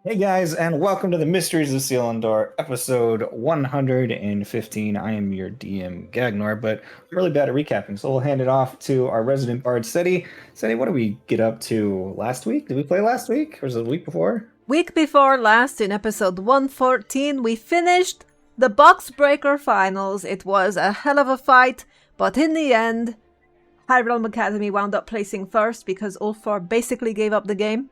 Hey guys, and welcome to the Mysteries of Selindor, episode 115. I am your DM, Gagnor, but I'm really bad at recapping, so we'll hand it off to our resident bard, Seti. Seti, what did we get up to last week? Did we play last week, or was it the week before? Week before last, in episode 114, we finished the Box Breaker finals. It was a hell of a fight, but in the end, High Realm Academy wound up placing first because Ulfar basically gave up the game.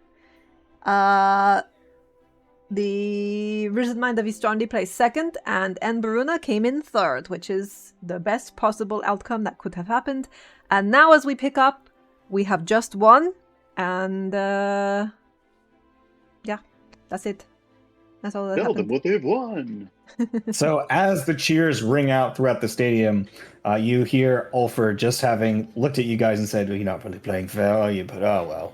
The Risen Mind of Istrandi placed second, and Enbaruna came in third, which is the best possible outcome that could have happened. And now as we pick up, we have just one, and yeah, that's it. That's all that Tell them happened. what they've won. So, as the cheers ring out throughout the stadium, you hear Ulfar just having looked at you guys and said, well, "You're not really playing fair, are you? But oh well."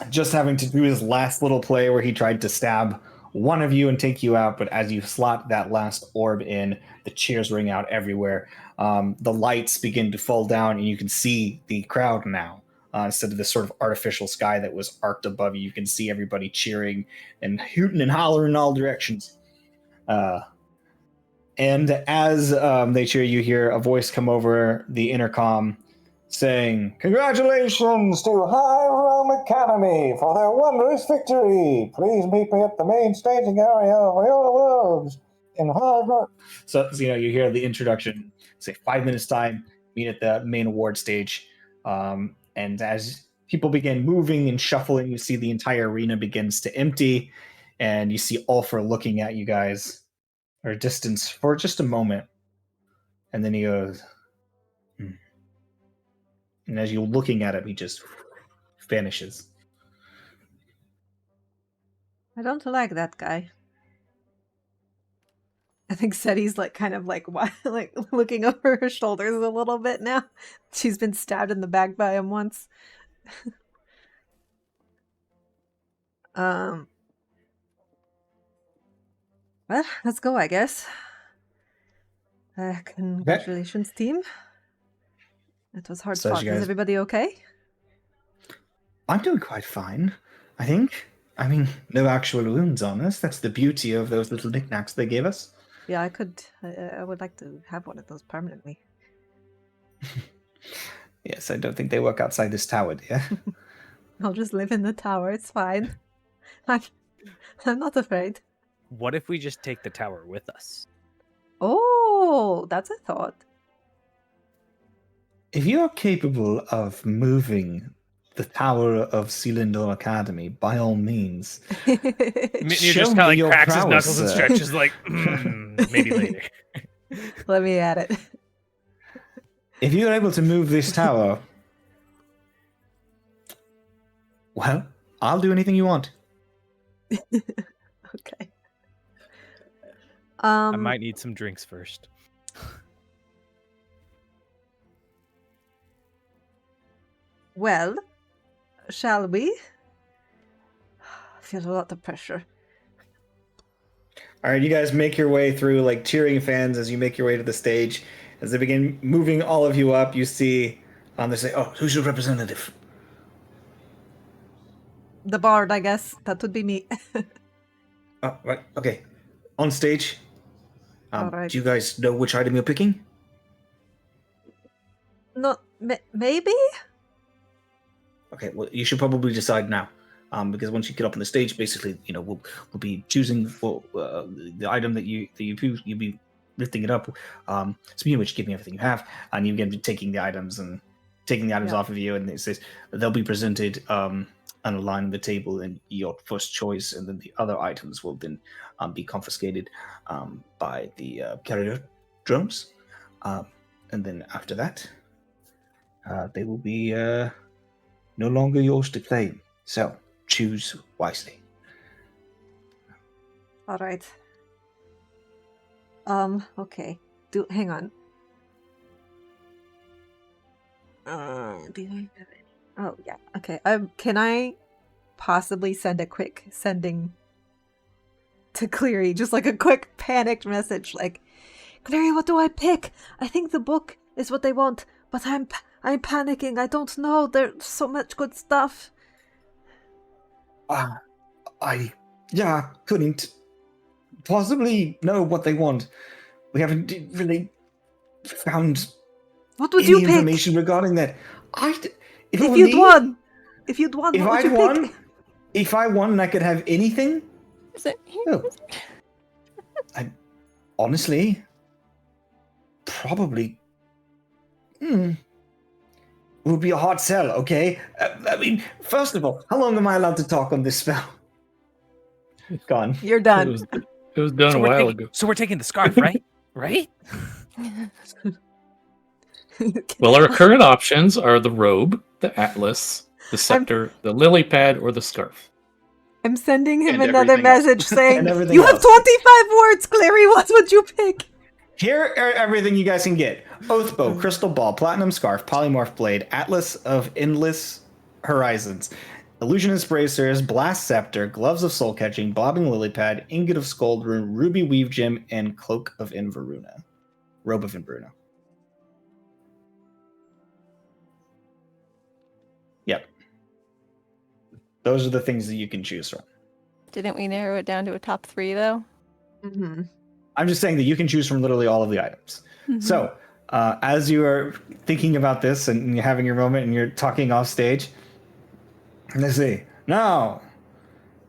Just having to do his last little play where he tried to stab one of you and take you out, but as you slot that last orb in, the cheers ring out everywhere. The lights begin to fall down, and you can see the crowd now. Instead of this sort of artificial sky that was arced above you, you can see everybody cheering and hooting and hollering in all directions. And as they cheer, you hear a voice come over the intercom saying, "Congratulations to High Realm Academy for their wondrous victory. Please meet me at the main staging area of Viola Worlds in High Realm." So, you hear the introduction, say 5 minutes time, meet at the main award stage. And as people begin moving and shuffling, you see the entire arena begins to empty, and you see Ulfar looking at you guys or a distance for just a moment. And then he goes, and as you're looking at him, he just vanishes. I don't like that guy. I think Seti's kind of looking over her shoulders a little bit now. She's been stabbed in the back by him once. Well, let's go, I guess. Congratulations, team. It was hard fought. Is everybody okay? I'm doing quite fine, I think. I mean, no actual wounds on us. That's the beauty of those little knickknacks they gave us. Yeah, I would like to have one of those permanently. Yes, I don't think they work outside this tower, dear. I'll just live in the tower. It's fine. I'm not afraid. What if we just take the tower with us? Oh, that's a thought. If you're capable of moving the tower of Selindor Academy, by all means. You just kind of cracks his knuckles and stretches like, maybe later. Let me add it. If you're able to move this tower, well, I'll do anything you want. Okay. I might need some drinks first. Well, shall we? I feel a lot of pressure. All right, you guys make your way through, cheering fans as you make your way to the stage. As they begin moving all of you up, you see, they say, "Oh, who's your representative?" The bard, I guess. That would be me. Oh, right, okay. On stage. All right. Do you guys know which item you're picking? No, maybe? Okay, well, you should probably decide now. Because once you get up on the stage, basically, we'll be choosing for the item that you'll be lifting it up. Speaking of which, give me everything you have, and you get taking the items off of you, and it says they'll be presented on a line of the table in your first choice, and then the other items will then be confiscated by the carrier drones, and then after that, they will be no longer yours to claim. So choose wisely. All right. Okay. Hang on. Do I have any? Oh, yeah. Okay. Can I possibly send a quick sending to Cleary? Just a quick panicked message Cleary, what do I pick? I think the book is what they want, but I'm panicking. I don't know. There's so much good stuff. I couldn't possibly know what they want. We haven't really found What would any you pick? information regarding that. If you'd won, what would you pick? If I won and I could have anything, Is it here? oh, I honestly probably it would be a hard sell. Okay, I mean, first of all, how long am I allowed to talk on this spell? Gone. You're done. It was done a while ago. So we're taking the scarf, right? Right? Well, our current options are the robe, the atlas, the scepter, the lily pad, or the scarf. I'm sending him And another everything else. message saying, And everything "You have else. 25 words, Clary. What would you pick?" Here are everything you guys can get: Oath Bow, Crystal Ball, Platinum Scarf, Polymorph Blade, Atlas of Endless Horizons, Illusionist Bracers, Blast Scepter, Gloves of Soul Catching, Bobbing Lily Pad, Ingot of Scold Rune, Ruby Weave Gem, and Cloak of Inveruna. Robe of Inveruna. Yep. Those are the things that you can choose from. Didn't we narrow it down to a top 3 though? Mm-hmm. I'm just saying that you can choose from literally all of the items. So, as you are thinking about this and you're having your moment and you're talking off stage, let's see. Now,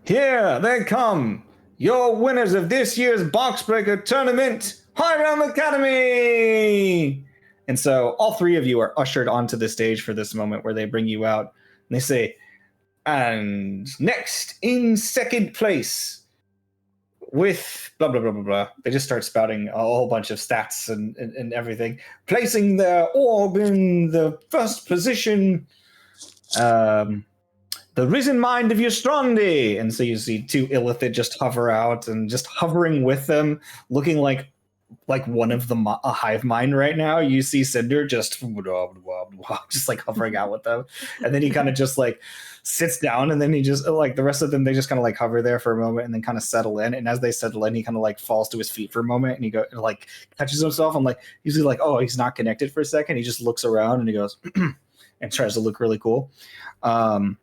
here they come, your winners of this year's Boxbreaker Tournament, High Realm Academy! And so all three of you are ushered onto the stage for this moment where they bring you out. And they say, and next, in second place, with blah, blah, blah, blah, blah. They just start spouting a whole bunch of stats and everything. Placing their orb in the first position, the Risen Mind of Ystrandi. And so you see two Illithid just hover out and just hovering with them, looking like one of them, a hive mind right now. You see Cinder just like hovering out with them. And then he kind of just like sits down, and then he just like the rest of them, they just kind of like hover there for a moment and then kind of settle in. And as they settle in, he kind of like falls to his feet for a moment and he like catches himself. I'm like, usually like, oh, he's not connected for a second. He just looks around and he goes and tries to look really cool. And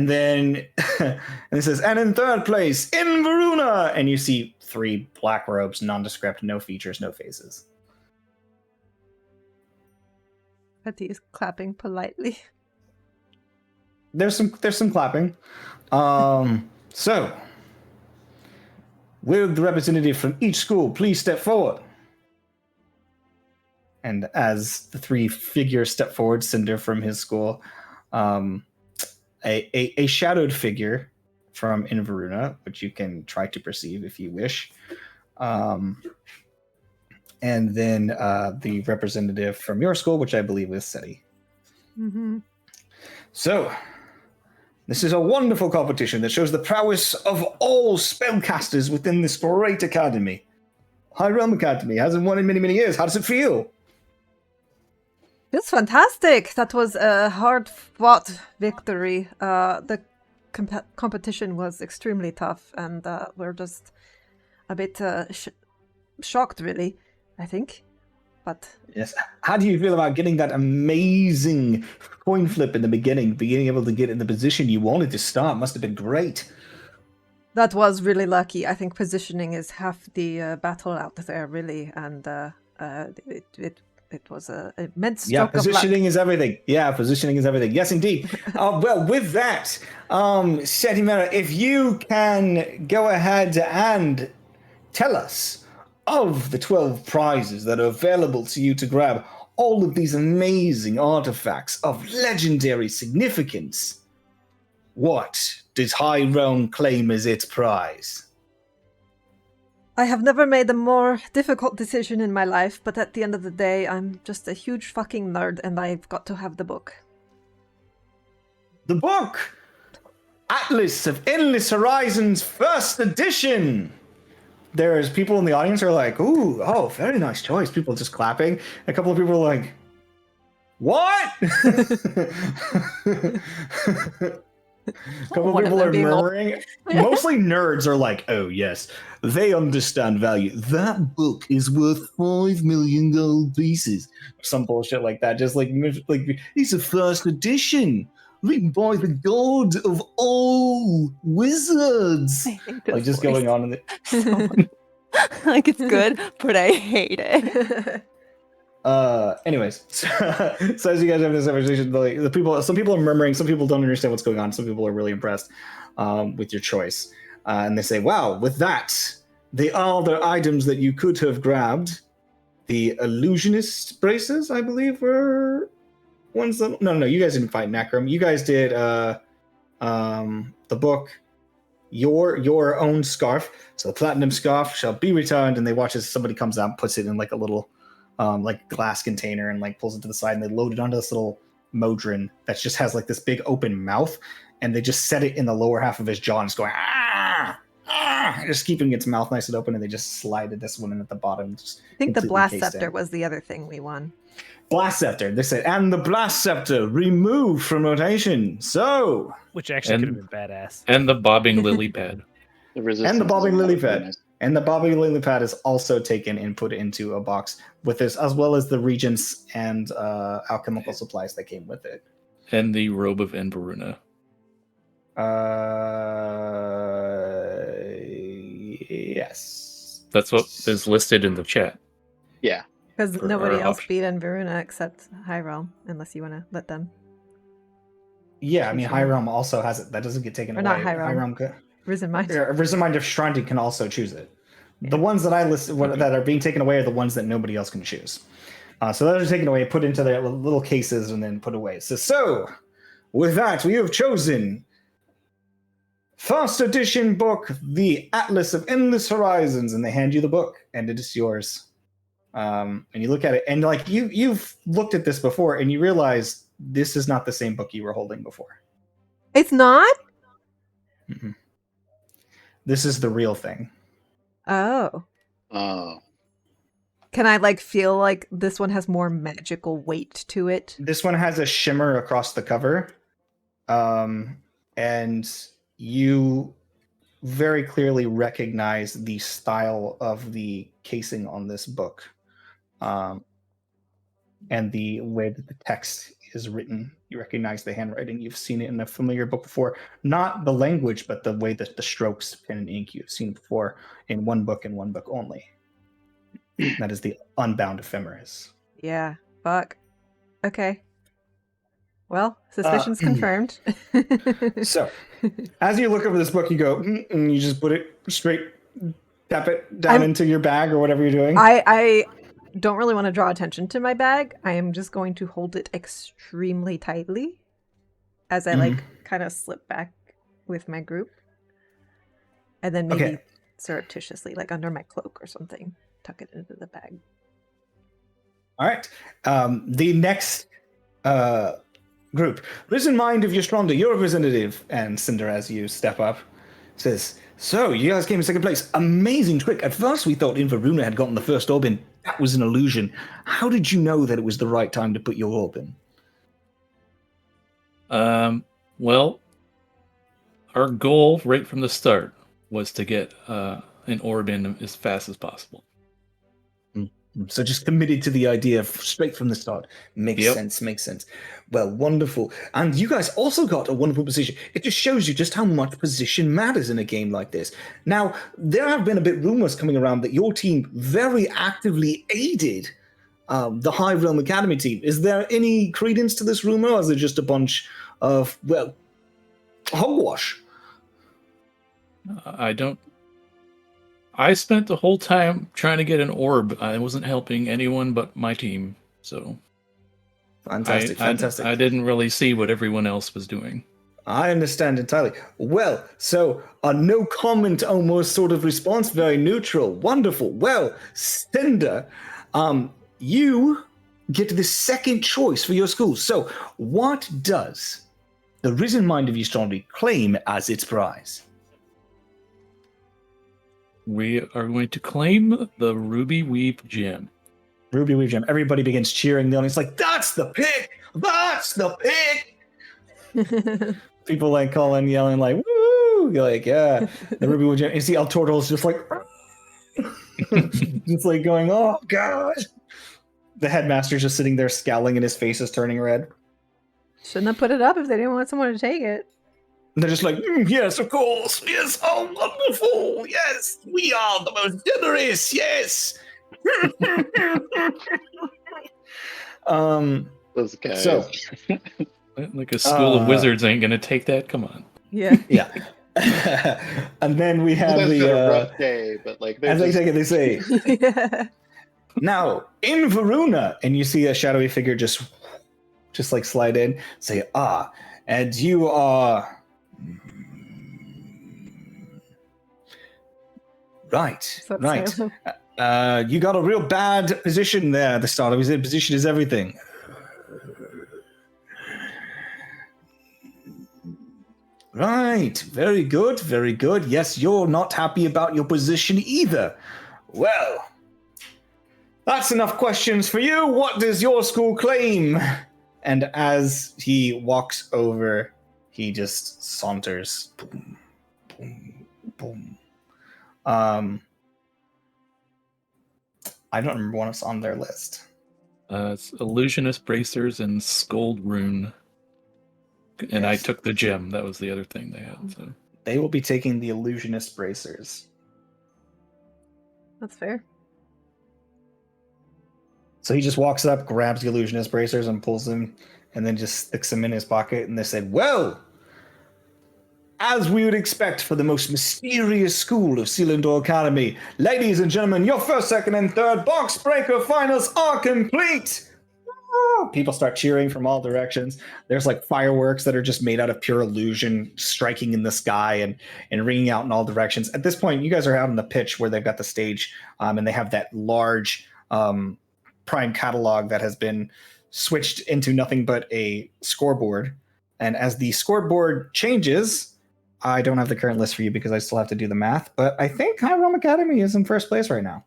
then and it says, and in third place, in Varuna, and you see 3 black robes, nondescript, no features, no faces. Betty is clapping politely. There's some clapping. So, will the representative from each school please step forward? And as the 3 figures step forward, Cinder from his school, a shadowed figure from Inveruna, which you can try to perceive if you wish. And then the representative from your school, which I believe is Seti. Mm-hmm. So, this is a wonderful competition that shows the prowess of all spellcasters within this great academy. High Realm Academy hasn't won in many, many years. How does it feel? It's fantastic. That was a hard-fought victory. The competition was extremely tough, and we're just a bit shocked, really, I think. But yes, how do you feel about getting that amazing coin flip in the beginning, being able to get in the position you wanted to start? Must have been great. that was really lucky. I think positioning is half the battle out there, really, and it was a immense stroke of luck. Positioning is everything. Yeah, positioning is everything. Yes, indeed. Well, with that, Setimera, if you can go ahead and tell us of the 12 prizes that are available to you to grab, all of these amazing artifacts of legendary significance, what does High Realm claim as its prize? I have never made a more difficult decision in my life, but at the end of the day, I'm just a huge fucking nerd, and I've got to have the book. The book! Atlas of Endless Horizons, first edition! There's people in the audience who are like, ooh, oh, very nice choice. People just clapping. A couple of people are like, what? A couple of people are murmuring. Mostly nerds are like, oh, yes, they understand value. That book is worth 5 million gold pieces. Some bullshit like that. Just like it's a first edition. written by the god of all wizards. I hate Like, just going on in the... Like, it's good, but I hate it. Anyways, so as you guys have this conversation, like, some people are murmuring, some people don't understand what's going on, some people are really impressed with your choice. And they say, wow, with that, the other items that you could have grabbed, the illusionist braces, I believe, were ones that... No, you guys didn't fight Necrom. You guys did the book, your own scarf. So the platinum scarf shall be returned, and they watch as somebody comes out and puts it in like a little like glass container and like pulls it to the side, and they load it onto this little modron that just has like this big open mouth, and they just set it in the lower half of his jaw and it's going just keeping its mouth nice and open, and they just slide this one in at the bottom. I think the blast scepter was the other thing we won. Blast scepter. They said, and the blast scepter removed from rotation. So, which actually could have been badass. And the bobbing lily pad. And the bobbing lily pad. And the bobbing lily pad is also taken and put into a box with this, as well as the regents and alchemical supplies that came with it. And the robe of Enveruna. Yes. That's what is listed in the chat. Yeah. Because nobody else beat Enveruna except High Realm, unless you want to let them. Yeah, I mean, High Realm also has it. That doesn't get taken away. Not High Realm. Risen Mind. Risen Mind of Shrine can also choose it. Yeah. The ones that I listed that are being taken away are the ones that nobody else can choose. So those are taken away, put into their little cases, and then put away. So with that, we have chosen first edition book, The Atlas of Endless Horizons, and they hand you the book, and it is yours. And you look at it, and like you've looked at this before, and you realize this is not the same book you were holding before. It's not? Mm-hmm. This is the real thing. Oh. Can I like feel like this one has more magical weight to it? This one has a shimmer across the cover. And you very clearly recognize the style of the casing on this book. And the way that the text is written. You recognize the handwriting. You've seen it in a familiar book before. Not the language, but the way that the strokes, pen and ink, you've seen before in one book and one book only. That is the Unbound Ephemeris. Yeah, fuck. Okay. Well, suspicion's confirmed. So, as you look over this book, you go, and you just put it straight, tap it down into your bag or whatever you're doing. I don't really want to draw attention to my bag. I am just going to hold it extremely tightly as I like kind of slip back with my group. And then maybe surreptitiously, like under my cloak or something, tuck it into the bag. All right. The next group. Risen Mind of Yastronda, your representative. And Cinder, as you step up, says, so, you guys came in second place. Amazing trick. At first, we thought Inveruna had gotten the first orb in. That was an illusion. How did you know that it was the right time to put your orb in? Well, our goal right from the start was to get an orb in as fast as possible. So just committed to the idea straight from the start. Makes sense. Well, wonderful. And you guys also got a wonderful position. It just shows you just how much position matters in a game like this. Now, there have been a bit rumors coming around that your team very actively aided the High Realm Academy team. Is there any credence to this rumor, or is it just a bunch of, well, hogwash? I spent the whole time trying to get an orb. I wasn't helping anyone but my team, so... Fantastic. I didn't really see what everyone else was doing. I understand entirely. Well, so a no comment almost sort of response, very neutral. Wonderful. Well, Cinder, you get the second choice for your school. So what does the Risen Mind of Yastronda claim as its prize? We are going to claim the Ruby Weave Gem. Ruby Weave Gem. Everybody begins cheering. The audience like, that's the pick! That's the pick! People like calling, yelling like, woo! You're like, yeah. The Ruby Weave Gem. You see El Torto's just like, just like going, oh god! The headmaster's just sitting there scowling and his face is turning red. Shouldn't have put it up if they didn't want someone to take it. And they're just like, yes, of course. Yes, oh, wonderful. Yes, we are the most generous. Yes. Those guys. So, Like a school of wizards ain't gonna take that. Come on. Yeah. yeah. And then we have That's the a rough day, but like as they take it, they say, Yeah. now in Varuna, and you see a shadowy figure just like slide in, say, and you are right. You got a real bad position there at the start. We said position is everything. Right, very good, very good. Yes, you're not happy about your position either. Well, that's enough questions for you. What does your school claim? And as he walks over, he just saunters. Boom, boom, boom. I don't remember what's on their list. It's illusionist bracers and scold rune. And I took the gem. That was the other thing they had. So. They will be taking the illusionist bracers. That's fair. So he just walks up, grabs the illusionist bracers, and pulls them, and then just sticks them in his pocket. And they said, well, as we would expect for the most mysterious school of Selindor Academy, ladies and gentlemen, your first, second, and third box breaker finals are complete. People start cheering from all directions. There's like fireworks that are just made out of pure illusion striking in the sky and ringing out in all directions. At this point, you guys are out on the pitch where they've got the stage, and they have that large prime catalog that has been switched into nothing but a scoreboard. And as the scoreboard changes, I don't have the current list for you because I still have to do the math, but I think High Realm Academy is in first place right now.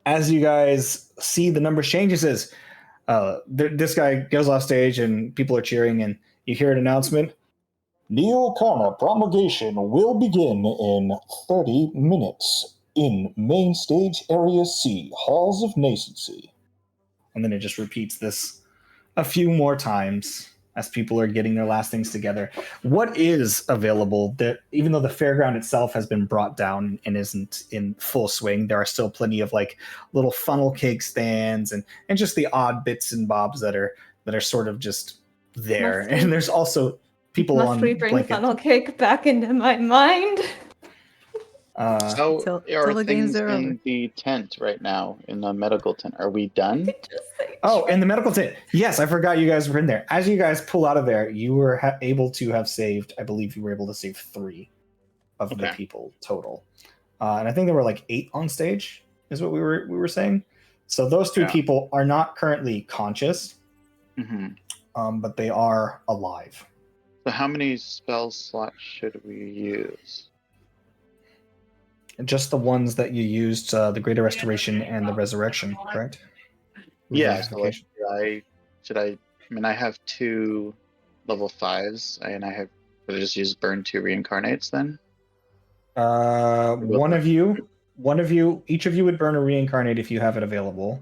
As you guys see the numbers change, it says, this guy goes off stage and people are cheering, and you hear an announcement. Neo Arcana promulgation will begin in 30 minutes in Main Stage Area C, Halls of Nascency. And then it just repeats this a few more times as people are getting their last things together. What is available, that even though the fairground itself has been brought down and isn't in full swing, there are still plenty of like little funnel cake stands and just the odd bits and bobs that are sort of just there. And there's also people on we bring blanket. funnel cake back into my mind? So till are the things games are in over. the tent right now, in the medical tent? Are we done? Oh, in the medical tent. Yes, I forgot you guys were in there. As you guys pull out of there, you were able to have saved, I believe you were able to save 3 of the people total. And I think there were like 8 on stage, is what we were saying. So those 3 people are not currently conscious, but they are alive. So how many spell slots should we use? Just the ones that you used, the Greater Restoration and the Resurrection, correct? Yeah, so like, should I mean, I have 2 level 5s, and should I just use burn 2 reincarnates then? One of you, each of you would burn a reincarnate if you have it available.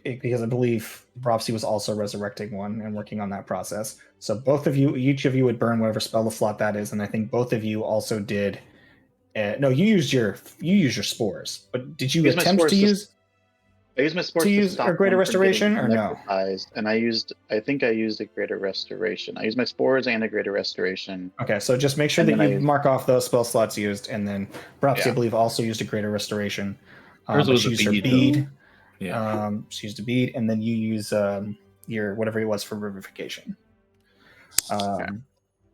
Because I believe Propsy was also resurrecting one and working on that process. So each of you would burn whatever spell slot that is, and I think both of you also did. No, you used your spores, but did you attempt to use? I used my spores to use a Greater Restoration or no? And I think I used a Greater Restoration. I used my spores and a Greater Restoration. Okay, so just make sure that you mark off those spell slots used, and then perhaps I believe also used a Greater Restoration. Hers was she a used her bead. bead. Yeah. She used a bead, and then you use your whatever it was for Revivification.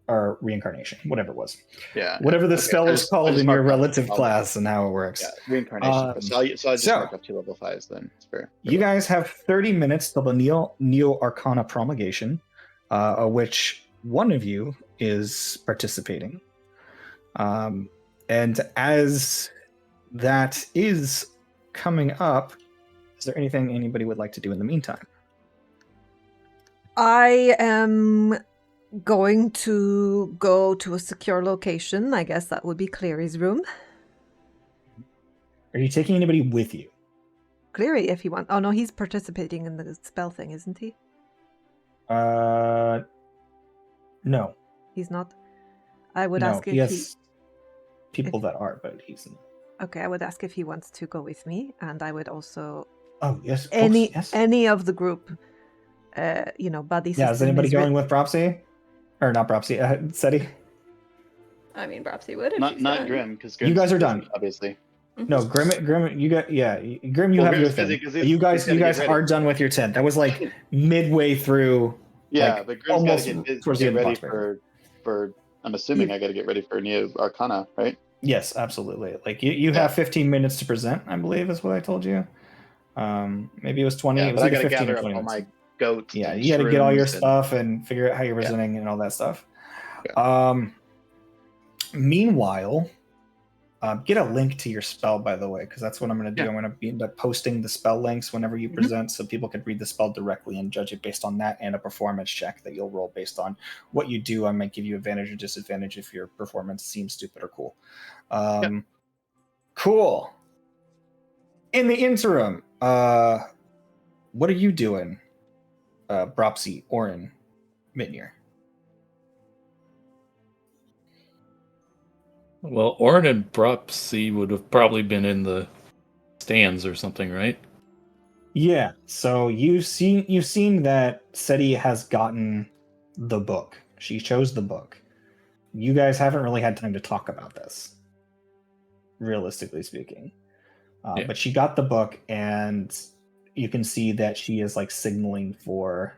Or reincarnation, whatever it was. Yeah. Whatever the spell is called in your relative class and how it works. Yeah, reincarnation. So I just mark up 2 level 5s then. It's fair. You guys have 30 minutes till the Neo Arcana promulgation, which one of you is participating. And as that is coming up, is there anything anybody would like to do in the meantime? I am going to go to a secure location. I guess that would be Clary's room. Are you taking anybody with you? Cleary if he wants. Oh no, he's participating in the spell thing, isn't he? No. He's not. I would No, ask he if has people that are, but he's... Okay, I would ask if he wants to go with me, and I would also... Oh, yes, of course, yes. Any of the group, buddy system. Yeah, is anybody going with Bropsy? Or not Bropsy, Seti? I mean, perhaps he would if Not she's done. Grim, because You guys are done. obviously. No, Grim, you got, Grim, you have your Grim's thing. busy 'cause You he's gotta guys get ready. are done with your tent. That was like midway through. Yeah, like, but Grim's got almost to get towards the end of ready Boxburg. for. I'm assuming I got to get ready for Neo Arcana, right? Yes, absolutely. Like you have 15 minutes to present, I believe is what I told you. Maybe it was 20. Yeah, it was but I either got to 15 or gather 20 up all minutes. my goats. Yeah, and you got to get all your shrooms and- stuff and figure out how you're presenting and all that stuff. Yeah. Meanwhile, get a link to your spell, by the way, because that's what I'm going to do. Yeah. I'm going to end up posting the spell links whenever you present, so people can read the spell directly and judge it based on that, and a performance check that you'll roll based on what you do. I might give you advantage or disadvantage if your performance seems stupid or cool. Cool. In the interim, what are you doing, Bropsy, Orin, Mitnir? Well, Orin and Bropsy would have probably been in the stands or something, right? Yeah. So you've seen that Seti has gotten the book. She chose the book. You guys haven't really had time to talk about this, realistically speaking. Yeah. But she got the book, and you can see that she is like signaling for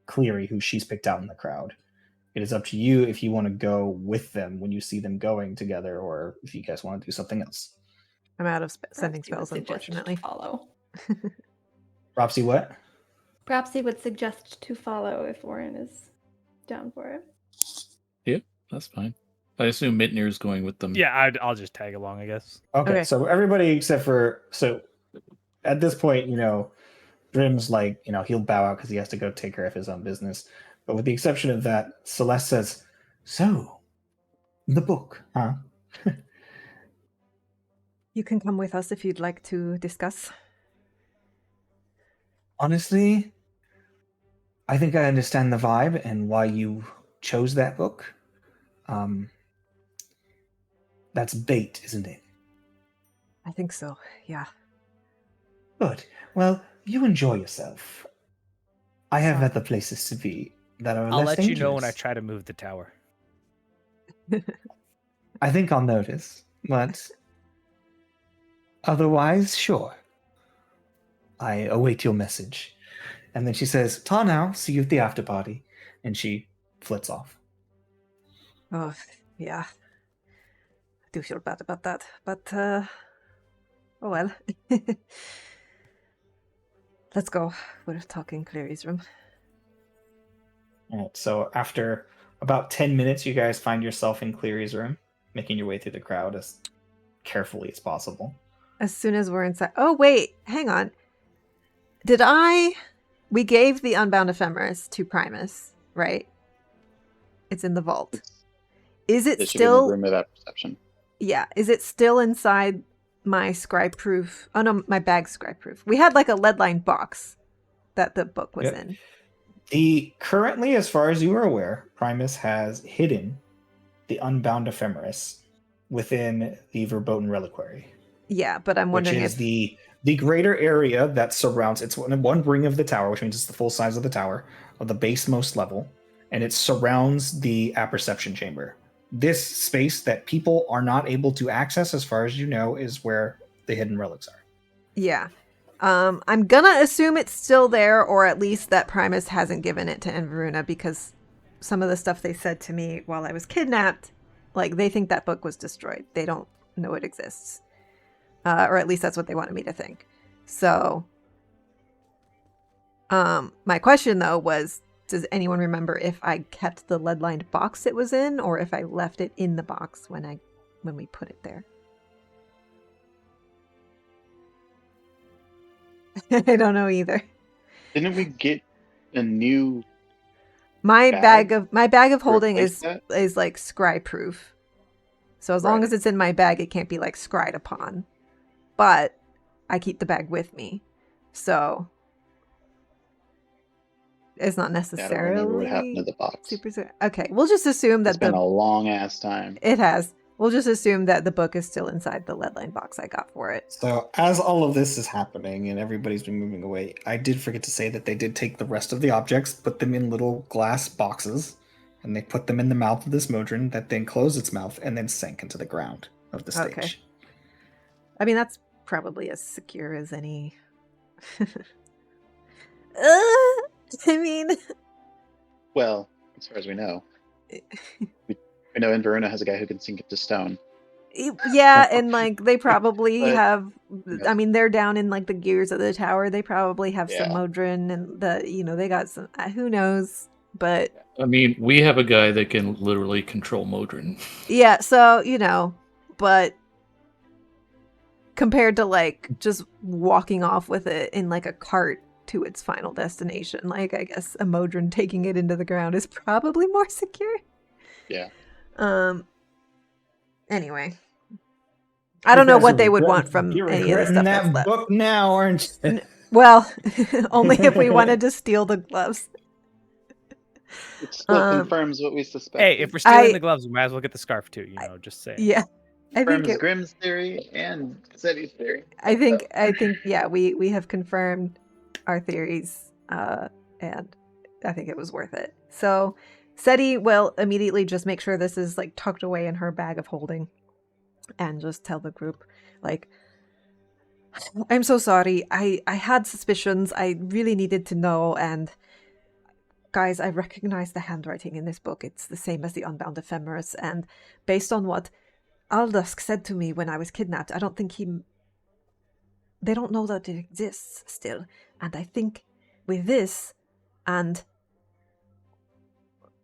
Cleary, who she's picked out in the crowd. It is up to you if you want to go with them when you see them going together, or if you guys want to do something else. I'm out of sending Perhaps spells, he would suggest unfortunately. to follow. Ropsy, what? Perhaps he would suggest to follow if Orin is down for it. Yeah, that's fine. I assume Mitnir's going with them. Yeah, I'll just tag along, I guess. Okay, so everybody except for... So at this point, Grim's like, he'll bow out because he has to go take care of his own business. But with the exception of that, Celeste says, "So, the book, huh?" You can come with us if you'd like to discuss. Honestly, I think I understand the vibe and why you chose that book. That's bait, isn't it? I think so, yeah. Good. Well, you enjoy yourself. I have Sorry. other places to be that are I'll less let you know when I dangerous. try to move the tower. I think I'll notice, but otherwise, sure. I await your message. And then she says, "Ta now, see you at the after party." And she flits off. Oh, yeah. I do feel bad about that, but, oh well. Let's go. We're talking Cleary's room. All right, so after about 10 minutes, you guys find yourself in Cleary's room, making your way through the crowd as carefully as possible. As soon as we're inside... Oh, wait. Hang on. We gave the Unbound Ephemeris to Primus, right? It's in the vault. Is it It should be in the still... room of that perception. Yeah. Is it still inside my scribe-proof... Oh, no, my bag scribe-proof. We had like a lead-lined box that the book was in. Currently, as far as you are aware, Primus has hidden the Unbound Ephemeris within the Verboten Reliquary. Yeah, but I'm wondering which is the greater area that surrounds... It's one ring of the tower, which means it's the full size of the tower, of the base most level, and it surrounds the apperception chamber. This space that people are not able to access, as far as you know, is where the hidden relics are. Yeah. I'm gonna assume it's still there, or at least that Primus hasn't given it to Enveruna, because some of the stuff they said to me while I was kidnapped, like, they think that book was destroyed. They don't know it exists. Or at least that's what they wanted me to think. So, my question, though, was, does anyone remember if I kept the lead-lined box it was in, or if I left it in the box when we put it there? I don't know either. Didn't we get a new... My bag bag of holding replace is like scry proof. So as long Right. as it's in my bag, it can't be like scried upon. But I keep the bag with me. So it's not I don't remember what happened to necessarily the box. super. Okay, we'll just assume It's that been a long ass time. it has. We'll just assume that the book is still inside the leadline box I got for it. So as all of this is happening and everybody's been moving away, I did forget to say that they did take the rest of the objects, put them in little glass boxes, and they put them in the mouth of this Modron that then closed its mouth and then sank into the ground of the stage. Okay. I mean, that's probably as secure as any. I mean, Well, as far as we know. We know Inveruna has a guy who can sink it to stone. yeah, and like they probably But- have. Yeah. I mean, they're down in like the gears of the tower. They probably have some Yeah. Modron, and they got some. Who knows? But I mean, we have a guy that can literally control Modron. yeah, so but compared to like just walking off with it in like a cart to its final destination, like I guess a Modron taking it into the ground is probably more secure. Yeah. Anyway, I don't know what they would want from You're any of the stuff regretting that's left. book now, aren't you? Well, only if we wanted to steal the gloves. It still confirms what we suspect. Hey, if we're stealing the gloves, we might as well get the scarf too. Just say. Yeah, I think confirms Grimm's theory and Zeddy's theory. I think yeah, we have confirmed our theories, and I think it was worth it. So Seti will immediately just make sure this is like tucked away in her bag of holding, and just tell the group like, I'm so sorry. I had suspicions. I really needed to know, and guys, I recognize the handwriting in this book. It's the same as the Unbound Ephemeris, and based on what Aldusk said to me when I was kidnapped, I don't think they don't know that it exists still. And I think with this and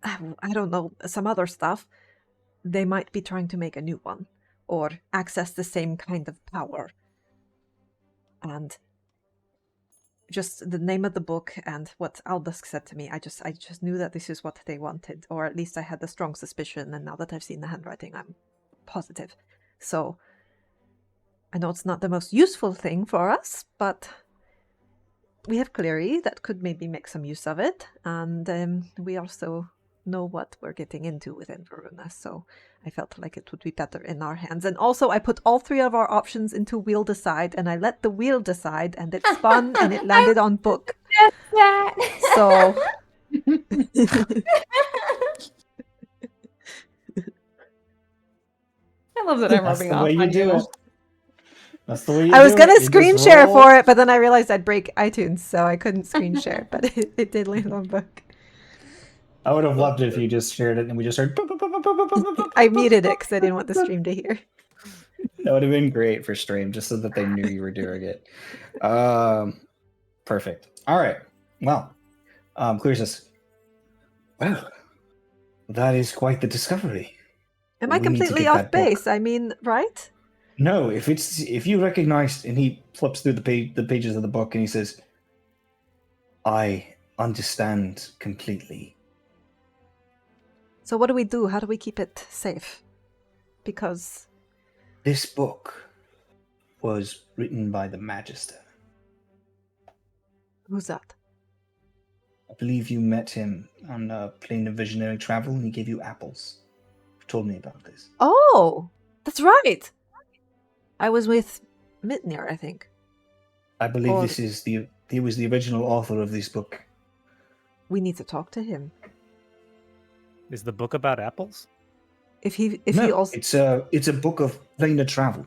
I don't know, some other stuff, they might be trying to make a new one or access the same kind of power. And just the name of the book and what Aldusk said to me, I just knew that this is what they wanted, or at least I had a strong suspicion, and now that I've seen the handwriting, I'm positive. So I know it's not the most useful thing for us, but we have Cleary that could maybe make some use of it, and we also know what we're getting into with Inveruna, so I felt like it would be better in our hands. And also I put all three of our options into wheel decide, and I let the wheel decide, and it spun and it landed on book. Just that. So I love that I'm That's rubbing the off way you on do you. it. That's the way you I was do gonna it. You screen just share roll. for it, but then I realized I'd break iTunes, so I couldn't screen share, but it did land on book. I would have loved it if you just shared it and we just heard. boop, boop, boop, boop, boop, boop, boop, boop, I boop, muted it boop, because I didn't want the stream to hear. That would have been great for stream, just so that they knew you were doing it. Perfect. All right. Well, Clear says, well, that is quite the discovery. Am I We need to completely get off that book. base? I mean, right? No, if you recognize, and he flips through the pages of the book and he says, I understand completely. So what do we do? How do we keep it safe? Because This book was written by the Magister. who's that? I believe you met him on a plane of visionary travel and he gave you apples. You told me about this. Oh, that's right. I was with Mitnir, I think. I believe Oh. he was the original author of this book. We need to talk to him. Is the book about apples? If he No, also it's a book of planar travel.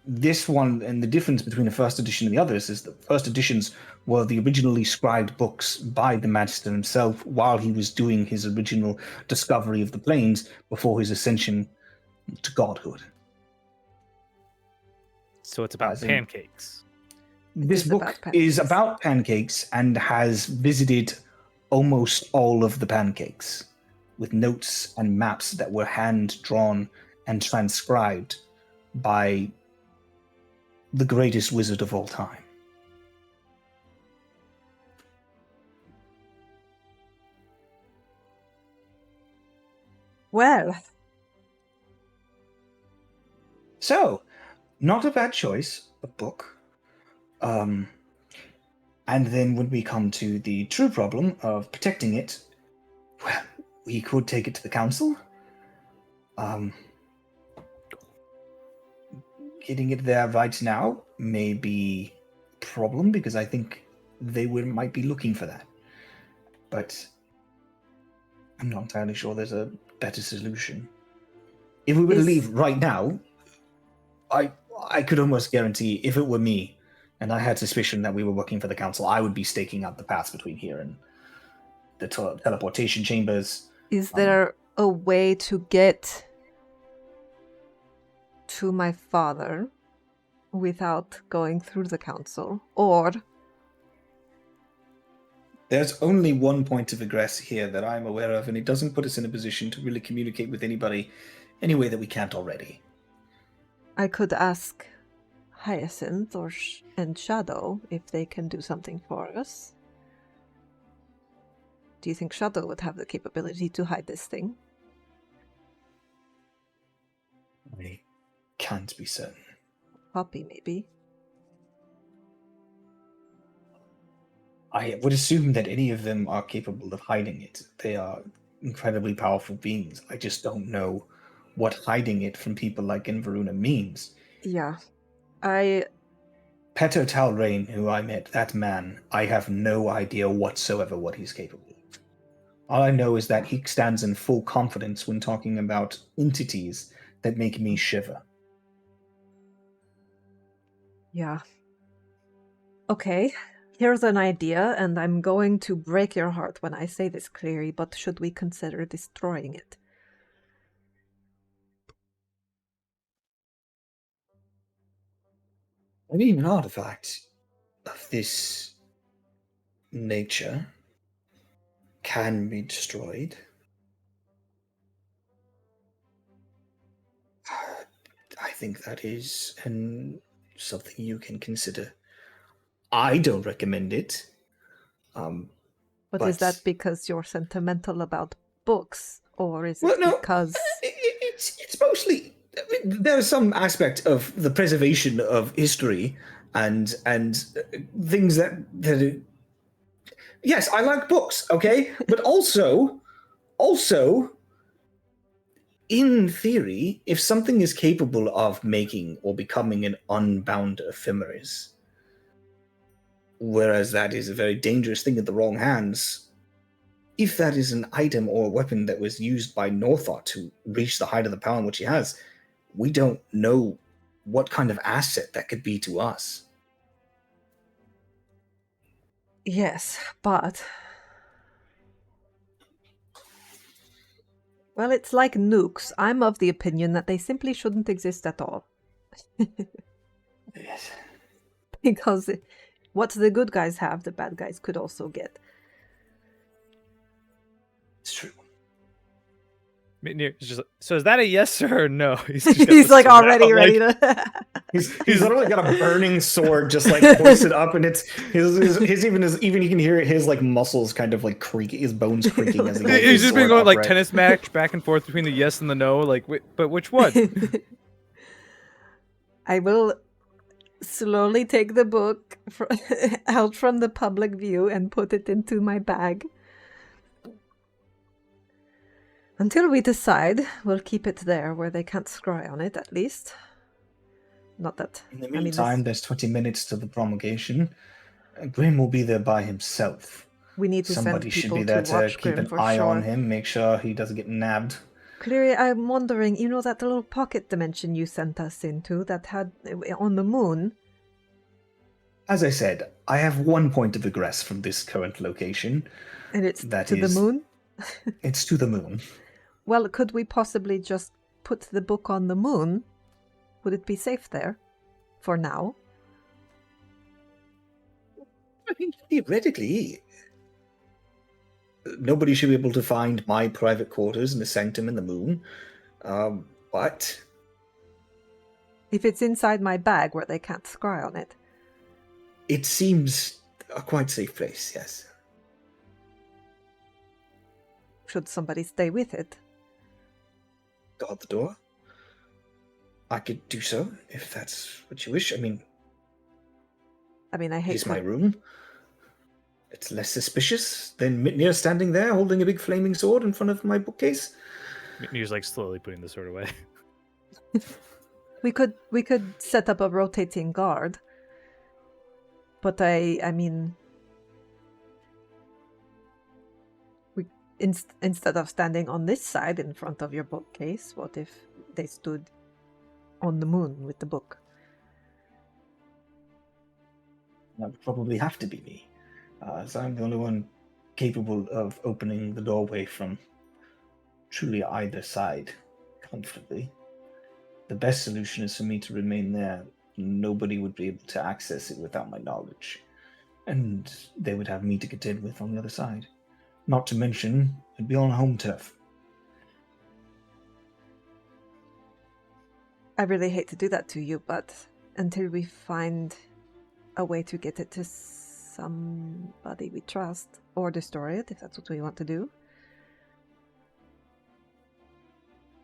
This one, and the difference between the first edition and the others is the first editions were the originally scribed books by the Magister himself while he was doing his original discovery of the planes before his ascension to godhood. So it's about As in- pancakes. This is book about is pancakes. about pancakes and has visited almost all of the pancakes with notes and maps that were hand-drawn and transcribed by the greatest wizard of all time. well, So, not a bad choice of book. And then when we come to the true problem of protecting it, well, we could take it to the council. Getting it there right now may be a problem because I think they might be looking for that. But I'm not entirely sure there's a better solution. If we were to leave right now, I could almost guarantee if it were me and I had suspicion that we were working for the council, I would be staking out the paths between here and the teleportation chambers. Is there a way to get to my father without going through the council? Or there's only one point of egress here that I'm aware of, and it doesn't put us in a position to really communicate with anybody any way that we can't already. I could ask Hyacinth and Shadow if they can do something for us. Do you think Shadow would have the capability to hide this thing? I can't be certain. Poppy, maybe. I would assume that any of them are capable of hiding it. They are incredibly powerful beings. I just don't know what hiding it from people like Inveruna means. Yeah. Peto Talrain, who I met, that man, I have no idea whatsoever what he's capable of. All I know is that he stands in full confidence when talking about entities that make me shiver. Yeah. Okay. Here's an idea, and I'm going to break your heart when I say this, Cleary, but should we consider destroying it? I mean, an artifact of this nature can be destroyed. I think that is something you can consider. I don't recommend it. But is that because you're sentimental about books, or is it because it's mostly there's some aspect of the preservation of history and things that yes, I like books, okay, but also in theory, if something is capable of making or becoming an unbound ephemeris, whereas that is a very dangerous thing in the wrong hands, if that is an item or a weapon that was used by Northot to reach the height of the power in which he has, we don't know what kind of asset that could be to us. Yes, but well, it's like nukes. I'm of the opinion that they simply shouldn't exist at all. Yes. Because what the good guys have, the bad guys could also get. It's true. So is that a yes or a no? He's like already ready to. He's literally got a burning sword just like hoisted up, and it's his even you can hear his like muscles kind of like creaking, his bones creaking as he goes. He's just been going like tennis match back and forth between the yes and the no. Like, but which one? I will slowly take the book out from the public view and put it into my bag. Until we decide, we'll keep it there where they can't scry on it, at least. Not that... In the meantime, there's 20 minutes to the promulgation. Grim will be there by himself. We need to Somebody send people should be there to to keep an eye on him, make sure he doesn't get nabbed. Cleary, I'm wondering, you know that little pocket dimension you sent us into that had on the moon? As I said, I have one point of egress from this current location. And it's to the moon? It's to the moon. Well, could we possibly just put the book on the moon? Would it be safe there? For now? I mean, theoretically, nobody should be able to find my private quarters in the sanctum in the moon. But... if it's inside my bag where they can't scry on it. It seems a quite safe place, yes. Should somebody stay with it? Guard the door? I could do so, if that's what you wish. I mean... I mean, I hate Here's my room. It's less suspicious than Mitnir standing there holding a big flaming sword in front of my bookcase. Mitnir's like slowly putting the sword away. We could set up a rotating guard. But I mean, instead of standing on this side in front of your bookcase, what if they stood on the moon with the book? That would probably have to be me, as I'm the only one capable of opening the doorway from truly either side comfortably. The best solution is for me to remain there. Nobody would be able to access it without my knowledge, and they would have me to contend with on the other side. Not to mention, it'd be on home turf. I really hate to do that to you, but until we find a way to get it to somebody we trust, or destroy it, if that's what we want to do.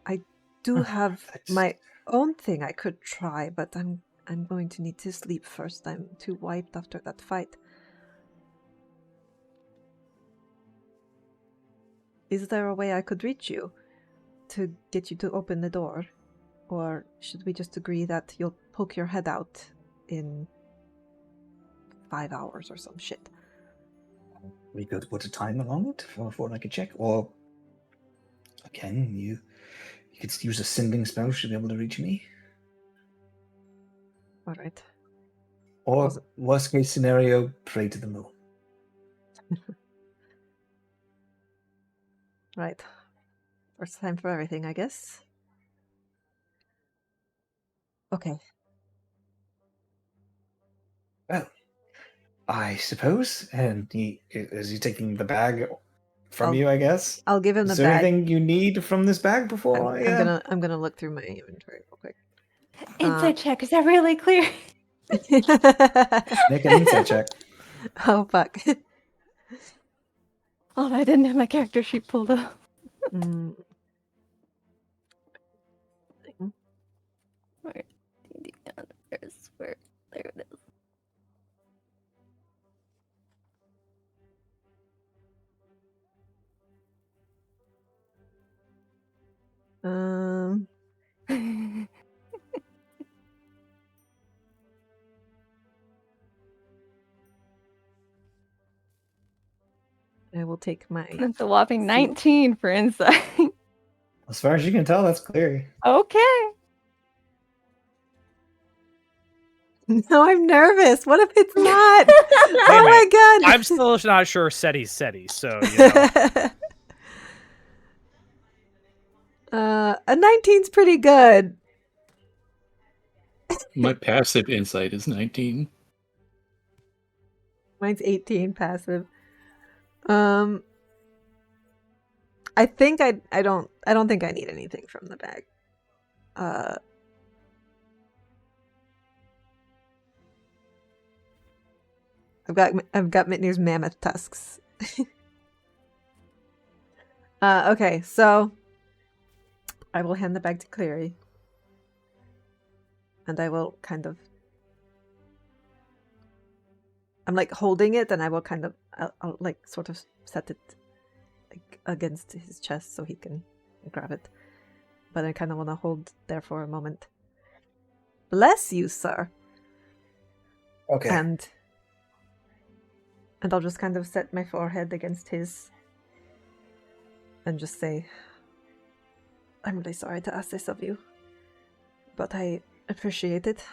I do have my own thing I could try, but I'm going to need to sleep first. I'm too wiped after that fight. Is there a way I could reach you to get you to open the door? Or should we just agree that you'll poke your head out in 5 hours or some shit? We could put a time along it for I could check, or again, you could use a sending spell to be able to reach me. All right. Or worst case scenario, pray to the moon. Right. First time for everything, I guess. Okay. Well, I suppose. And is he taking the bag from you? I guess. I'll give him the Is there bag. anything you need from this bag before? I'm gonna look through my inventory real quick. Insight check. Is that really clear? Make an insight check. Oh fuck. Oh, I didn't have my character sheet pulled up. Where? There it is. I will take my... That's a whopping 19 for insight. As far as you can tell, that's clear. Okay. No, I'm nervous. What if it's not? Oh my god. I'm still not sure Seti's Seti, so you know. A 19's pretty good. My passive insight is 19. Mine's 18 passive. I think I don't think I need anything from the bag. I've got Mitnir's mammoth tusks. Okay, so I will hand the bag to Cleary. And I will kind of... I'm like holding it, and I will kind of... I'll like sort of set it like against his chest so he can grab it. But I kind of want to hold there for a moment. Bless you, sir. Okay. And I'll just kind of set my forehead against his and just say, I'm really sorry to ask this of you, but I appreciate it.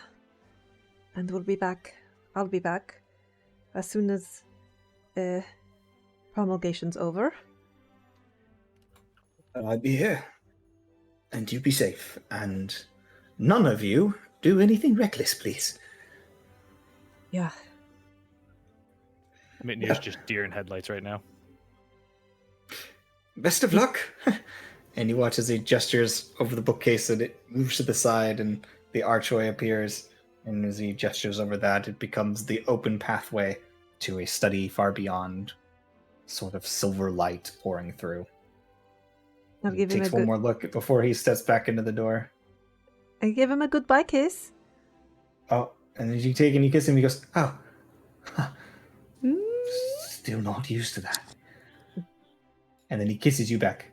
And we'll be back. I'll be back as soon as promulgation's over. I'll be here. And you be safe. And none of you do anything reckless, please. Yeah. Mitnir's just deer in headlights right now. Best of luck. And you watch as he gestures over the bookcase and it moves to the side and the archway appears. And as he gestures over that, it becomes the open pathway to a study far beyond, sort of silver light pouring through. I'll give him takes a one good... more look before he steps back into the door. I give him a goodbye kiss. Oh, and as you take and you kiss him, he goes, oh, Still not used to that. And then he kisses you back.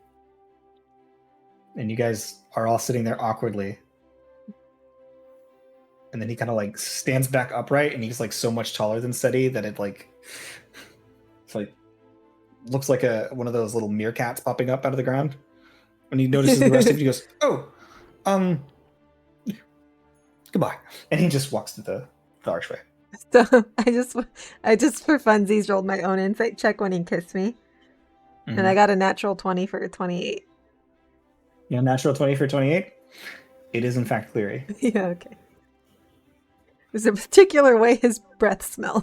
And you guys are all sitting there awkwardly. And then he kind of like stands back upright, and he's like so much taller than Seti that it's like looks like one of those little meerkats popping up out of the ground. When he notices the rest of you, he goes, "Oh, goodbye," and he just walks to the archway. So I just for funsies rolled my own insight check when he kissed me, and I got a natural 20 for 28. Yeah, natural 20 for 28. It is in fact Cleary. Yeah, okay. There's a particular way his breath smells.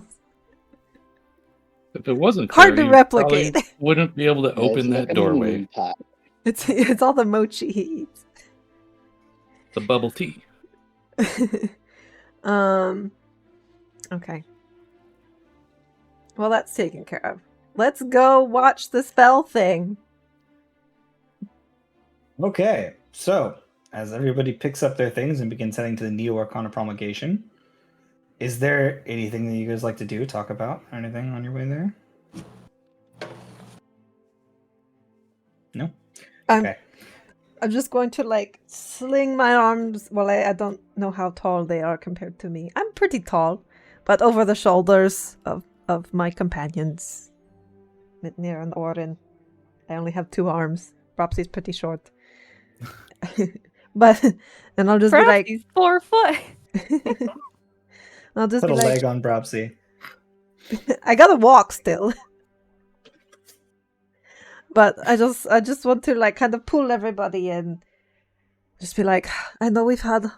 If it wasn't Hard clear, to you replicate. probably wouldn't be able to Yeah, open it's that like a doorway. moon pie. It's all the mochi he eats. The bubble tea. Okay. Well, that's taken care of. Let's go watch the spell thing. Okay, so as everybody picks up their things and begins heading to the Neo Arcana promulgation, is there anything that you guys like to do, talk about, or anything on your way there? No? Okay. I'm just going to like sling my arms. Well, I don't know how tall they are compared to me. I'm pretty tall, but over the shoulders of my companions. Mitnir and Orin. I only have 2 arms. Propsy's pretty short. But, and I'll just Perhaps be like... he's 4 foot. I'll just Put be a like... leg on Brapsy. I gotta walk still. But I just want to like kind of pull everybody in. Just be like, I know we've had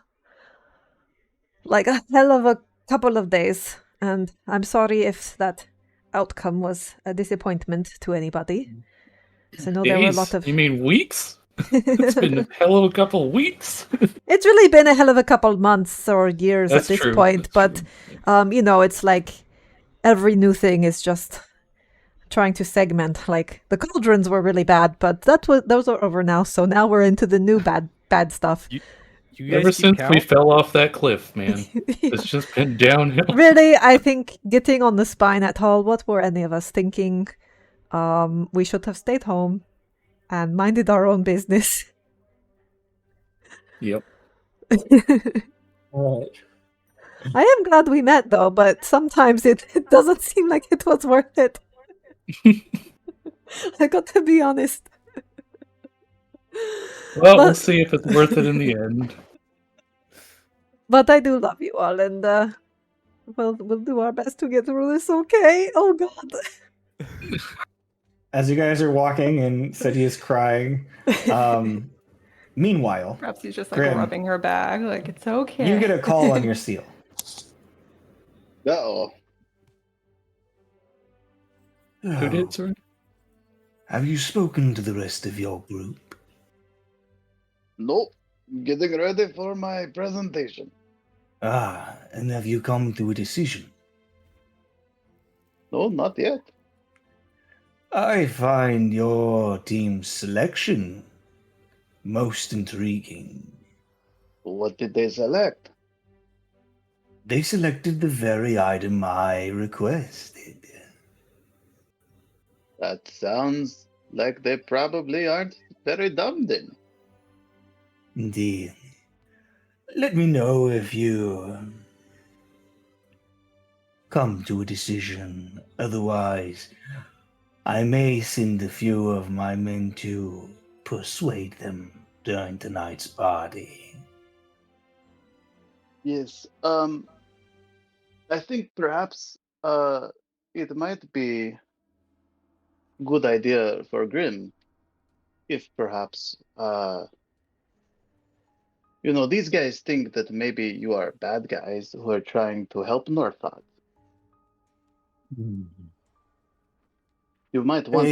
like a hell of a couple of days, and I'm sorry if that outcome was a disappointment to anybody. So I know there were a lot of... You mean weeks? It's been a hell of a couple weeks. It's really been a hell of a couple months or years That's at this true. point, but it's like every new thing is just trying to segment. Like the cauldrons were really bad, but those are over now. So now we're into the new bad stuff. You guys Ever keep since count? we fell off that cliff, man, it's just been downhill. Really, I think getting on the spine at all. What were any of us thinking? We should have stayed home and minded our own business. Yep. All right. I am glad we met, though, but sometimes it doesn't seem like it was worth it. I got to be honest. Well, we'll see if it's worth it in the end. But I do love you all, and we'll do our best to get through this. Okay? Oh God. As you guys are walking and Seti is crying, meanwhile, Perhaps he's just like Grim, rubbing her back, like it's okay. you get a call on your seal. Uh-oh. Who did, sir? Have you spoken to the rest of your group? Nope. Getting ready for my presentation. Ah, and have you come to a decision? No, not yet. I find your team's selection most intriguing. What did they select? They selected the very item I requested. That sounds like they probably aren't very dumb then. Indeed. Let me know if you come to a decision. Otherwise, I may send a few of my men to persuade them during tonight's party. Yes. I think perhaps it might be good idea for Grim if perhaps these guys think that maybe you are bad guys who are trying to help Northot. You might want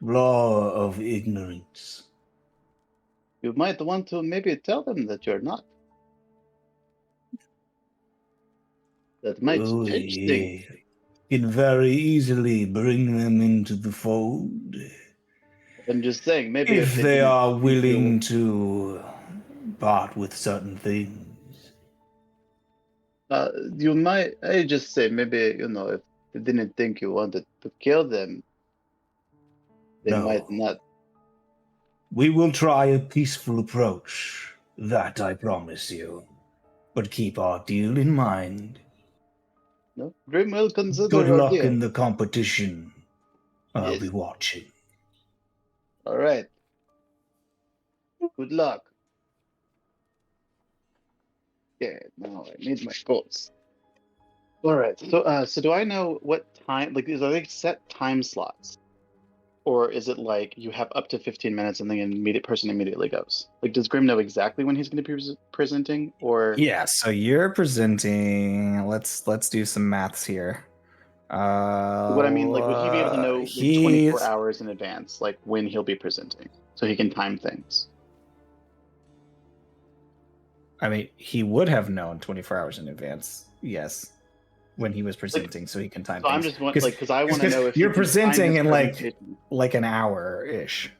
Law of ignorance. You might want to maybe tell them that you're not. That might change things. Can very easily bring them into the fold. I'm just saying, maybe if they are willing to part with certain things. You might. I just say maybe if they didn't think you wanted to kill them, they No. might not. We will try a peaceful approach. That I promise you. But keep our deal in mind. No, Grim will consider. Good our luck deal. in the competition. I'll Yes. be watching. All right. Good luck. Yeah. Now I need my goals. All right. So do I know what time? Like, are they set time slots, or is it like you have up to 15 minutes and the immediate person immediately goes? Like, does Grim know exactly when he's going to be presenting, or? Yeah, so you're presenting. Let's do some maths here. What I mean, like, would he be able to know like 24 hours in advance, like when he'll be presenting, so he can time things? I mean, he would have known 24 hours in advance. Yes, when he was presenting, so he can time. So I'm just wondering, because I want to know if you're he can time presenting his in presentation. like an hour ish.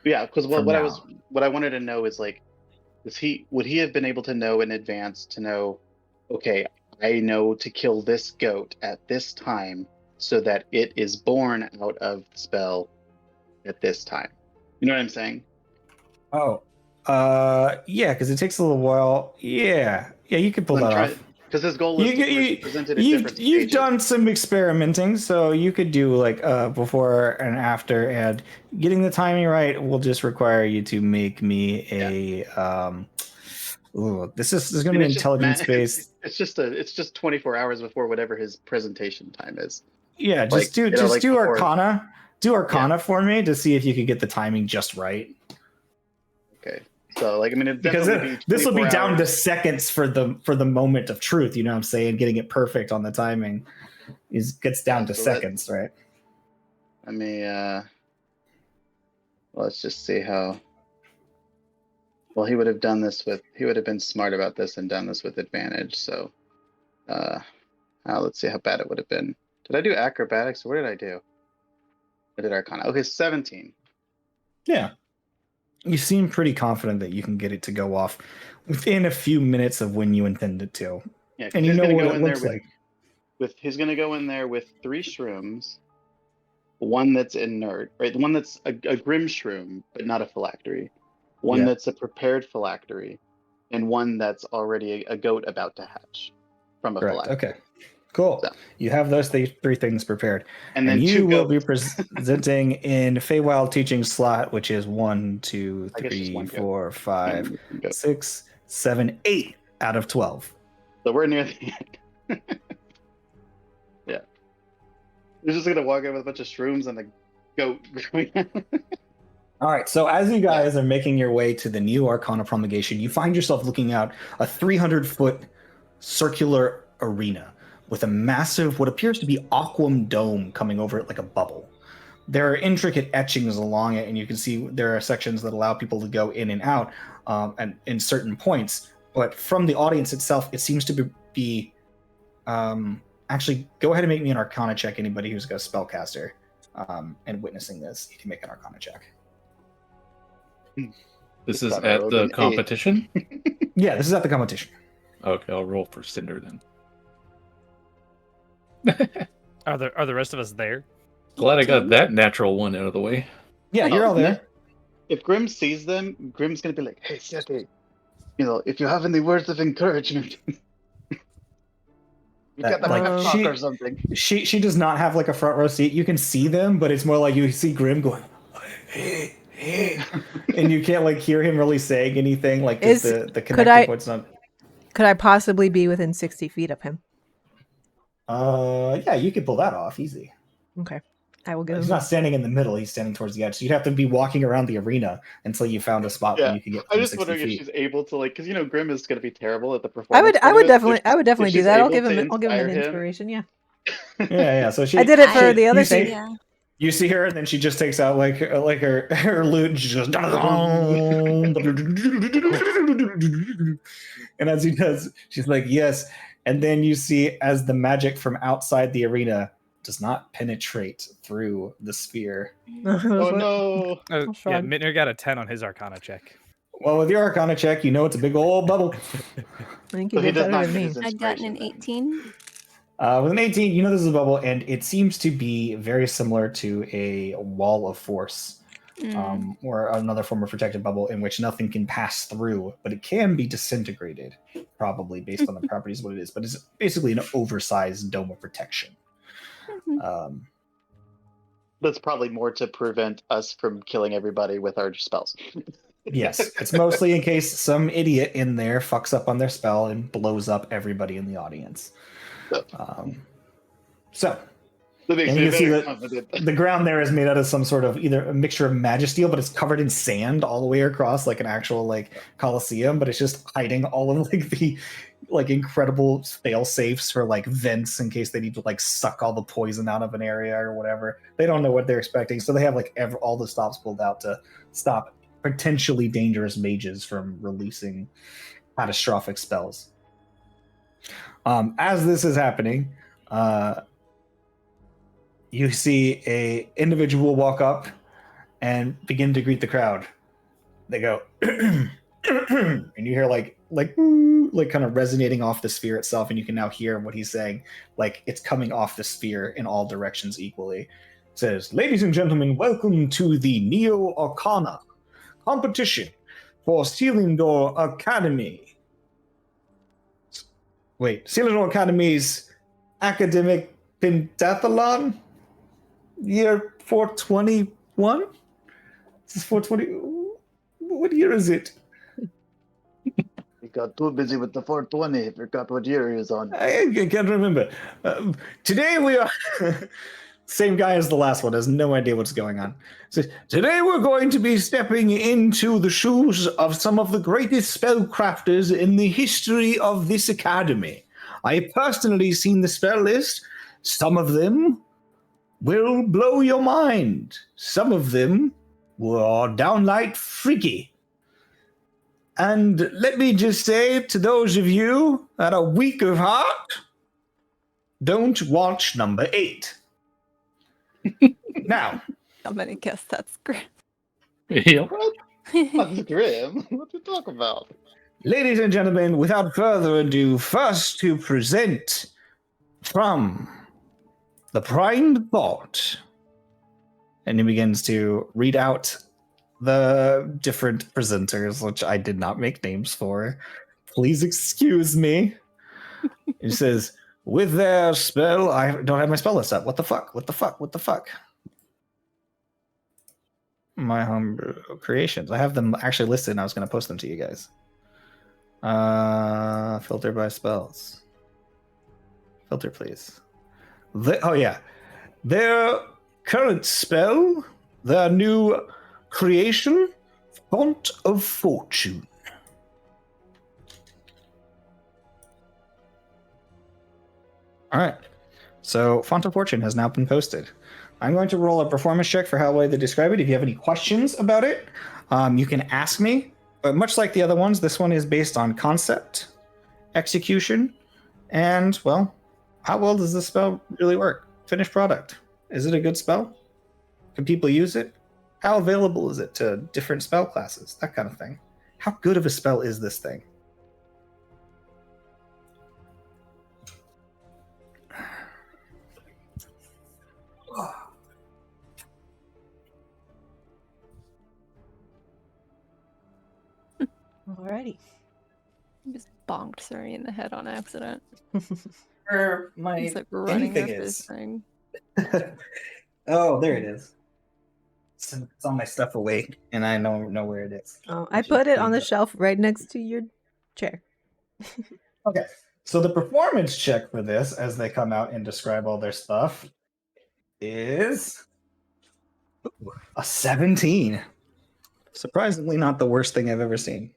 Yeah, because what I wanted to know is like, would he have been able to know in advance to know, okay, I know to kill this goat at this time so that it is born out of the spell at this time. You know what I'm saying? Oh, yeah, because it takes a little while. Yeah, you could pull that off. Because his goal was to present it at different stages. You've done some experimenting, so you could do like before and after, and getting the timing right will just require you to make me a this is going to be intelligence based. It's just 24 hours before whatever his presentation time is. Yeah, just do Arcana. Do Arcana for me to see if you could get the timing just right. Okay. So, like, I mean, it because this will be down to seconds for the moment of truth. You know what I'm saying? Getting it perfect on the timing gets down to seconds, right? Let me let's just see how. Well, he would have been smart about this and done this with advantage. So, let's see how bad it would have been. Did I do acrobatics? What did I do? I did Arcana. Okay, 17. Yeah. You seem pretty confident that you can get it to go off within a few minutes of when you intend it to. Yeah, and you know what it looks like. He's going to go in there with 3 shrooms, one that's inert, right? The one that's a grim shroom, but not a phylactery. One that's a prepared phylactery, and one that's already a goat about to hatch from a phylactery. Okay, cool. So, you have those 3 things prepared. And then you will be presenting in Feywild teaching slot, which is 1, 2, 3, 4, 5, 6, 7, 8 out of 12. So we're near the end. Yeah. We're just gonna walk in with a bunch of shrooms and a goat. All right, so as you guys are making your way to the new Arcana promulgation, you find yourself looking out a 300-foot circular arena with a massive, what appears to be aquam dome coming over it like a bubble. There are intricate etchings along it, and you can see there are sections that allow people to go in and out and in certain points. But from the audience itself, it seems to be actually, go ahead and make me an Arcana check, anybody who's got a spellcaster and witnessing this. You can make an Arcana check. This is at the competition? Yeah, this is at the competition. Okay, I'll roll for Cinder then. Are the rest of us there? Glad I got that natural one out of the way. Yeah, you're all there. If Grim sees them, Grim's gonna be like, "Hey, Seti, if you have any words of encouragement." You got them like a fuck or something. She does not have like a front row seat. You can see them, but it's more like you see Grim going, hey. And you can't like hear him really saying anything. Like the connecting point's not. Could I possibly be within 60 feet of him? Yeah, you could pull that off easy. Okay, I will go. He's not standing in the middle. He's standing towards the edge. So you'd have to be walking around the arena until you found a spot where you could get. I just wondering if she's able to because Grim is going to be terrible at the performance. I would definitely do that. I'll give him an inspiration. Yeah. Yeah. So I did it for the other thing. Yeah. You see her, and then she just takes out like her lute, and she just and as he does, she's like, yes. And then you see as the magic from outside the arena does not penetrate through the sphere. Oh no! Yeah, Mittner got a 10 on his Arcana check. Well, with your Arcana check, you know it's a big old bubble. I think you So he did does better not than get me. his I'd gotten inspiration. an then. 18. With an 18, you know this is a bubble, and it seems to be very similar to a wall of force, or another form of protected bubble in which nothing can pass through, but it can be disintegrated, probably based on the properties of what it is. But it's basically an oversized dome of protection. That's probably more to prevent us from killing everybody with our spells. Yes, it's mostly in case some idiot in there fucks up on their spell and blows up everybody in the audience. So, That makes and me you can see very that confident. the ground there is made out of some sort of either a mixture of magisteel, but it's covered in sand all the way across, like an actual like Colosseum, but it's just hiding all of like the like incredible fail safes for like vents in case they need to like suck all the poison out of an area or whatever. They don't know what they're expecting, so they have like all the stops pulled out to stop potentially dangerous mages from releasing catastrophic spells. As this is happening, you see a individual walk up and begin to greet the crowd. They go, and you hear like kind of resonating off the sphere itself, and you can now hear what he's saying, like it's coming off the sphere in all directions equally. It says, "Ladies and gentlemen, welcome to the Neo Arcana competition for Selindor Academy." Wait, Selindor Academy's academic pentathlon? Year 421? This is 420. What year is it? We got too busy with the 420. Forgot what year he was on. I can't remember. Today we are... Same guy as the last one, has no idea what's going on. So, today we're going to be stepping into the shoes of some of the greatest spellcrafters in the history of this academy. I personally seen the spell list. Some of them will blow your mind. Some of them were downright freaky. And let me just say to those of you that are weak of heart, don't watch number 8. Now, How many guess that's great? Yep. That's grim. What you talk about? ladies and gentlemen, without further ado, first to present from the Prime Thought. And he begins to read out the different presenters, which I did not make names for. Please excuse me. He says, with their spell, I don't have my spell list up. What the fuck? What the fuck? What the fuck? My homebrew creations. I have them actually listed and I was going to post them to you guys. Filter by spells. Filter, please. Oh, yeah. Their current spell, their new creation, Font of Fortune. All right. So, Font of Fortune has now been posted. I'm going to roll a performance check for how well they describe it. If you have any questions about it, you can ask me. But much like the other ones, this one is based on concept, execution, and, well, how well does this spell really work? Finished product. Is it a good spell? Can people use it? How available is it to different spell classes? That kind of thing. How good of a spell is this thing? Alrighty. Just bonked Suri in the head on accident. My He's like running anything after is. his thing. Oh, there it is. It's on my stuff away, and I know where it is. Oh, I put it on the shelf right next to your chair. Okay, so the performance check for this, as they come out and describe all their stuff, is a 17. Surprisingly, not the worst thing I've ever seen.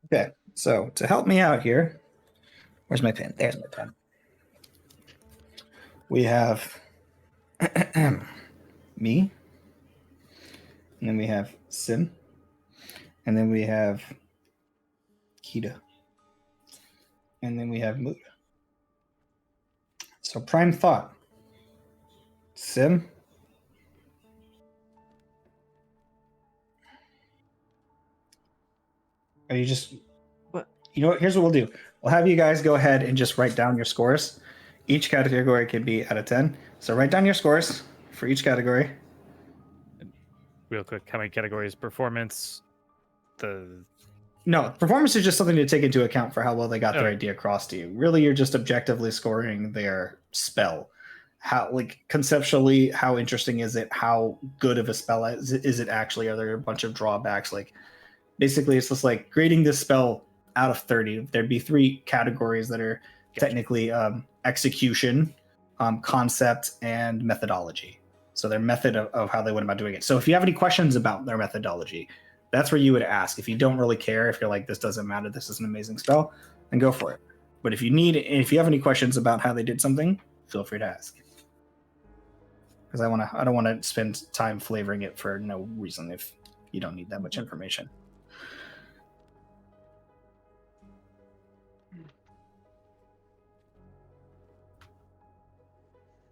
Okay, so to help me out here, where's my pen? There's my pen. We have me, and then we have Sim, and then we have Kita, and then we have Mood. So prime thought. Sim? Are you just... What? You know what? Here's what we'll do. We'll have you guys go ahead and just write down your scores. Each category can be out of 10. So write down your scores for each category. Real quick, how many categories? Performance, No, performance is just something to take into account for how well they got their idea across to you. Really, you're just objectively scoring their spell. How, like, conceptually, how interesting is it? How good of a spell is it actually? Are there a bunch of drawbacks? Like, basically, it's just like grading this spell out of 30. There'd be 3 categories that are technically execution, concept, and methodology. So their method of how they went about doing it. So if you have any questions about their methodology, that's where you would ask. If you don't really care, if you're like, this doesn't matter, this is an amazing spell, then go for it. But if you have any questions about how they did something, feel free to ask. Because I don't want to spend time flavoring it for no reason if you don't need that much information.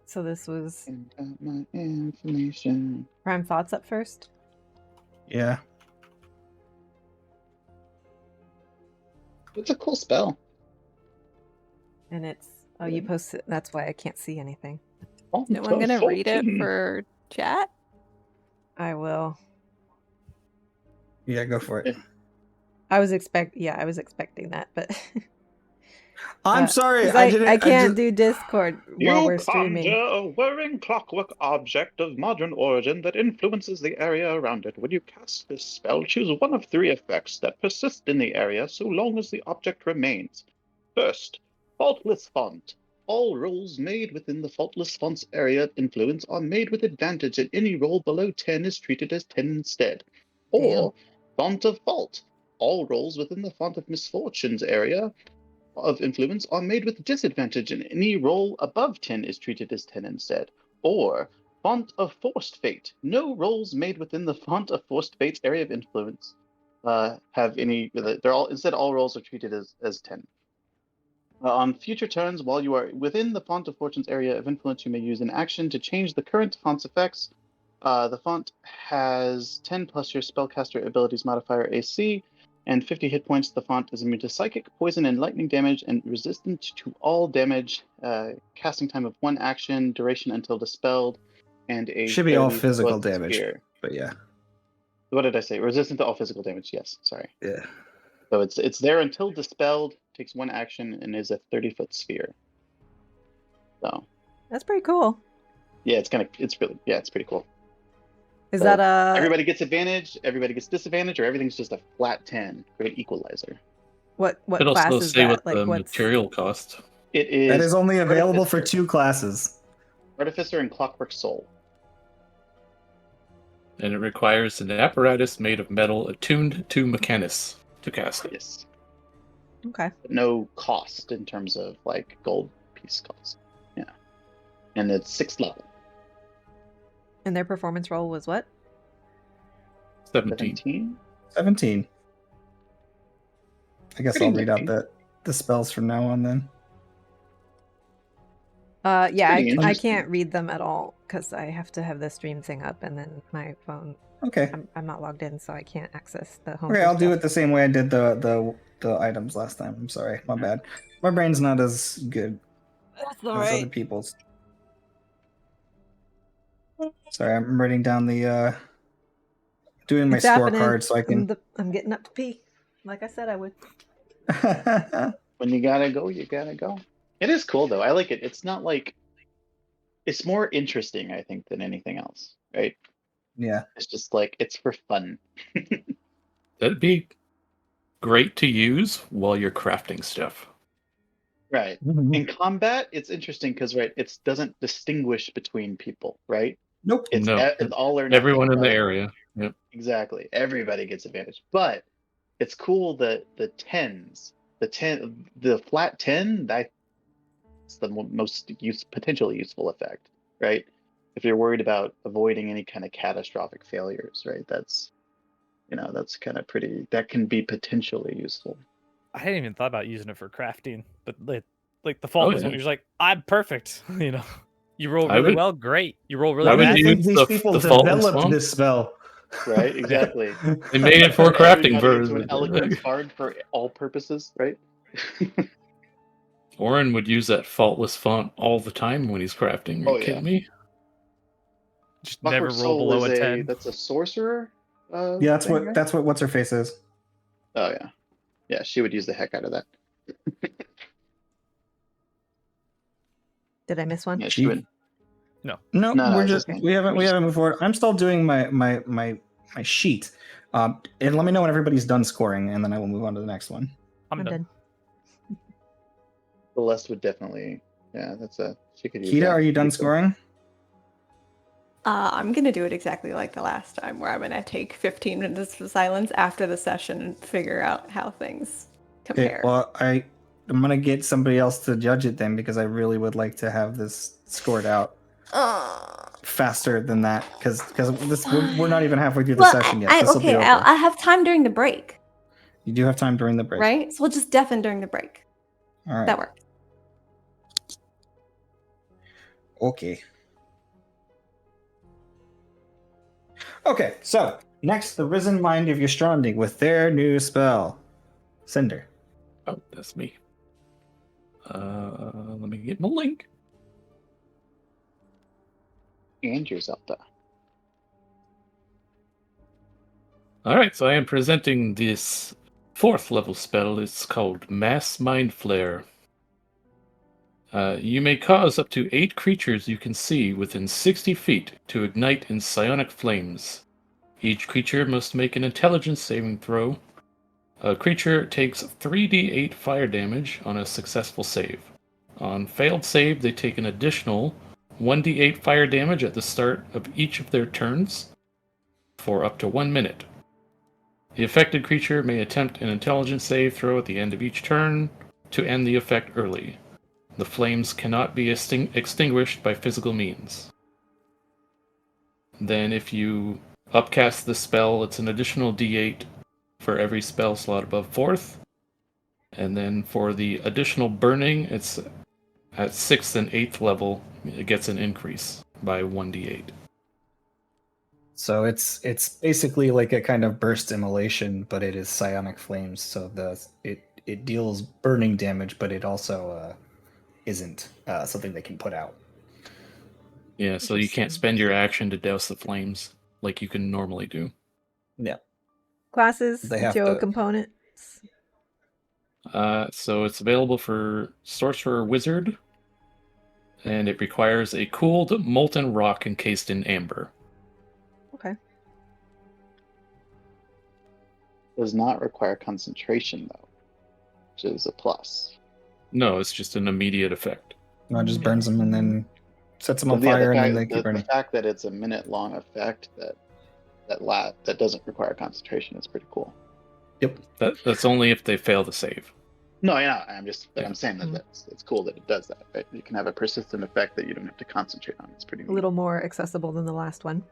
So this was My information. prime thoughts up first. Yeah. It's a cool spell. And it's you posted. That's why I can't see anything. No one gonna read it for chat? I will. Yeah, go for it. I was expecting that, but I'm sorry. I can't do Discord while we're streaming. You conjure a whirring clockwork object of modern origin that influences the area around it. When you cast this spell, choose one of 3 effects that persist in the area so long as the object remains. First, faultless font. All rolls made within the faultless font's area of influence are made with advantage, and any roll below 10 is treated as 10 instead. Or, font of fault. All rolls within the font of misfortune's area of influence are made with disadvantage, and any roll above 10 is treated as 10 instead. Or, font of forced fate. No rolls made within the font of forced fate's area of influence have any. All rolls are treated as 10. On future turns, while you are within the font of fortune's area of influence, you may use an action to change the current font's effects. The font has 10 plus your spellcaster abilities modifier AC, and 50 hit points. The font is immune to psychic, poison, and lightning damage, and resistant to all damage. Casting time of 1 action, duration until dispelled, and a should be all physical damage. Sphere. But yeah. What did I say? Resistant to all physical damage. Yes, sorry. Yeah. So it's there until dispelled. Takes 1 action and is a 30-foot sphere. So That's pretty cool. yeah, it's pretty cool. Is that everybody gets advantage, everybody gets disadvantage, or everything's just a flat 10? Great equalizer. what Could class also is say that? what the material cost. It is. That is only available for Artificer. 2 classes. Artificer and Clockwork Soul. And it requires an apparatus made of metal attuned to Mechanus to cast it. Yes. Okay. No cost in terms of like gold piece cost. Yeah. And it's 6th level. And their performance roll was what? 17. 17. I guess Pretty I'll read out nifty. the spells from now on then. Yeah, pretty I interesting. can't read them at all because I have to have the stream thing up, and then my phone. Okay. I'm not logged in, so I can't access the home. Okay, I'll do it the same way I did the items last time. I'm sorry. My bad. My brain's not as good That's as other people's. Sorry, I'm writing down the doing my It's happening. scorecard so I can I'm getting up to pee, like I said I would. When you gotta go, you gotta go. It is cool though. I like it. It's not like it's more interesting, I think, than anything else, right? Yeah. It's just like it's for fun. That'd be great to use while you're crafting stuff. Right. Mm-hmm. In combat, it's interesting because it doesn't distinguish between people, right? Nope. It's all or nothing. Everyone in the right? area. Yep. Exactly. Everybody gets advantage. But it's cool that the flat 10, that's the most potentially useful effect, right? If you're worried about avoiding any kind of catastrophic failures, right? That's kind of pretty, that can be potentially useful. I hadn't even thought about using it for crafting, but Like the faultless one, you're just like, I'm perfect. You roll really well, great. You roll really bad. I think these people developed this spell. Right, exactly. They made it for crafting. Into an eloquence bard for all purposes, right? Orin would use that faultless font all the time when he's crafting. Are you kidding me? Just never roll below a 10. That's a sorcerer. Yeah, that's what what's her face is. Oh yeah, yeah. She would use the heck out of that. Did I miss one? Yeah, she would. No, okay. we haven't moved forward. I'm still doing my sheet. And let me know when everybody's done scoring, and then I will move on to the next one. I'm done. Celeste would definitely. Yeah, she could use Kita, that. are you done scoring? I'm gonna do it exactly like the last time, where I'm gonna take 15 minutes of silence after the session and figure out how things compare. Okay, well, I'm gonna get somebody else to judge it then, because I really would like to have this scored out faster than that, because we're not even halfway through the session yet. I have time during the break. You do have time during the break, right? So we'll just deafen during the break. All right, that works. Okay. Okay, so next, the Risen Mind of Ystrandi with their new spell. Cinder. Oh, that's me. Let me get my link. And your Zelda. Alright, so I am presenting this 4th level spell. It's called Mass Mind Flare. You may cause up to 8 creatures you can see within 60 feet to ignite in psionic flames. Each creature must make an intelligence saving throw. A creature takes 3d8 fire damage on a successful save. On failed save, they take an additional 1d8 fire damage at the start of each of their turns for up to 1 minute. The affected creature may attempt an intelligence save throw at the end of each turn to end the effect early. The flames cannot be extinguished by physical means. Then if you upcast the spell, it's an additional d8 for every spell slot above 4th. And then for the additional burning, it's at 6th and 8th level, it gets an increase by 1d8. So it's basically like a kind of burst immolation, but it is psionic flames. So it deals burning damage, but it also isn't something they can put out. Yeah, so you can't spend your action to douse the flames like you can normally do. Yeah. Classes, Joe components. So it's available for Sorcerer Wizard, and it requires a cooled molten rock encased in amber. Okay. Does not require concentration though, which is a plus. No, it's just an immediate effect. No, it just burns them and then sets them on fire, and then they keep burning. The fact that it's a minute-long effect that doesn't require concentration is pretty cool. Yep. That's only if they fail the save. No, yeah, I'm saying that it's cool that it does that. Right? You can have a persistent effect that you don't have to concentrate on. It's pretty neat. A little more accessible than the last one.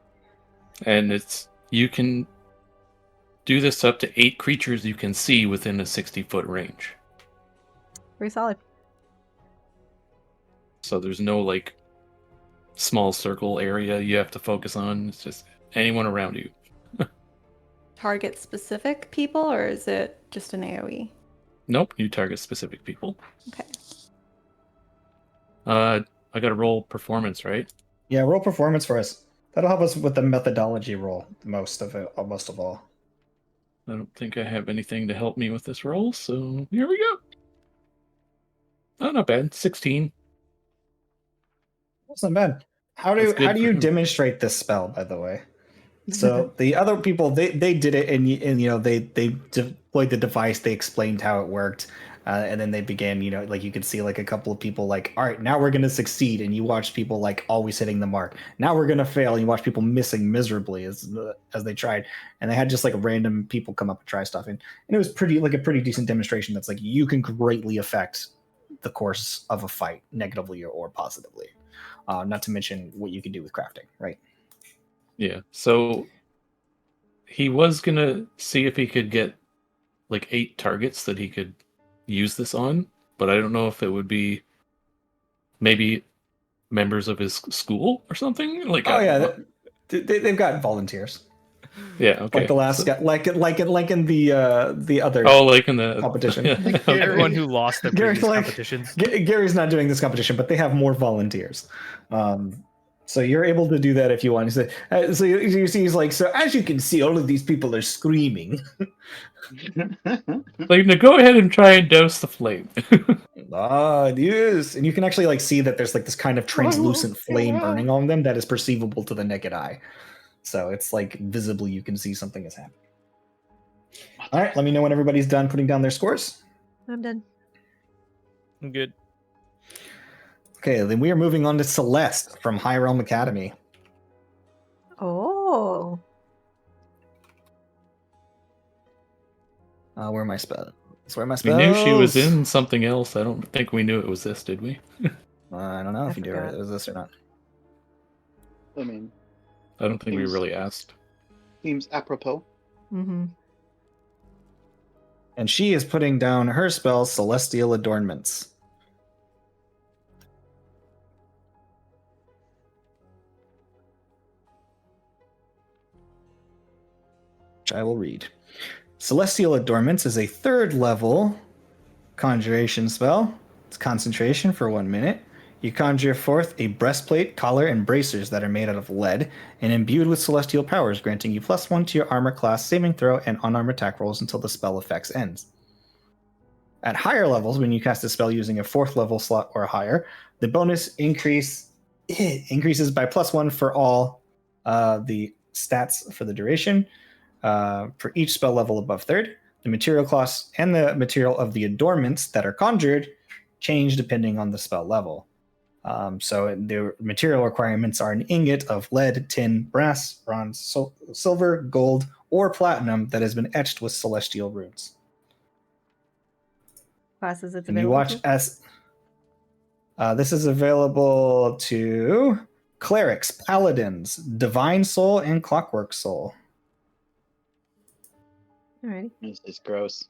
And you can do this up to 8 creatures you can see within a 60-foot range. Very solid. So there's no small circle area you have to focus on. It's just anyone around you. Target specific people, or is it just an AoE? Nope, you target specific people. Okay. I gotta roll performance, right? Yeah, roll performance for us. That'll help us with the methodology roll most of all. I don't think I have anything to help me with this roll, so here we go. Oh, not bad. 16. That's not bad. How do you demonstrate this spell, by the way? So the other people they did it, and they deployed the device. They explained how it worked, and then they began. You could see a couple of people all right, now we're gonna succeed, and you watch people always hitting the mark. Now we're gonna fail, and you watch people missing miserably as they tried. And they had just random people come up and try stuff, and it was pretty a pretty decent demonstration. That's you can greatly affect the course of a fight negatively or positively. Not to mention what you can do with crafting, right? Yeah, so he was gonna see if he could get 8 targets that he could use this on, but I don't know if it would be maybe members of his school or something. Like, they've got volunteers. Yeah, okay. Like the last guy, like in the other like in the competition. Everyone who lost their previous competitions. Gary's not doing this competition, but they have more volunteers. So you're able to do that if you want. So you see, he's like, so as you can see, all of these people are screaming. Like, now go ahead and try and douse the flame. Yes, and you can actually like see that there's like this kind of translucent flame burning on them that is perceivable to the naked eye. So it's like visibly you can see something is happening. All right, let me know when everybody's done putting down their scores. I'm done. I'm good. Okay, then we are moving on to Celeste from High Realm Academy. Oh. Where are my spells? We knew she was in something else. I don't think we knew it was this, did we? I don't know if you knew forgot. it was this or not. I mean, I don't think we really asked. seems apropos. Mm-hmm. And she is putting down her spell, Celestial Adornments. Which I will read. Celestial Adornments is a 3rd level conjuration spell. It's concentration for 1 minute. You conjure forth a breastplate, collar, and bracers that are made out of lead and imbued with celestial powers, granting you +1 to your armor class, saving throw, and unarmed attack rolls until the spell effects ends. At higher levels, when you cast a spell using a 4th level slot or higher, the bonus increases by +1 for all the stats for the duration. For each spell level above 3rd, the material costs and the material of the adornments that are conjured change depending on the spell level. So the material requirements are an ingot of lead, tin, brass, bronze, silver, gold, or platinum that has been etched with celestial runes. Classes it's And available you watch to? as this is available to clerics, paladins, divine soul, and clockwork soul. Alrighty. This is gross.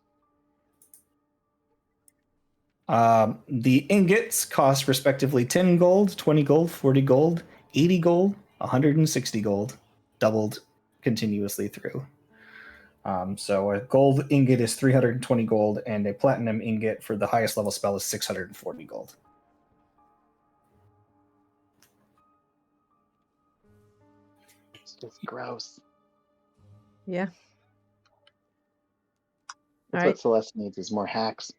The ingots cost respectively 10 gold, 20 gold, 40 gold, 80 gold, 160 gold, doubled continuously through. So a gold ingot is 320 gold, and a platinum ingot for the highest level spell is 640 gold. It's just gross. Yeah. That's what Celeste needs is more hacks.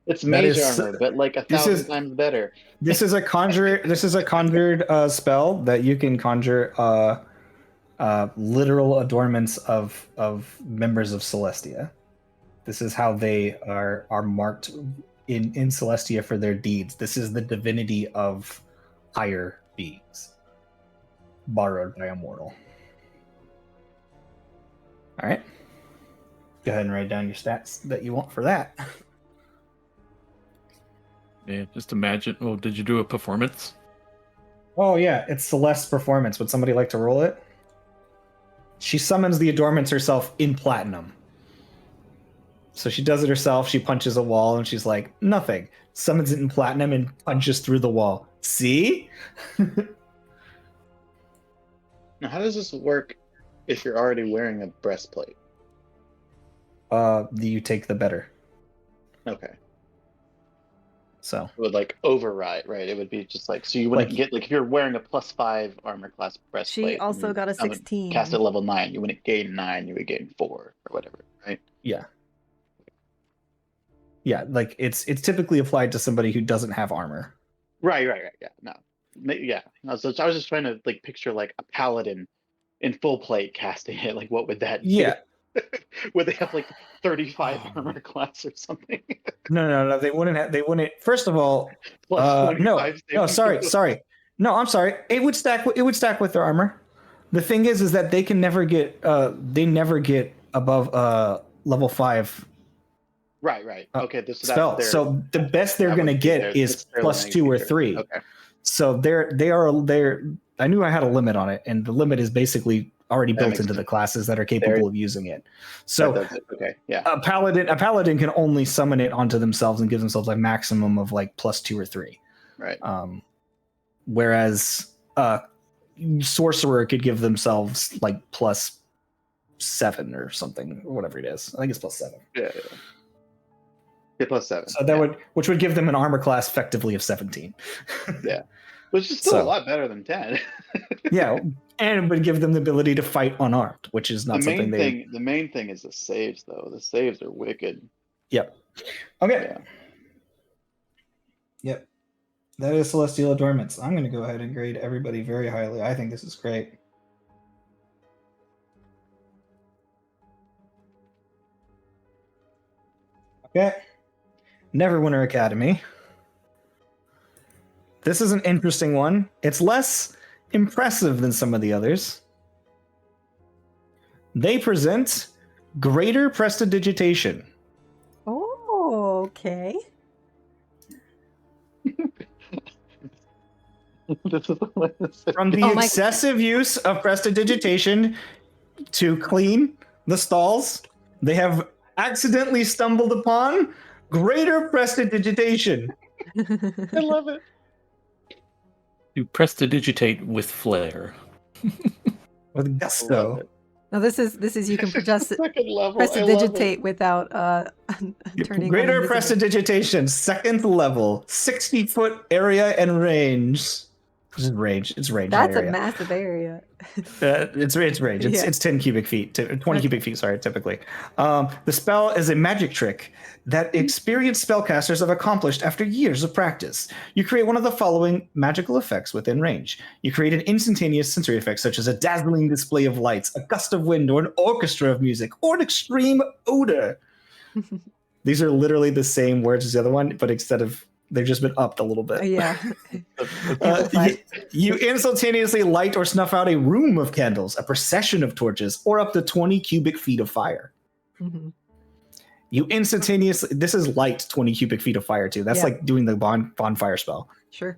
It's That mage is- armor, but like 1,000 times better. This is a conjured spell that you can conjure literal adornments of members of Celestia. This is how they are marked in Celestia for their deeds. This is the divinity of higher beings, borrowed by a mortal. All right. Go ahead and write down your stats that you want for that. Yeah, just imagine. Oh, did you do a performance? Oh yeah, it's Celeste's performance. Would somebody like to roll it? She summons the adornments herself in platinum. So she does it herself. She punches a wall and she's like, nothing. Summons it in platinum and punches through the wall. See? Now, how does this work if you're already wearing a breastplate? You take the better. Okay. So It would like override, right? It would be just like, so you wouldn't get, like, if you're wearing a +5 armor class breastplate. She also and got a you, 16. Cast at level 9, you wouldn't gain 9, you would gain 4 or whatever, right? yeah. Yeah, like it's typically applied to somebody who doesn't have armor. Right. Yeah, no. Yeah. So I was just trying to like picture like a paladin in full plate casting it. Like, what would that do? Yeah. Would they have like 35 armor class or something? No. They wouldn't. First of all, Plus 25 no. saving Sorry. throw. No, I'm sorry. It would stack with their armor. The thing is that they can never get. They never get above level 5. Right. Okay, this Spell. that's their, So the best they're that going to would be get their- is that's their +2 or limiting 3. feature. Okay. So they're. I knew I had a limit on it, and the limit is basically already That built makes into the sense. classes that are capable of using it. That So does it. Okay, yeah. a paladin can only summon it onto themselves and give themselves a maximum of like +2 or 3. Right. Whereas sorcerer could give themselves like +7 or something, or whatever it is. I think it's +7. Yeah. Yeah, +7. So that which would give them an armor class effectively of 17. Yeah. Which is still a lot better than 10. Yeah, and it would give them the ability to fight unarmed, which is not something The main thing is the saves, though. The saves are wicked. Yep. Okay. Yeah. Yep. That is Celestial Adornments. I'm going to go ahead and grade everybody very highly. I think this is great. Okay. Neverwinter Academy. This is an interesting one. It's less impressive than some of the others. They present greater prestidigitation. Oh, okay. From the excessive use of prestidigitation to clean the stalls, they have accidentally stumbled upon greater prestidigitation. I love it. You prestidigitate with flair. With gusto. Now this is you can Second level. prestidigitate without turning Greater uninvisible. prestidigitation, 2nd level, 60-foot area and range. This is range. It's range. That's area. a massive area. It's range. It's 10 cubic feet, 20 cubic feet. Sorry, typically. The spell is a magic trick that experienced spellcasters have accomplished after years of practice. You create one of the following magical effects within range. You create an instantaneous sensory effect, such as a dazzling display of lights, a gust of wind, or an orchestra of music, or an extreme odor. These are literally the same words as the other one, but instead of they've just been upped a little bit. Yeah. You instantaneously light or snuff out a room of candles, a procession of torches, or up to 20 cubic feet of fire. Mm-hmm. You instantaneously, this is light 20 cubic feet of fire too. That's like doing the bonfire spell. Sure.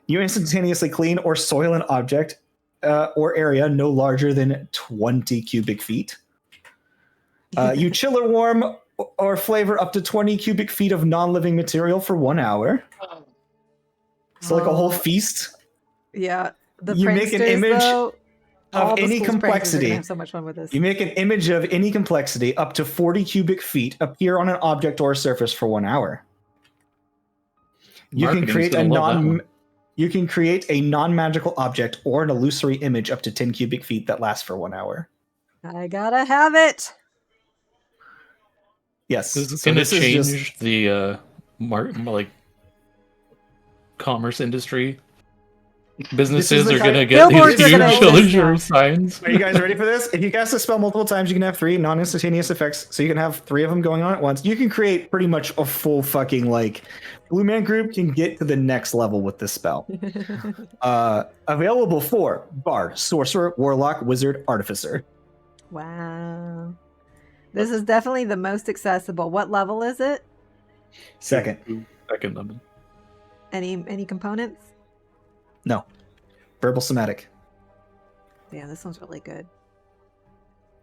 You instantaneously clean or soil an object or area no larger than 20 cubic feet. You chill or warm or flavor up to 20 cubic feet of non-living material for 1 hour. So like a whole feast. Yeah. The You make an image of any complexity. Have so much fun with this. You make an image of any complexity up to 40 cubic feet appear on an object or a surface for 1 hour. You can create a non-magical object or an illusory image up to 10 cubic feet that lasts for 1 hour. I gotta have it. Yes. This is So going to this is change just the commerce industry. Businesses the are kind- going to get Billboards these are gonna huge exist illusory now. signs. Are you guys ready for this? If you cast a spell multiple times, you can have 3 non-instantaneous effects. So you can have 3 of them going on at once. You can create pretty much a full fucking Blue Man Group can get to the next level with this spell. Available for Bard, Sorcerer, Warlock, Wizard, Artificer. Wow. This is definitely the most accessible. What level is it? Second. Second level. Any components? No. Verbal Somatic. Yeah, this one's really good.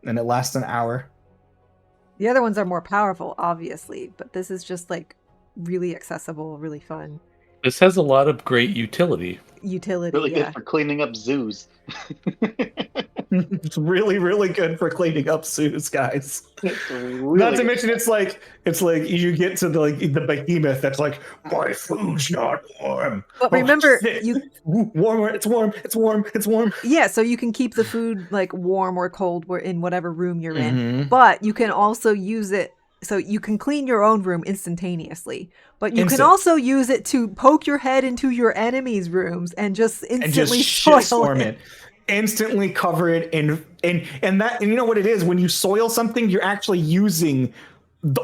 And it lasts an hour. The other ones are more powerful, obviously, but this is just really accessible, really fun. This has a lot of great utility. Really good for cleaning up zoos. It's really, really good for cleaning up zoos, guys. Really Not to good. mention, it's like you get to the behemoth that's like, my food's not warm. But remember, shit. you warmer. It's warm. It's warm. It's warm. yeah, so you can keep the food warm or cold in whatever room you're in, Mhm. but you can also use it. So you can clean your own room instantaneously, but you can Instant. also use it to poke your head into your enemies' rooms and just instantly soil shitstorm it. it. Instantly cover it and you know what it is, when you soil something, you're actually using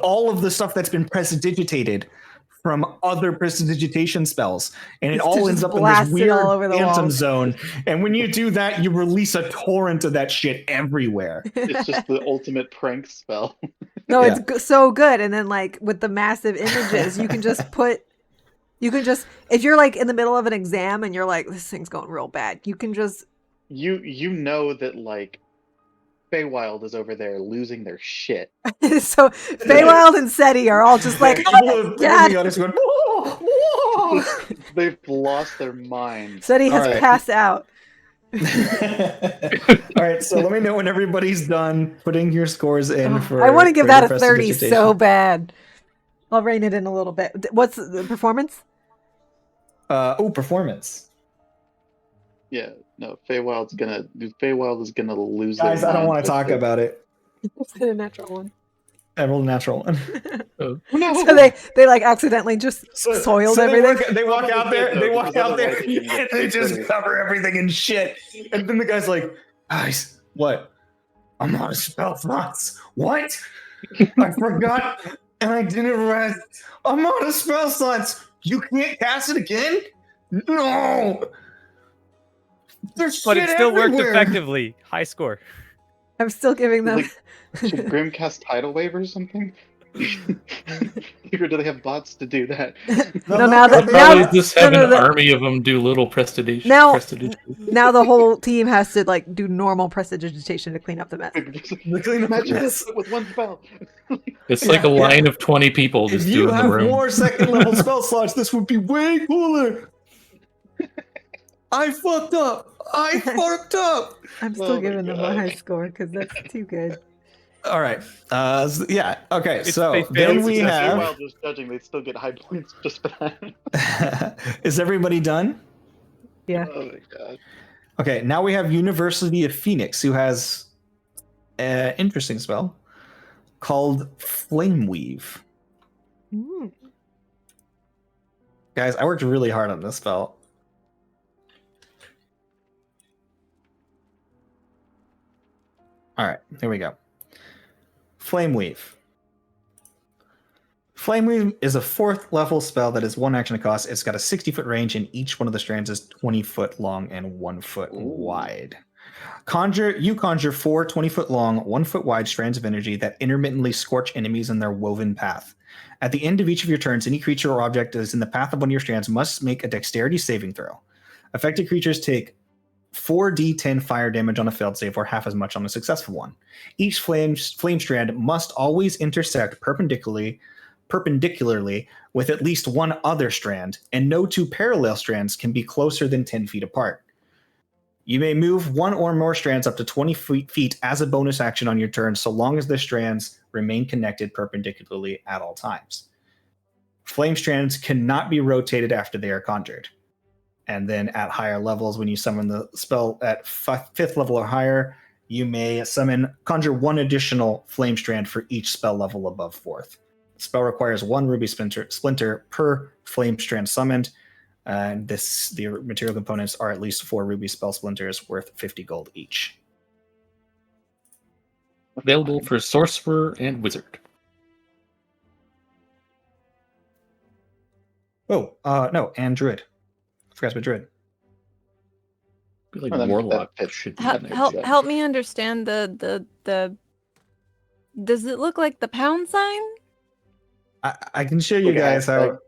all of the stuff that's been prestidigitated from other prestidigitation spells, and it It's all to ends just up in this blast it weird all over the phantom walls. zone. And when you do that, you release a torrent of that shit everywhere. It's just the ultimate prank spell. No, Yeah. it's so good. And then with the massive images, you can just if you're in the middle of an exam and you're this thing's going real bad, you can just You know that Feywild is over there losing their shit. So Feywild and Seti are all just like, oh, God. Going, whoa, whoa. They've lost their minds. Seti has All right. passed out. All right, so let me know when everybody's done putting your scores in for. I want to give for that your a 30 so prestidigitation. bad. I'll rein it in a little bit. What's the performance? Performance. Yeah, no, Feywild is gonna lose. Guys, their I don't minds want to with talk their- about it. It's a natural one. I rolled a natural one. No. So they like accidentally just soiled everything. They walk out there. They walk out there, Otherwise, it and they just cover everything in shit. And then the guy's like, "Guys, what? I'm out of spell slots. What? I forgot, and I didn't rest. I'm out of spell slots. You can't cast it again? No. There's But shit it still worked everywhere." effectively. High score. I'm still giving them. Like, should Grim cast Tidal Wave or something? Or do they have bots to do that? No, now that Probably now, just have no, an no. army of them do little prestidigitation. Now- now the whole team has to like do normal prestidigitation to clean up the mess. Imagine this with one spell. It's like a Yeah. line of 20 people If just you doing the have room. more second level spell slots, this would be way cooler. I fucked up. I'm I'm still Oh my giving them a God. high score because that's too good. All right. Yeah. Okay. If So they then fail we If have. Feywild was judging, they'd still get high points just for that. Is everybody done? Yeah. Oh my god. Okay. Now we have University of Phoenix, who has an interesting spell called Flame Weave. Mm. Guys, I worked really hard on this spell. All right, here we go. Flame Weave. Flame Weave is a 4th level spell that is 1 action to cost. It's got a 60-foot range, and each one of the strands is 20 foot long and 1 foot wide. You conjure 4 20-foot long, 1 foot wide strands of energy that intermittently scorch enemies in their woven path. At the end of each of your turns, any creature or object that is in the path of one of your strands must make a dexterity saving throw. Affected creatures take 4d10 fire damage on a failed save, or half as much on a successful one. Each flame strand must always intersect perpendicularly with at least one other strand, and no 2 parallel strands can be closer than 10 feet apart. You may move 1 or more strands up to 20 feet as a bonus action on your turn, so long as the strands remain connected perpendicularly at all times. Flame strands cannot be rotated after they are conjured. And then at higher levels, when you summon the spell at 5th level or higher, you may conjure 1 additional flame strand for each spell level above 4th. The spell requires 1 ruby splinter per flame strand summoned, and the material components are at least 4 ruby spell splinters worth 50 gold each. Available for sorcerer and wizard. Oh, no, and druid. Forgot about druid. I feel like Oh, that warlock fits. should be Help, in there. help, too. help me understand the. Does it look like the pound sign? I can show you Okay, guys how. like-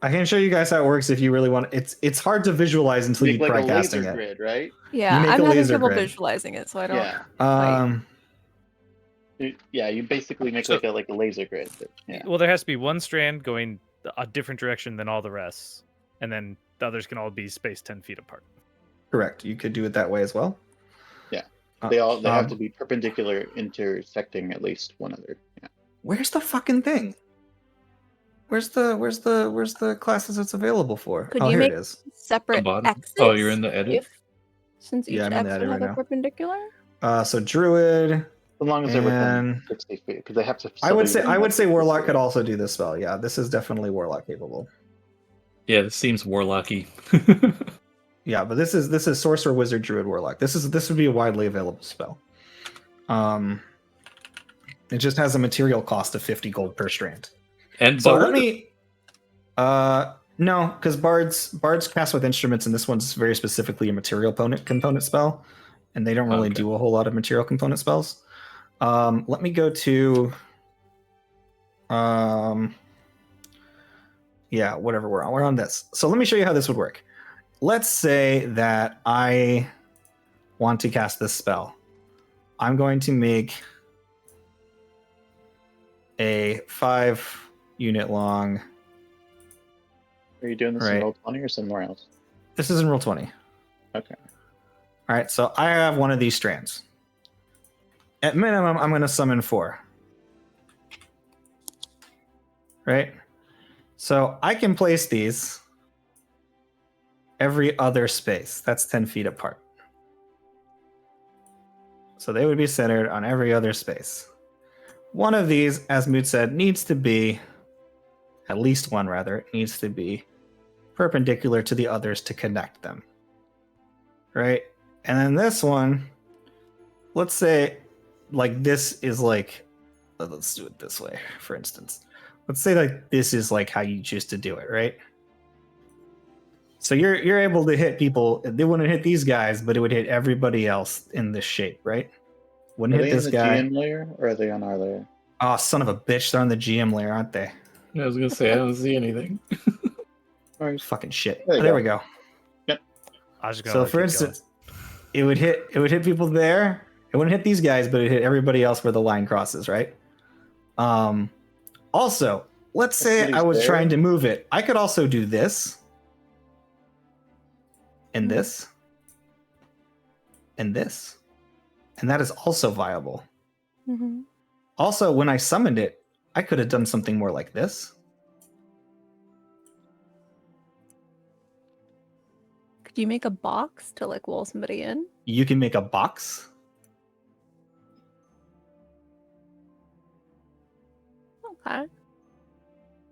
I can show you guys how it works if you really want. It's hard to visualize until Make you like try a casting laser it. grid, right? Yeah, make I'm a having laser trouble grid. visualizing it, so I don't. Yeah. You basically make So- like a laser grid. But, yeah. Well, there has to be one strand going a different direction than all the rest, and then the others can all be spaced 10 feet apart. Correct. You could do it that way as well. Yeah. Uh, They have um, to be perpendicular, intersecting at least one other. Yeah. Where's the fucking thing? Where's the classes it's available for? Could Oh, you here make it is. separate bottom. X's? Oh, you're in the edit? Since each Yeah, I'm in the X edit would have right a now. perpendicular? So druid. As long as they're within And 60 feet, because they have to. I would still be say within, like, warlock 60 could also do this spell. Yeah, this is definitely warlock capable. Yeah, this seems warlocky. Yeah, but this is sorcerer, wizard, druid, warlock. This would be a widely available spell. It just has a material cost of 50 gold per strand. And So bard? let me. No, because bards cast with instruments, and this one's very specifically a material component spell, and they don't really Okay. do a whole lot of material component spells. Let me go to. Yeah, whatever we're on. We're on this. So let me show you how this would work. Let's say that I want to cast this spell. I'm going to make a 5-unit long. Are you doing this in Roll20 or somewhere else? This is in Roll20. Okay. All right, so I have one of these strands. At minimum, I'm going to summon 4. Right? So I can place these every other space. That's 10 feet apart. So they would be centered on every other space. One of these, as Moot said, needs to be, at least one rather, needs to be perpendicular to the others to connect them. Right? And then this one, let's say, like this is like, let's do it this way, for instance. Let's say like this is like how you choose to do it, right? So you're able to hit people. They wouldn't hit these guys, but it would hit everybody else in this shape, right? Wouldn't hit this guy. Are they in the GM layer or are they on our layer? Oh, son of a bitch! They're on the GM layer, aren't they? I was gonna say I don't see anything. All right. Fucking shit. There we go. Yep. I was just So for instance, it would hit people there. It wouldn't hit these guys, but it hit everybody else where the line crosses, right? Also, let's say I was trying to move it. I could also do this. And this. And this. And that is also viable. Mm-hmm. Also, when I summoned it, I could have done something more like this. Could you make a box to like wall somebody in? You can make a box. Okay.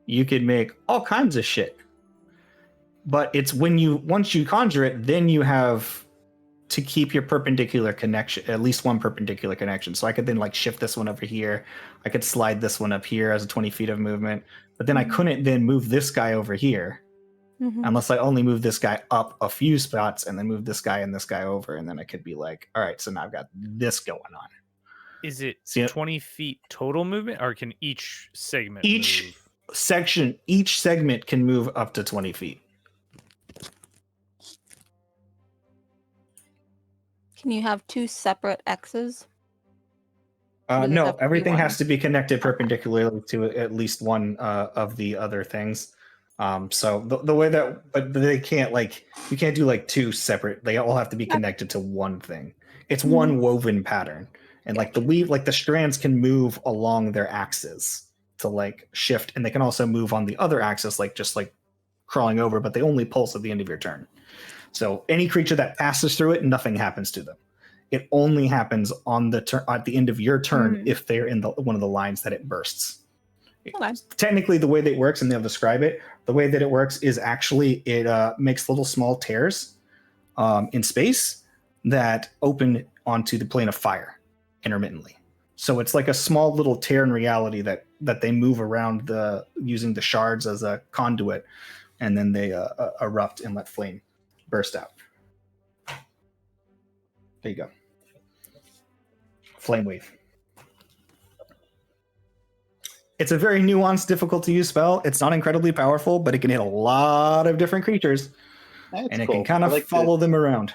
You could make all kinds of shit. But it's once you conjure it, then you have to keep your perpendicular connection, at least one perpendicular connection. So I could then like shift this one over here. I could slide this one up here as a 20 feet of movement. But then I couldn't then move this guy over here unless I only move this guy up a few spots and then move this guy and this guy over. And then I could be like, all right, so now I've got this going on. Is it 20 feet total movement, or can each segment move? Each segment can move up to 20 feet. Can you have 2 separate X's? No, everything has to be connected perpendicularly to at least one of the other things. So the way that, but they can't you can't do like 2 separate. They all have to be connected to one thing. It's one woven pattern, and like the strands can move along their axes to like shift, and they can also move on the other axis, just crawling over, but they only pulse at the end of your turn. So any creature that passes through it, nothing happens to them. It only happens on the at the end of your turn if they're in one of the lines that it bursts. Okay. Technically, the way that it works, and they'll describe it, the way that it works is actually it makes little small tears in space that open onto the plane of fire intermittently. So it's like a small little tear in reality that they move around using the shards as a conduit, and then they erupt and let flame burst out. There you go. Flame wave. It's a very nuanced, difficult to use spell. It's not incredibly powerful, but it can hit a lot of different creatures. That's it cool. can kind of follow them around.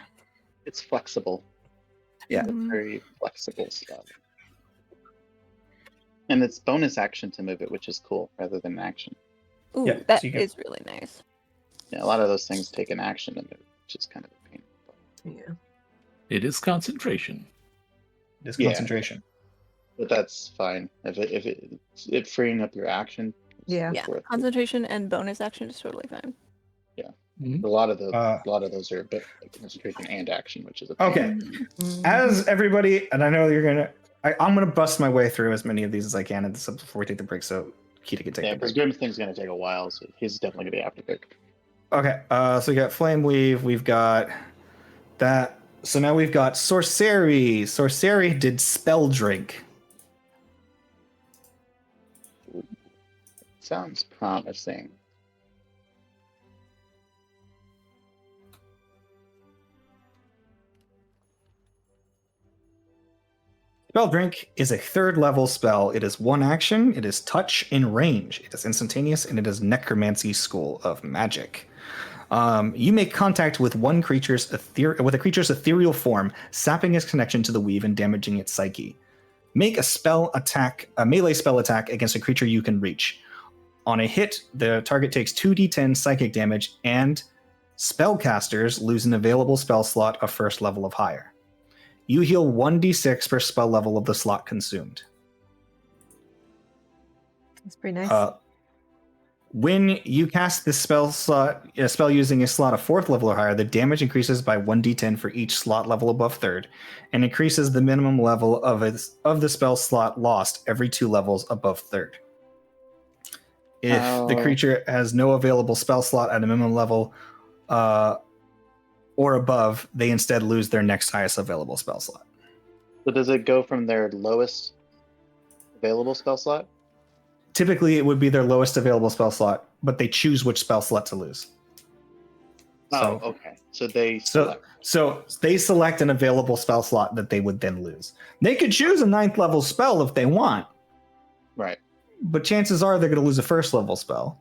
It's flexible. Yeah. It's very flexible stuff. And it's bonus action to move it, which is cool, rather than action. Ooh, Yeah, that so you is really nice. Yeah, a lot of those things take an action to move, which is kind of a pain. Yeah. It is concentration. It's Yeah. concentration. But that's fine. If freeing up your action, Yeah. Yeah, worth it. concentration and bonus action is totally fine. A lot of those are but concentration and action, which is a pain. Okay. As everybody, and I know you're I'm gonna bust my way through as many of these as I can before we take the break. So Kita can take Yeah, the because break. Grim thing's gonna take a while, so he's definitely gonna be after pick. Okay. So we got Flame Weave. We've got that. So now we've got Sorcery. Sorcery did Spell Drink. Sounds promising. Spell Drink is a 3rd level spell. It is 1 action. It is touch in range. It is instantaneous, and it is Necromancy School of Magic. You make contact with a creature's ethereal form, sapping its connection to the weave and damaging its psyche. Make a melee spell attack against a creature you can reach. On a hit, the target takes 2d10 psychic damage, and spellcasters lose an available spell slot of first level of higher. You heal 1d6 per spell level of the slot consumed. That's pretty nice. When you cast this spell using a slot of 4th level or higher, the damage increases by 1d10 for each slot level above 3rd, and increases the minimum level of the spell slot lost every 2 levels above 3rd. If the creature has no available spell slot at a minimum level or above, they instead lose their next highest available spell slot. So does it go from their lowest available spell slot? Typically, it would be their lowest available spell slot, but they choose which spell slot to lose. Oh, okay. So they select. So they select an available spell slot that they would then lose. They could choose a 9th level spell if they want. Right. But chances are they're going to lose a 1st level spell.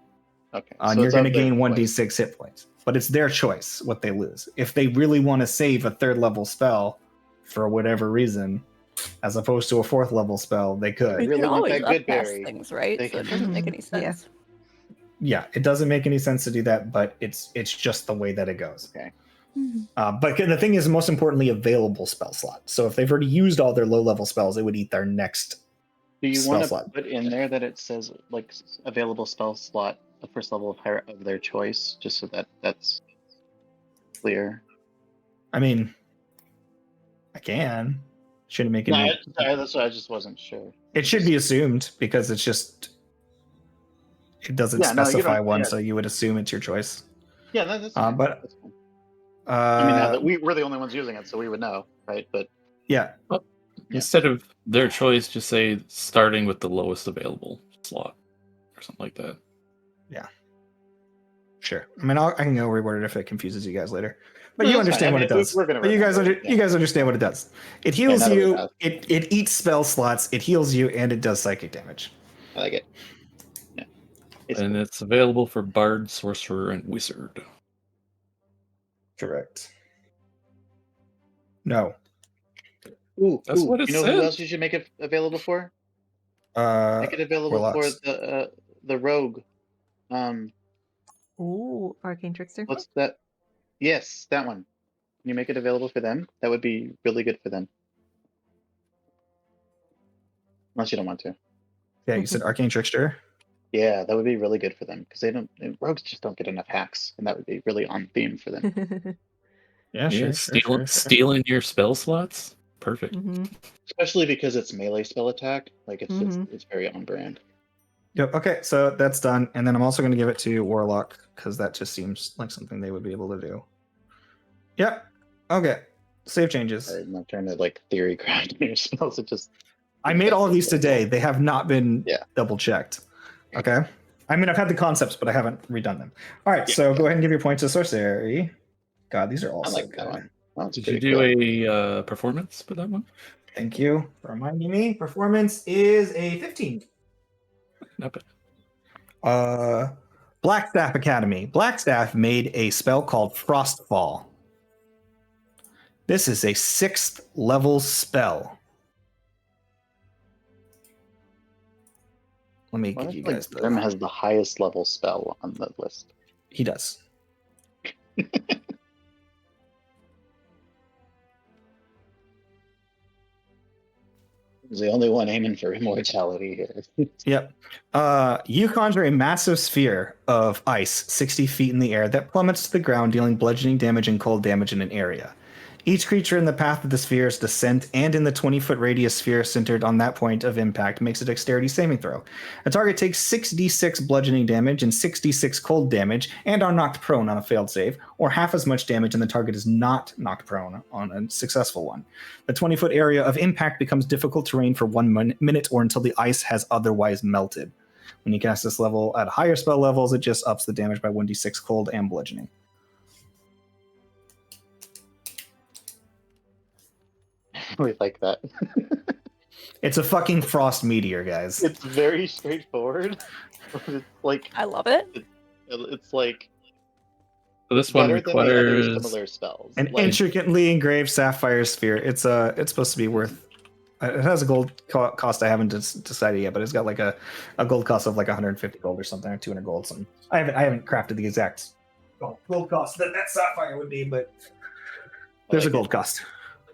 Okay. And you're going to gain 1d6 hit points. But it's their choice what they lose. If they really want to save a 3rd level spell for whatever reason, as opposed to a 4th level spell, they could. You really can want always that good upcast berry. things, right? They So it can- doesn't make any Yeah. sense. Yeah, it doesn't make any sense to do that, but it's just the way that it goes. Okay. But the thing is, most importantly, available spell slot. So if they've already used all their low level spells, it would eat their next. Do you Spell want to slot. put in there that it says like available spell slot, the first level of higher of their choice, just so that that's clear? I mean, I can. Shouldn't make No, any. that's why I just wasn't sure. It should be assumed because it's just. It doesn't Yeah, no, you specify don't- one, yeah. so you would assume it's your choice. Yeah, that's fine. But That's cool. I mean, now uh, that we're the only ones using it, so we would know, right? But yeah, Instead of their choice, just say starting with the lowest available slot or something like that. sure. I mean, I can go reword it if it confuses you guys later. But No, you that's understand fine. what I it mean, does. we're gonna But you guys, remember it, you guys understand what it does. It heals Natalie you. does. It eats spell slots. It heals you, and it does psychic damage. I like it. Yeah. It's And it's available for Bard, Sorcerer, and Wizard. Correct. No. Ooh, That's what it you know said. who else you should make it available for? Make it available Warlocks. for the rogue. Ooh, Arcane Trickster. What's that? Yes, that one. Can you make it available for them? That would be really good for them. Unless you don't want to. Yeah, you said Arcane Trickster. Yeah, that would be really good for them because rogues just don't get enough hacks, and that would be really on theme for them. Yeah, Stealing your spell slots? Perfect. hmm Especially because it's melee spell attack. Like it's Mhm. it's very on brand. Yep. Okay, so that's done, and then I'm also going to give it to Warlock because that just seems like something they would be able to do. Yep. Okay. Save changes. I'm not trying to like theory craft your spells. It just I made all of these today. They have not been Yeah. double checked. Okay. I mean, I've had the concepts, but I haven't redone them. All right. So go ahead and give your points to Sorcery. God, these are all I so like good. that one. Well, it's Did you pretty do cool. a performance for that one? Thank you for reminding me. Performance is a 15. Not bad. Blackstaff Academy. Blackstaff made a spell called Frostfall. This is a 6th level spell. Let me Well, give you like guys the. Grim has the highest level spell on the list. He does. He's the only one aiming for immortality here. Yep. You conjure a massive sphere of ice 60 feet in the air that plummets to the ground, dealing bludgeoning damage and cold damage in an area. Each creature in the path of the sphere's descent and in the 20-foot radius sphere centered on that point of impact makes a dexterity saving throw. A target takes 6d6 bludgeoning damage and 6d6 cold damage and are knocked prone on a failed save, or half as much damage and the target is not knocked prone on a successful one. The 20-foot area of impact becomes difficult terrain for 1 minute or until the ice has otherwise melted. When you cast this level at higher spell levels, it just ups the damage by 1d6 cold and bludgeoning. We like that. It's a fucking frost meteor, guys. It's very straightforward. But it's like I love it. it's like So this one better than the other requires similar spells. An intricately engraved sapphire sphere. It's supposed to be worth. It has a gold cost. I haven't decided yet, but it's got like a gold cost of like 150 gold or something, or 200 gold. Something. I haven't crafted the exact gold cost that sapphire would be, but there's a gold cost.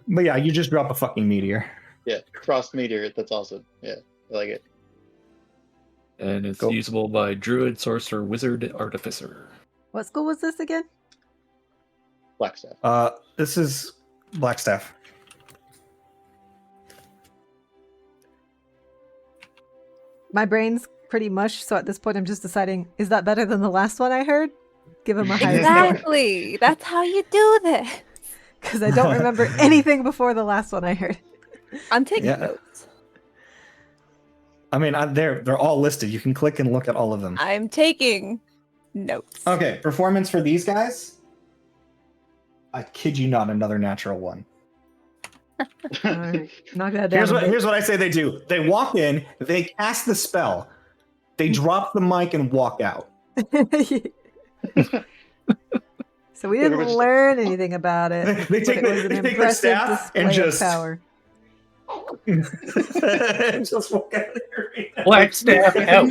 But yeah, you just drop a fucking meteor. Yeah, frost meteor. That's awesome. Yeah, I like it. And it's usable by druid, sorcerer, wizard, artificer. What school was this again? Blackstaff. This is Blackstaff. My brain's pretty mush, so at this point I'm just deciding, is that better than the last one I heard? Give him a higher score. Exactly. That's how you do this. Because I don't remember anything before the last one I heard. I'm taking notes. I mean, they're all listed. You can click and look at all of them. I'm taking notes. Okay, performance for these guys. I kid you not, another natural one. Not gonna Here's what I say they do. They walk in, they cast the spell, they drop the mic and walk out. So we didn't learn anything about it. They take the staff and just power. just walk out of the arena. Blackstaff out.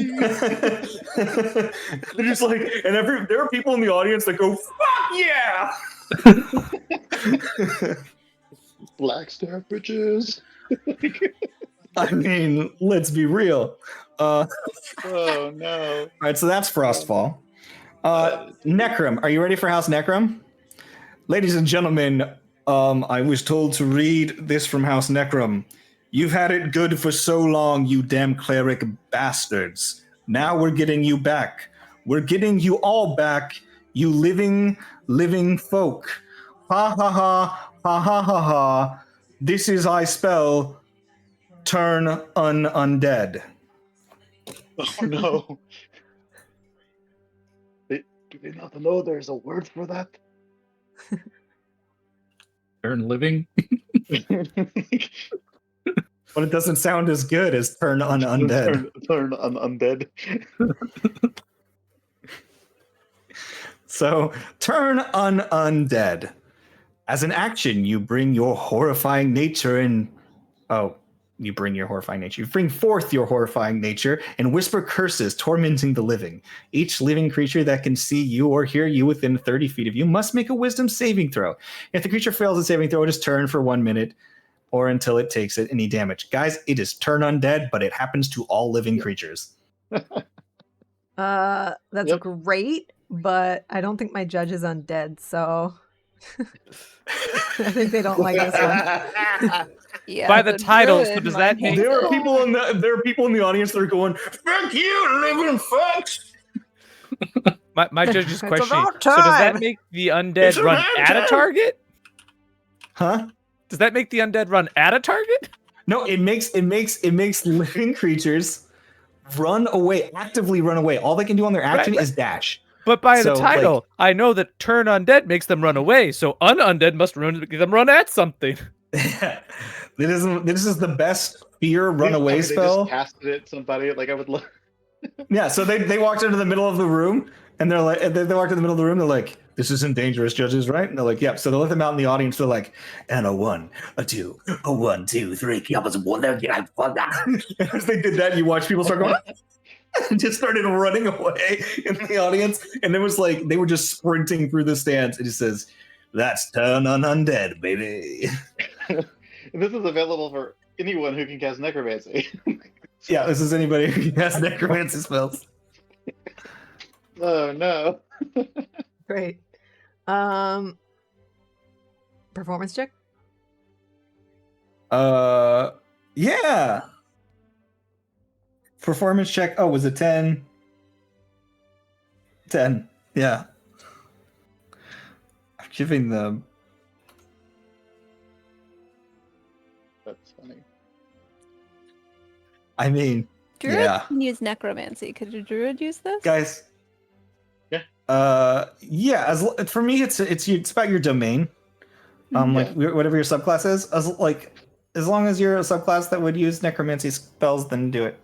They're just like, and there are people in the audience that go, "Fuck yeah!" Blackstaff bitches. I mean, let's be real. Oh no! All right, so that's Frostfall. Necrum, are you ready for House Necrum? Ladies and gentlemen, I was told to read this from House Necrum. You've had it good for so long, you damn cleric bastards. Now we're getting you back. We're getting you all back, you living folk. Ha ha ha, ha ha ha ha. This is I spell turn undead. Oh no. Do they not know there's a word for that? Turn living? But it doesn't sound as good as turn undead. Turn undead. So, turn undead. As an action, you bring your horrifying nature in... Oh, you bring your horrifying nature. You bring forth your horrifying nature and whisper curses, tormenting the living. Each living creature that can see you or hear you within 30 feet of you must make a wisdom saving throw. If the creature fails a saving throw, it is turned for 1 minute or until it takes any damage. Guys, it is turn undead, but it happens to all living creatures. That's great, but I don't think my judge is undead, so I think they don't like this one. Yeah, by the title, so does that mean there are people in the audience that are going, "Fuck you, living fucks." my judge is questioning? about So does that time. make the undead run about at a time. target? Huh? Does that make the undead run at a target? No, it makes living creatures actively run away. All they can do on their action is dash. But by the So, title, I know that turn undead makes them run away, so undead must make them run at something. This is the best fear runaway They spell. just casted it at somebody. Like I would love. Yeah, so they walked into the middle of the room, and they're like, they walked in the middle of the room. They're like, "This isn't dangerous, judges, right?" And they're like, "Yep." So they let them out in the audience. They're like, "And a 1, a 2, a 1, 2, 3. As they did that, you watch people start going. And just started running away in the audience, and it was like they were just sprinting through the stands. It just says, "That's turn undead, baby." This is available for anyone who can cast necromancy. Yeah, this is anybody who has necromancy spells. Oh no! Great. Performance check. Yeah. Performance check. Oh, was it 10? 10. Yeah. I'm giving them. That's funny. I mean, Druid yeah. can use necromancy. Could a druid use this? Guys. Yeah. Yeah. For me, it's about your domain. Like whatever your subclass is. As long as you're a subclass that would use necromancy spells, then do it.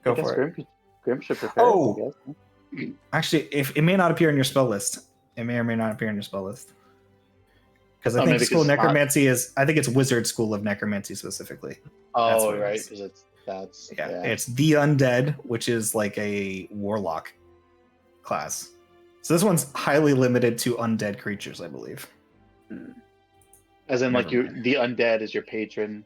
Go for it. Grim should prepare. Oh. Actually, if it may not appear in your spell list, It may or may not appear in your spell list. Because I Oh, think maybe School of 'cause it's not- Necromancy is. I think it's Wizard School of Necromancy specifically. Oh, what it right, is. because that's Yeah, it's the Undead, which is like a Warlock class. So this one's highly limited to undead creatures, I believe. as in like Never the undead is your patron,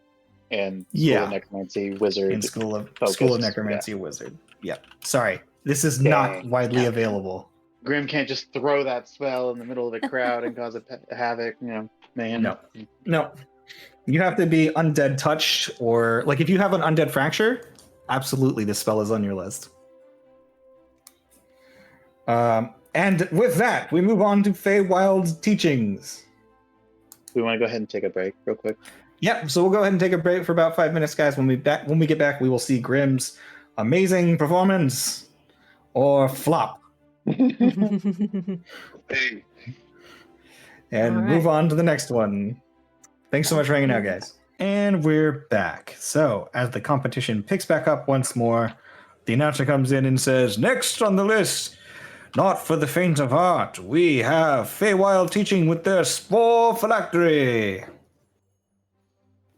and School Yeah. of Necromancy wizard. In School of focused, Necromancy Wizard. Yep. Sorry, this is Dang. not widely available. Grim can't just throw that spell in the middle of the crowd and cause a havoc. You know, man. No. You have to be undead touched, or like if you have an undead fracture, absolutely this spell is on your list. And with that, we move on to Feywild's teachings. We want to go ahead and take a break real quick. Yep, so we'll go ahead and take a break for about 5 minutes, guys. When we get back, we will see Grimm's amazing performance or flop. And move on to the next one. Thanks so much for hanging out, guys. And we're back. So, as the competition picks back up once more, the announcer comes in and says, next on the list, not for the faint of heart, we have Feywild teaching with their Spore Phylactery.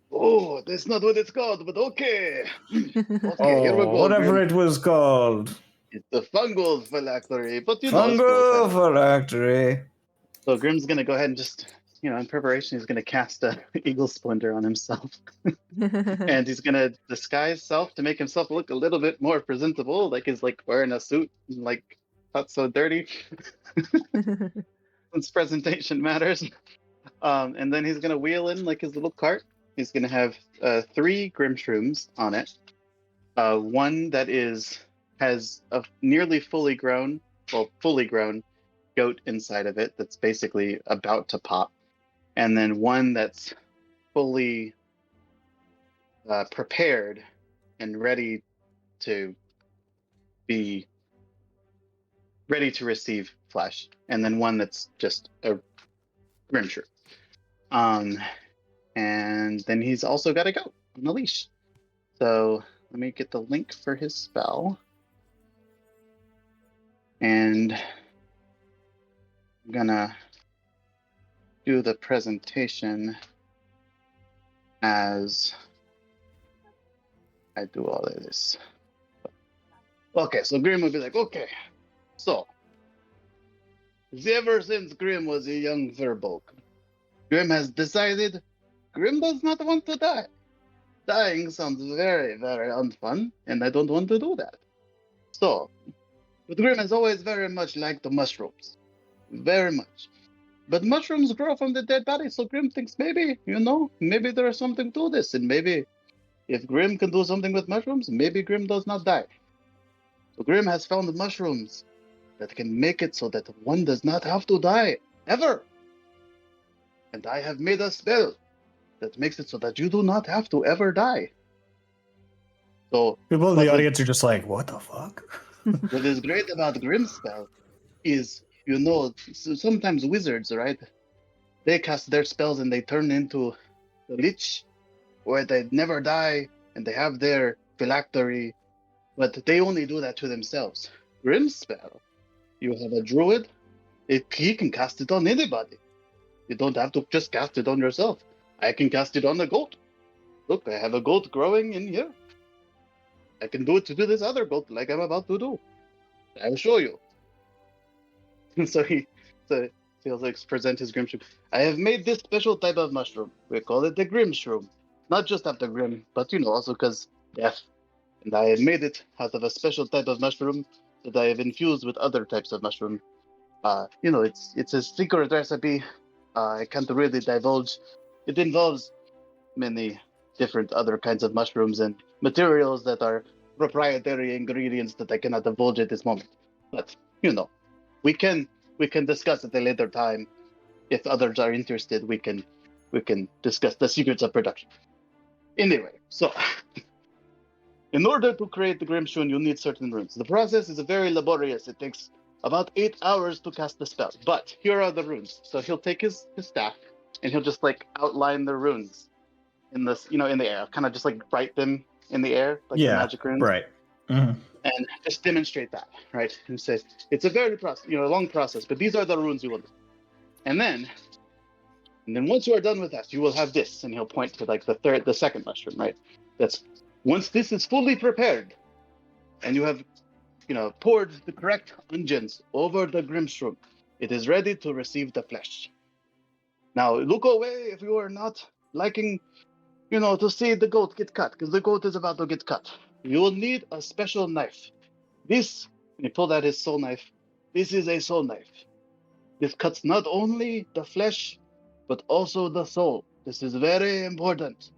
Oh, that's not what it's called, but okay. Okay, here we go. Whatever Grim. it was called. It's the fungal phylactery, but you know. it's Fungal cool. Phylactery. So Grim's gonna go ahead and just, in preparation, he's gonna cast a eagle splinter on himself, and he's gonna disguise self to make himself look a little bit more presentable, like he's like wearing a suit, like not so dirty. Since presentation matters. And then he's gonna wheel in like his little cart. He's gonna have 3 Grim Shrooms on it. One that has a nearly fully grown goat inside of it that's basically about to pop, and then one that's fully prepared and ready to receive flesh, and then one that's just a Grim Shroom. And then he's also got a goat on a leash. So let me get the link for his spell. And I'm gonna do the presentation as I do all of this. Okay, so Grim will be like, okay, so ever since Grim was a young Verbolg, Grim has decided Grim does not want to die. Dying sounds very, very unfun, and I don't want to do that. So, but Grim has always very much liked the mushrooms. Very much. But mushrooms grow from the dead body, so Grim thinks maybe there is something to this, and maybe if Grim can do something with mushrooms, maybe Grim does not die. So Grim has found mushrooms that can make it so that one does not have to die, ever. And I have made a spell that makes it so that you do not have to ever die. So people in the audience are just like, what the fuck? what is great about Grim's spell is, sometimes wizards, right? They cast their spells and they turn into the lich, where they never die and they have their phylactery, but they only do that to themselves. Grim's spell, you have a druid, he can cast it on anybody. You don't have to just cast it on yourself. I can cast it on the goat. Look, I have a goat growing in here. I can do it to this other goat like I'm about to do. I will show you. So he'll like present his Grim Shroom. I have made this special type of mushroom. We call it the Grim Shroom. Not just after Grim, but also because death. And I have made it out of a special type of mushroom that I have infused with other types of mushroom. It's a secret recipe. I can't really divulge. It involves many different other kinds of mushrooms and materials that are proprietary ingredients that I cannot divulge at this moment. But we can discuss at a later time. If others are interested, we can discuss the secrets of production. Anyway, so in order to create the Grim Shroom, you'll need certain runes. The process is very laborious. It takes about 8 hours to cast the spell. But here are the runes. So he'll take his staff and he'll just like outline the runes in this, in the air. Kind of just like write them in the air, like the magic runes. Right. and just demonstrate that, right? And says it's a very long process, but these are the runes you will do. And then once you are done with that, you will have this, and he'll point to like the second mushroom, right? That's once this is fully prepared, and you have, poured the correct unguents over the Grimshroom, it is ready to receive the flesh. Now look away if you are not liking, to see the goat get cut, because the goat is about to get cut. You will need a special knife. This, and he pulled out his soul knife. This is a soul knife. This cuts not only the flesh, but also the soul. This is very important.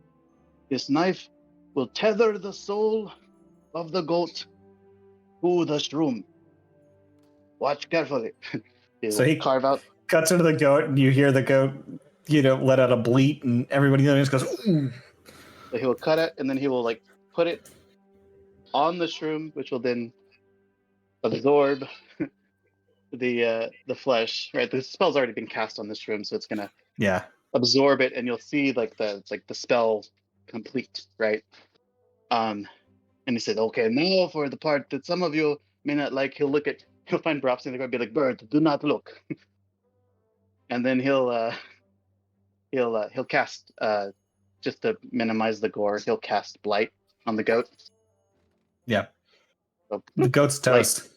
This knife will tether the soul of the goat to the shroom. Watch carefully. So he carve out. Cuts into the goat, and you hear the goat, let out a bleat, and everybody just goes, ooh. So he will cut it, and then he will put it on the shroom, which will then absorb the flesh. Right, the spell's already been cast on the shroom, so it's gonna absorb it, and you'll see the spell complete. Right. And he said, okay, now for the part that some of you may not like, he'll find Bropsy and they're gonna be like, bird, do not look. And then he'll cast, just to minimize the gore, he'll cast Blight on the goat. Yeah. So, the goat's toast.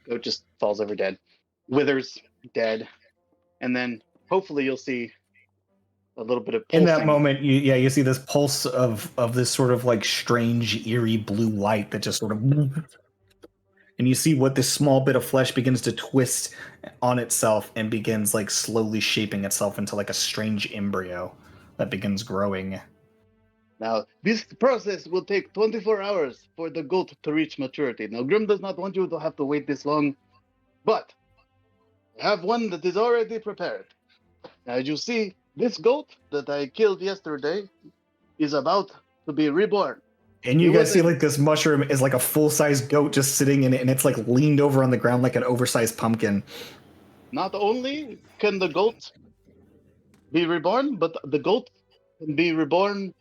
Goat just falls over dead. Withers, dead. And then hopefully you'll see a little bit of pulsing. In that moment, you see this pulse of this sort of strange, eerie blue light that just sort of, and you see what this small bit of flesh begins to twist on itself and begins slowly shaping itself into a strange embryo that begins growing. Now, this process will take 24 hours for the goat to reach maturity. Now, Grim does not want you to have to wait this long, but I have one that is already prepared. Now, as you see, this goat that I killed yesterday is about to be reborn. And you guys see this mushroom is a full-size goat just sitting in it, and it's leaned over on the ground like an oversized pumpkin. Not only can the goat be reborn, but the goat can be reborn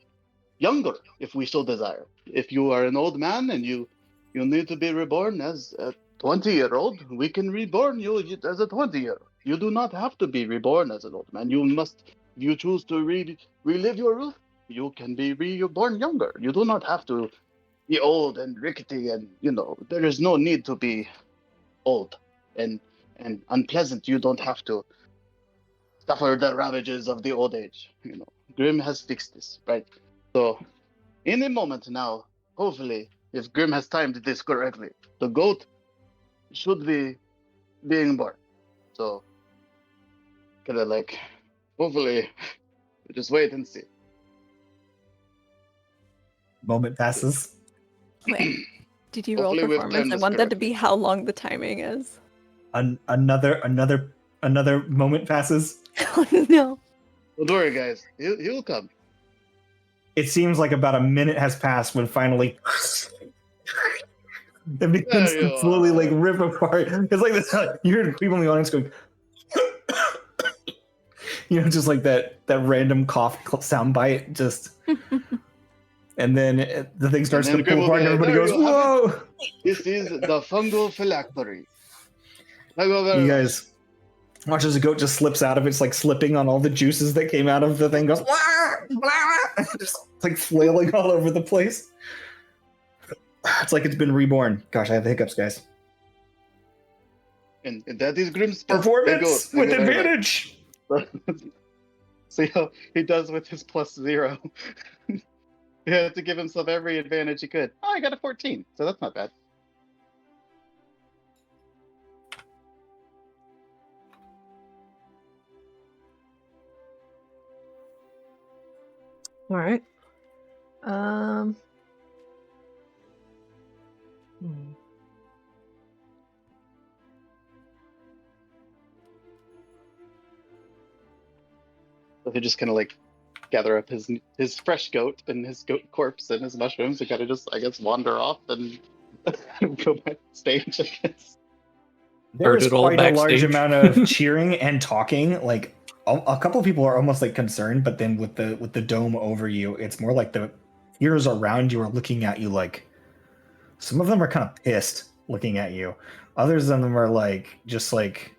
younger if we so desire. If you are an old man and you need to be reborn as a 20-year-old, we can reborn you as a 20-year-old. You do not have to be reborn as an old man. You must, if you choose to relive your youth, you can be reborn younger. You do not have to be old and rickety, and there is no need to be old and unpleasant. You don't have to suffer the ravages of the old age. Grim has fixed this, right? So, in a moment now, hopefully, if Grim has timed this correctly, the goat should be being born. So, hopefully, just wait and see. Moment passes. Wait, did you roll Hopefully we've performance? timed I this want that to correctly. be how long the timing is. Another moment passes. Oh no. Don't worry, guys. He'll come. It seems like about a minute has passed when finally it begins There you to slowly are. rip apart. It's like this. You hear people in the audience going, just that random cough sound bite, just. And then the thing starts to pull apart, and everybody goes, "Whoa!" This is the fungal phylactery. You guys watch as a goat just slips out of it. It's slipping on all the juices that came out of the thing. Goes, "Wah! Blah!" Just flailing all over the place. It's like it's been reborn. Gosh, I have the hiccups, guys. And that is Grim's Performance with advantage. See how he does with his +0. He had to give himself every advantage he could. Oh, I got a 14, so that's not bad. All right. So he just kind of gather up his fresh goat and his goat corpse and his mushrooms and kind of just, I guess, wander off and go back stage, I guess. There is Heard it all quite a large backstage. amount of cheering and talking. A couple of people are almost concerned, but then with the dome over you, it's more like the ears around you are looking at you Some of them are kind of pissed looking at you. Others of them are like, just like,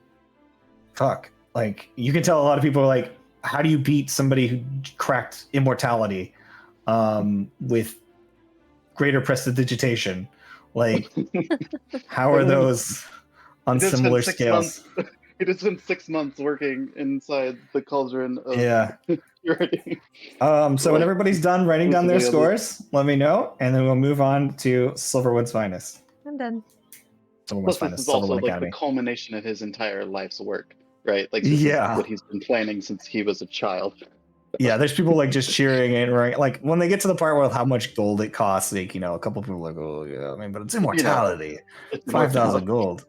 fuck. Like, you can tell a lot of people are like, how do you beat somebody who cracked immortality with greater prestidigitation? Like, how are those on similar scales? It has been 6 months working inside the cauldron of purity. So when everybody's done writing down their scores, let me know, and then we'll move on to Silverwood's finest. I'm done. Silverwood's Plus, this is also like the culmination of his entire life's work, right? Like, this is what he's been planning since he was a child. Yeah, there's people like just cheering and like when they get to the part where how much gold it costs, like, you know, a couple people are like, oh yeah, I mean, but it's immortality, 5,000 gold.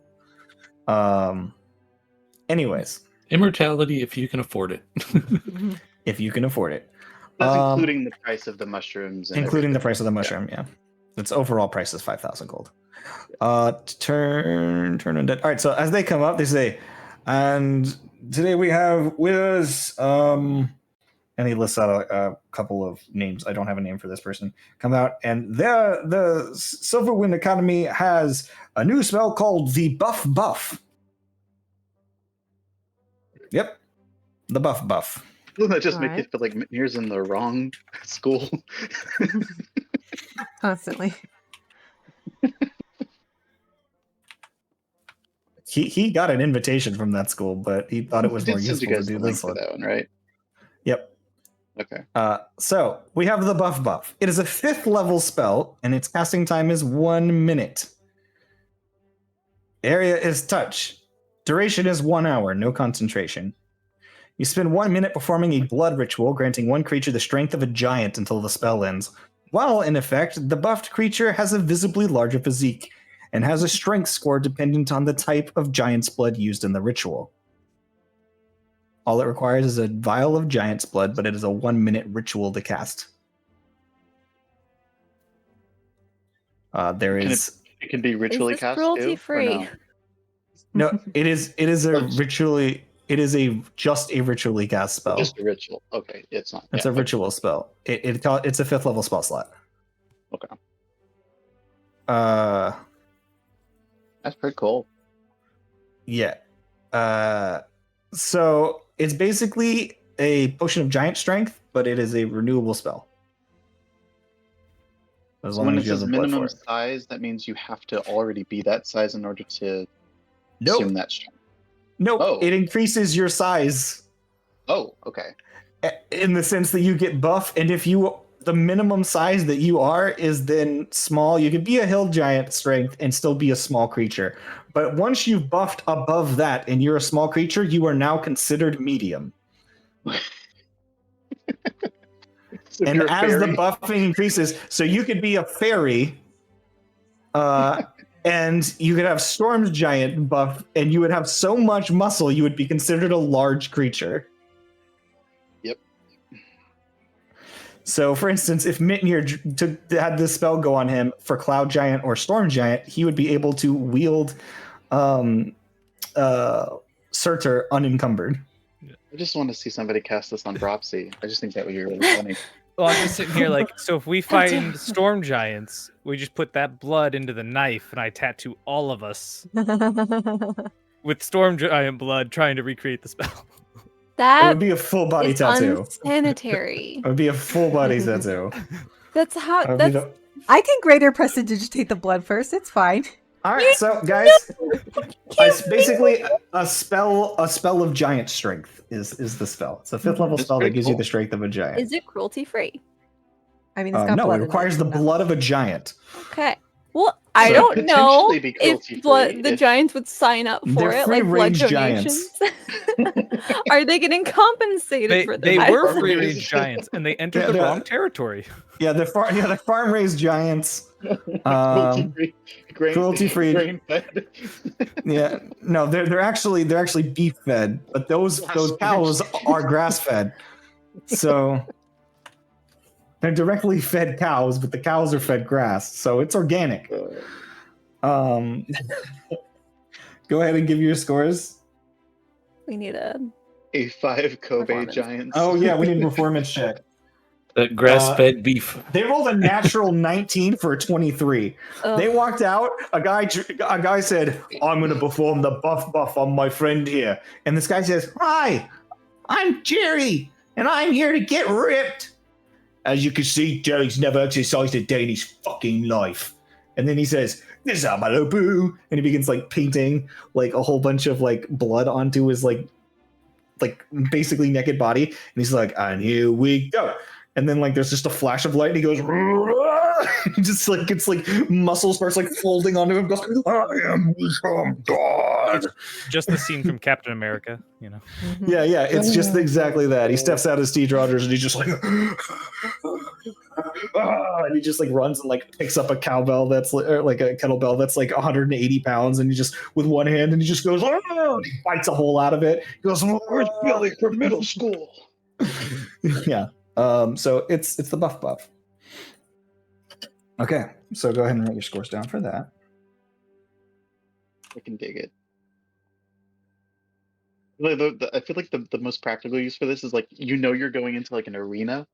Anyways, immortality if you can afford it. If you can afford it. That's including the price of the mushrooms. Including the price of the mushroom, yeah. Its overall price is 5,000 gold. Turn undead. All right, so as they come up, they say, and today we have with us, and he lists out a couple of names. I don't have a name for this person. Come out, and the Silverwind Academy has a new spell called the Buff Buff. Yep, the Buff Buff. Doesn't that just make you feel like Mitnir's in the wrong school? Constantly. He got an invitation from that school, but he thought it was more useful to do this one. That one, right? Yep. Okay. So we have the Buff Buff. It is a 5th level spell, and its casting time is 1 minute. Area is touch. Duration is 1 hour, no concentration. You spend 1 minute performing a blood ritual, granting one creature the strength of a giant until the spell ends. While in effect, the buffed creature has a visibly larger physique and has a strength score dependent on the type of giant's blood used in the ritual. All it requires is a vial of giant's blood, but it is a 1 minute ritual to cast. It can be ritually cast cruelty free. No, it is just a ritually cast spell. Just a ritual. Okay, it's not. It's a ritual spell. It's a 5th level spell slot. Okay. That's pretty cool. Yeah. So it's basically a potion of giant strength, but it is a renewable spell. As long as you have the minimum size, that means you have to already be that size in order to assume that strength. Nope, It increases your size. Oh, okay. In the sense that you get buff, and if the minimum size that you are is then small, you could be a hill giant strength and still be a small creature. But once you've buffed above that and you're a small creature, you are now considered medium. And as the buffing increases, so you could be a fairy, and you could have storm giant buff, and you would have so much muscle, you would be considered a large creature. Yep. So, for instance, if Mitnir had this spell go on him for Cloud Giant or Storm Giant, he would be able to wield Surtur unencumbered. I just want to see somebody cast this on Dropsy. I just think that would be really funny. Well, I'm just sitting here like, so if we find storm giants, we just put that blood into the knife and I tattoo all of us with storm giant blood trying to recreate the spell. It would be a full body tattoo. Unsanitary. It would be a full body tattoo. That's how. I can greater prestidigitate the blood first. It's fine. All right, so guys, it's basically a spell of giant strength is the spell. It's a 5th level spell that gives you the strength of a giant. Is it cruelty free? I mean, it's got blood. It requires the blood of a giant. Okay. Well, I don't know if the giants would sign up for it, like blood donations. Are they getting compensated for this? They were free range giants, and they entered the wrong territory. Yeah, the farm raised giants. Cruelty free. Yeah, no, they're actually beef fed, but those cows are grass fed. So they're directly fed cows, but the cows are fed grass, so it's organic. Go ahead and give your scores. We need a 5 Kobe giants. Oh yeah, we need a performance check. That grass-fed beef. They rolled a natural 19 for a 23. They walked out. A guy said, "I'm going to perform the buff on my friend here." And this guy says, "Hi, I'm Jerry, and I'm here to get ripped." As you can see, Jerry's never exercised a day in his fucking life. And then he says, "This is Malibu," and he begins like painting like a whole bunch of like blood onto his like basically naked body. And he's like, "And here we go." And then like there's just a flash of light, and he goes, he just like it's like muscle starts like folding onto him. Goes, "I am become God." Just the scene from Captain America, you know. Yeah, it's just exactly that. He steps out as Steve Rogers, and he's just like, and he just like runs and like picks up a cowbell that's like a kettlebell that's like 180 pounds, and he just with one hand, and he just goes, and he bites a hole out of it. He goes, "Where's Billy from middle school?" Yeah. So it's the buff. Okay, so go ahead and write your scores down for that. I can dig it. I feel like the most practical use for this is like you're going into like an arena,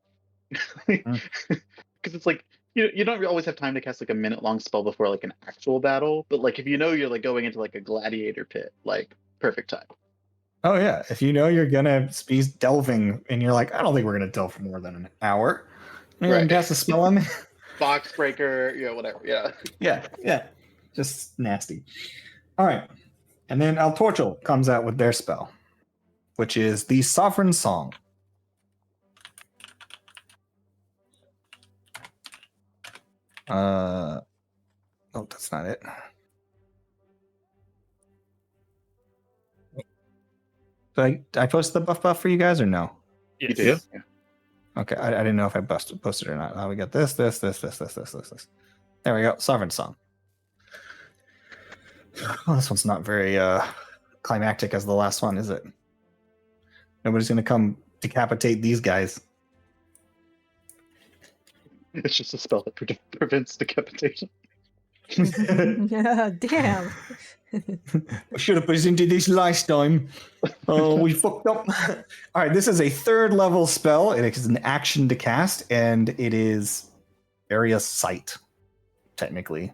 because it's like you don't always have time to cast like a minute-long spell before like an actual battle, but like if you're like going into like a gladiator pit, like perfect time. Oh yeah, if you know you're gonna be delving and you're like, I don't think we're gonna delve for more than an hour, you're gonna cast a spell on me. Box breaker, whatever. Yeah, just nasty. All right, and then El Torchel comes out with their spell, which is the Sovereign Song. Oh, that's not it. Did I post the buff for you guys or no? You did. Yeah. Okay, I didn't know if I posted or not. Now we got this. There we go. Sovereign Song. Well, this one's not very climactic as the last one, is it? Nobody's gonna come decapitate these guys. It's just a spell that prevents decapitation. Yeah, damn. I should have presented this last time. Oh, we fucked up. All right, this is a 3rd level spell. It is an action to cast, and it is area sight, technically.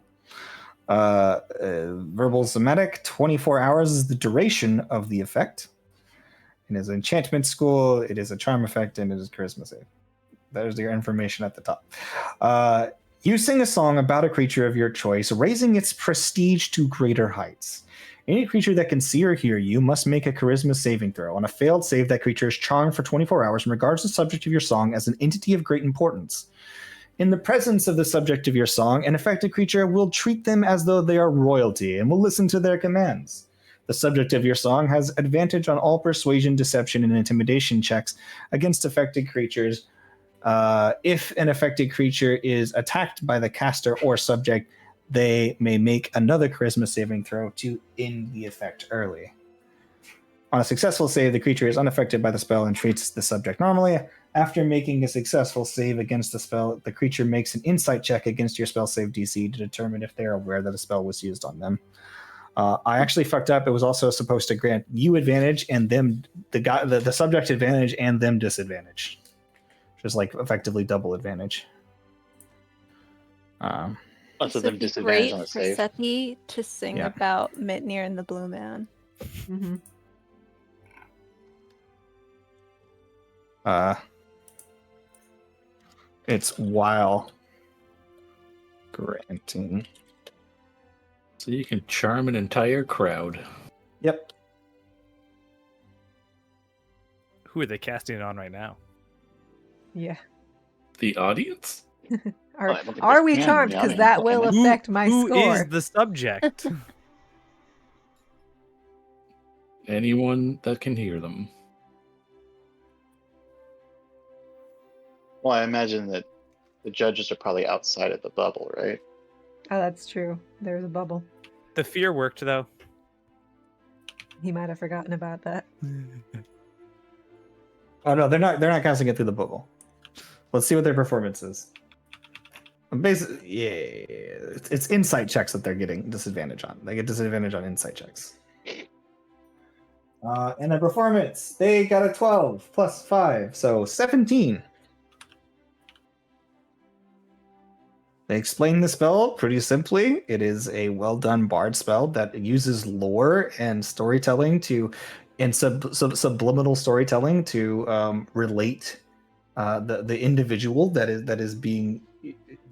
Verbal Somatic, 24 hours is the duration of the effect. It is an enchantment school, it is a charm effect, and it is charisma save. That is your information at the top. You sing a song about a creature of your choice, raising its prestige to greater heights. Any creature that can see or hear you must make a charisma saving throw. On a failed save, that creature is charmed for 24 hours and regards the subject of your song as an entity of great importance. In the presence of the subject of your song, an affected creature will treat them as though they are royalty and will listen to their commands. The subject of your song has advantage on all persuasion, deception, and intimidation checks against affected creatures. If an affected creature is attacked by the caster or subject, they may make another charisma saving throw to end the effect early. On a successful save, the creature is unaffected by the spell and treats the subject normally. After making a successful save against the spell, the creature makes an insight check against your spell save DC to determine if they're aware that a spell was used on them. I actually fucked up. It was also supposed to grant you advantage and them the subject advantage and them disadvantage. Just like effectively double advantage. So them It'd be disadvantage great on the for save. Sethi to sing about Mitnir and the Blue Man. Mm-hmm. It's while granting. So you can charm an entire crowd. Yep. Who are they casting it on right now? Yeah. The audience? Are we charmed? Because that will affect my Who score. is the subject? Anyone that can hear them. Well, I imagine that the judges are probably outside of the bubble, right? Oh, that's true. There's a bubble. The fear worked though. He might have forgotten about that. Oh no, they're not casting it through the bubble. Let's see what their performance is. Basically, it's insight checks that they're getting disadvantage on. They get disadvantage on insight checks. And a performance, they got a 12 plus 5, so 17. They explain the spell pretty simply. It is a well-done bard spell that uses lore and storytelling and subliminal storytelling to relate the individual that is being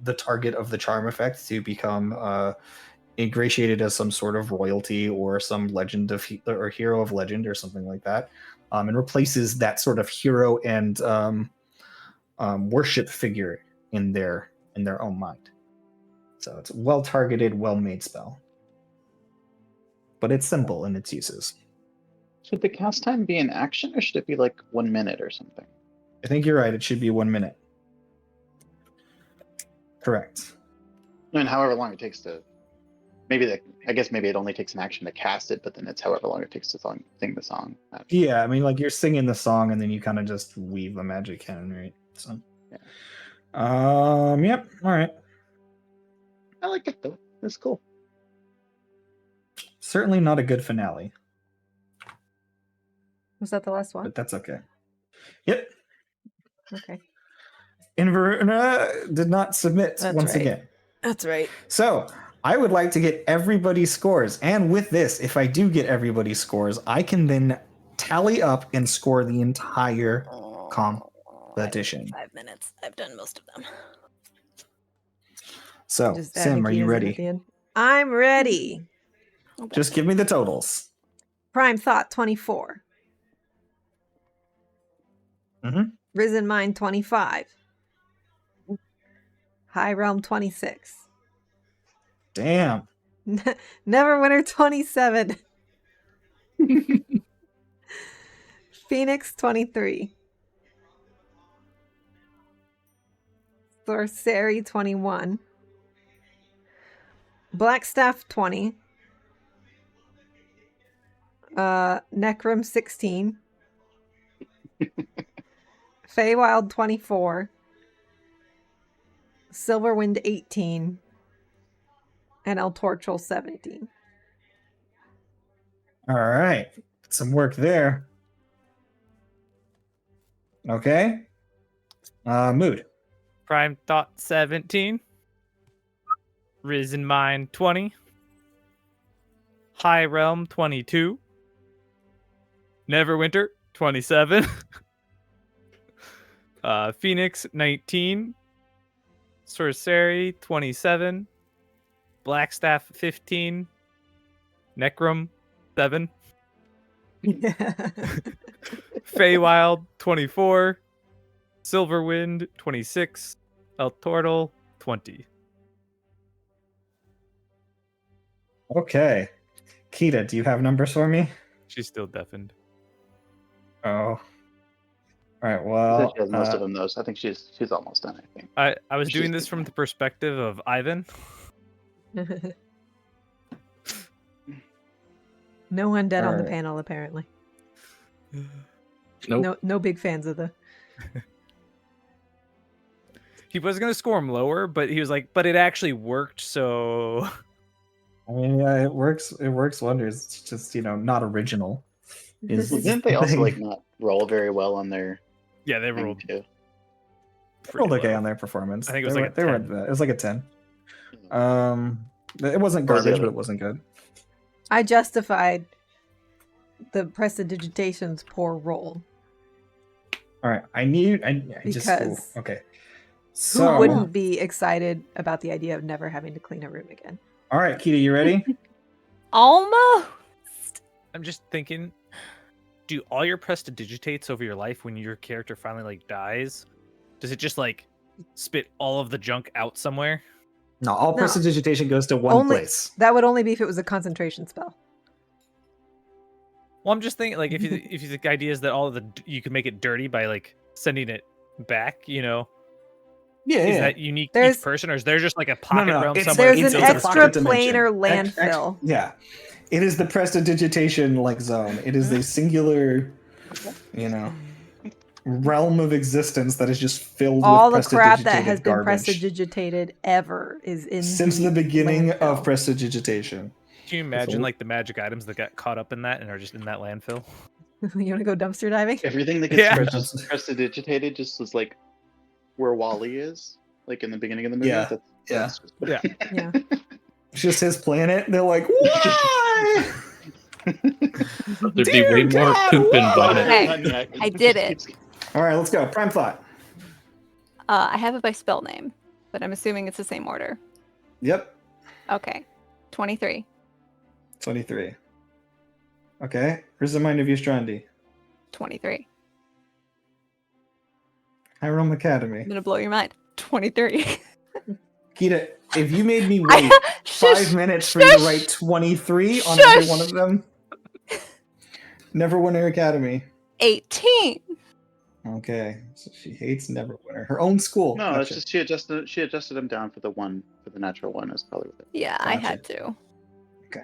the target of the charm effect to become ingratiated as some sort of royalty or some legend of or hero of legend or something like that, and replaces that sort of hero and worship figure in their own mind. So it's a well targeted, well made spell, but it's simple in its uses. Should the cast time be an action, or should it be like 1 minute or something? I think you're right. It should be 1 minute. Correct. I mean, however long it takes to. I guess maybe it only takes an action to cast it, but then it's however long it takes to sing the song. Yeah, I mean, like you're singing the song and then you kind of just weave a magic cannon, right? So. Yeah. Yep. All right. I like it though. It's cool. Certainly not a good finale. Was that the last one? But that's okay. Yep. Okay. Inverna did not submit once again. That's right. So I would like to get everybody's scores. And with this, if I do get everybody's scores, I can then tally up and score the entire competition. 5 minutes. I've done most of them. So, Just Sim, adding are you Kita's in at ready? the end. I'm ready. Just give me the totals. Prime Thought 24. Risen Mind 25. High Realm 26. Damn. Neverwinter 27. Phoenix 23. Sorcery 21. Blackstaff 20. Necrom 16. Feywild 24. Silverwind 18. And El Torchel 17. All right. Some work there. Okay. Mood. Prime Thought 17. Risen Mind 20. High Realm 22. Neverwinter 27. Phoenix 19. Sorcery 27. Blackstaff 15. Necrom 7. Feywild 24. Silverwind 26. El Tortle 20. Okay. Kita, do you have numbers for me? She's still deafened. Oh. All right, well... She has most of them, though, so I think she's almost done, I think. I was doing this from the perspective of Ivan. No undead on the Alright. panel, apparently. Nope. No big fans of the... He was going to score him lower, but he was like, but it actually worked, so... I mean, yeah, it works wonders. It's just, not original. Didn't they also, not roll very well on their... Yeah, they rolled too? Rolled okay low. on their performance. I think it was like a 10. It was like a 10. It wasn't Or was garbage, it- but it wasn't good. I justified the prestidigitation's poor roll. All right, I just Because okay. Who So, wouldn't be excited about the idea of never having to clean a room again? all right, Kita, you ready? Almost. I'm just thinking, do all your prestidigitates over your life when your character finally dies? Does it just spit all of the junk out somewhere? No, all No. prestidigitation goes to one place. That would only be if it was a concentration spell. Well, I'm just thinking, if you think ideas that all of you can make it dirty by sending it back, Yeah, is that unique to There's- each person, or is there just a pocket realm it's- somewhere? There's an it's a extra pocket dimension. planar landfill. Yeah, it is the prestidigitation zone. It is a singular, realm of existence that is just filled All the with crap that has been garbage prestidigitated ever is in since the beginning landfill. of prestidigitation. Can you imagine the magic items that got caught up in that and are just in that landfill? You want to go dumpster diving? Everything that gets Yeah. prestidigitated just is where Wally is, in the beginning of the movie. Yeah. That's Yeah. Yeah. Yeah. It's just his planet. They're like, why? There'd be way more poop in vomit. Okay. I did it. All right, let's go. Prime thought. I have it by spell name, but I'm assuming it's the same order. Yep. Okay. 23. 23. Okay. Where's the mind of Yustrandi? 23. Hiram Academy. I'm gonna blow your mind. 23. Kita, if you made me wait 5 minutes for you to write 23 on every one of them, Neverwinter Academy. 18. Okay, so she hates Neverwinter. Her own school. No, Gotcha. it's just she adjusted him down for the natural one is probably what it. Yeah, I had to. Okay.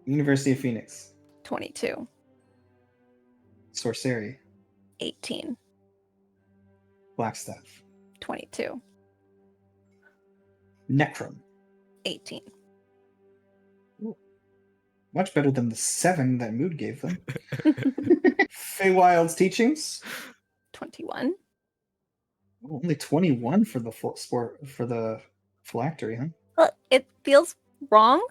University of Phoenix. 22. Sorcery. 18. Blackstaff. 22. Necrom. 18. Much better than the 7 that Mood gave them. Feywild's teachings. 21. Oh, only 21 for the full sport for the phylactery, huh? Well, it feels wrong.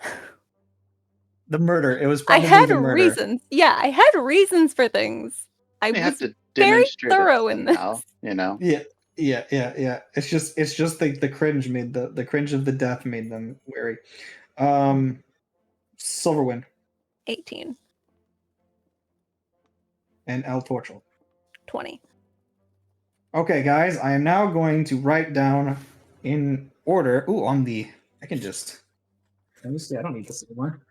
The murder. It was I probably had the murder. reasons. Yeah, I had reasons for things. I You have was to very demonstrate it thorough in this. somehow, you know. Yeah. It's just the cringe made the cringe of the death made them wary. Silverwind 18. and El Torchel. 20. Okay, guys, I am now going to write down in order. Ooh, I can just. Let me see. I don't need this anymore.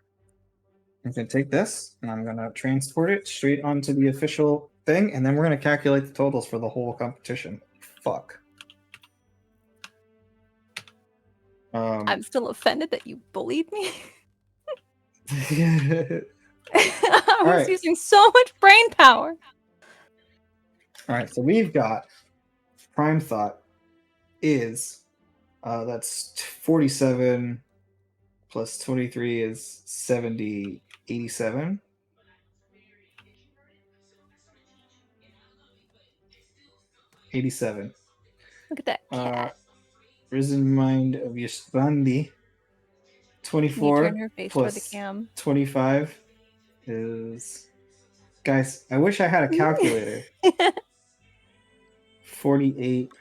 I'm going to take this and I'm going to transport it straight onto the official thing, and then we're going to calculate the totals for the whole competition. Fuck. I'm still offended that you bullied me. I I was right. using so much brain power. All right, so we've got Prime Thought is that's 47 plus 23 is 70, 87. $87. Look at that cat. Risen Mind of Yusbandi. Can you 24 turn your face toward the plus cam? 25 is. Guys, I wish I had a calculator. 48.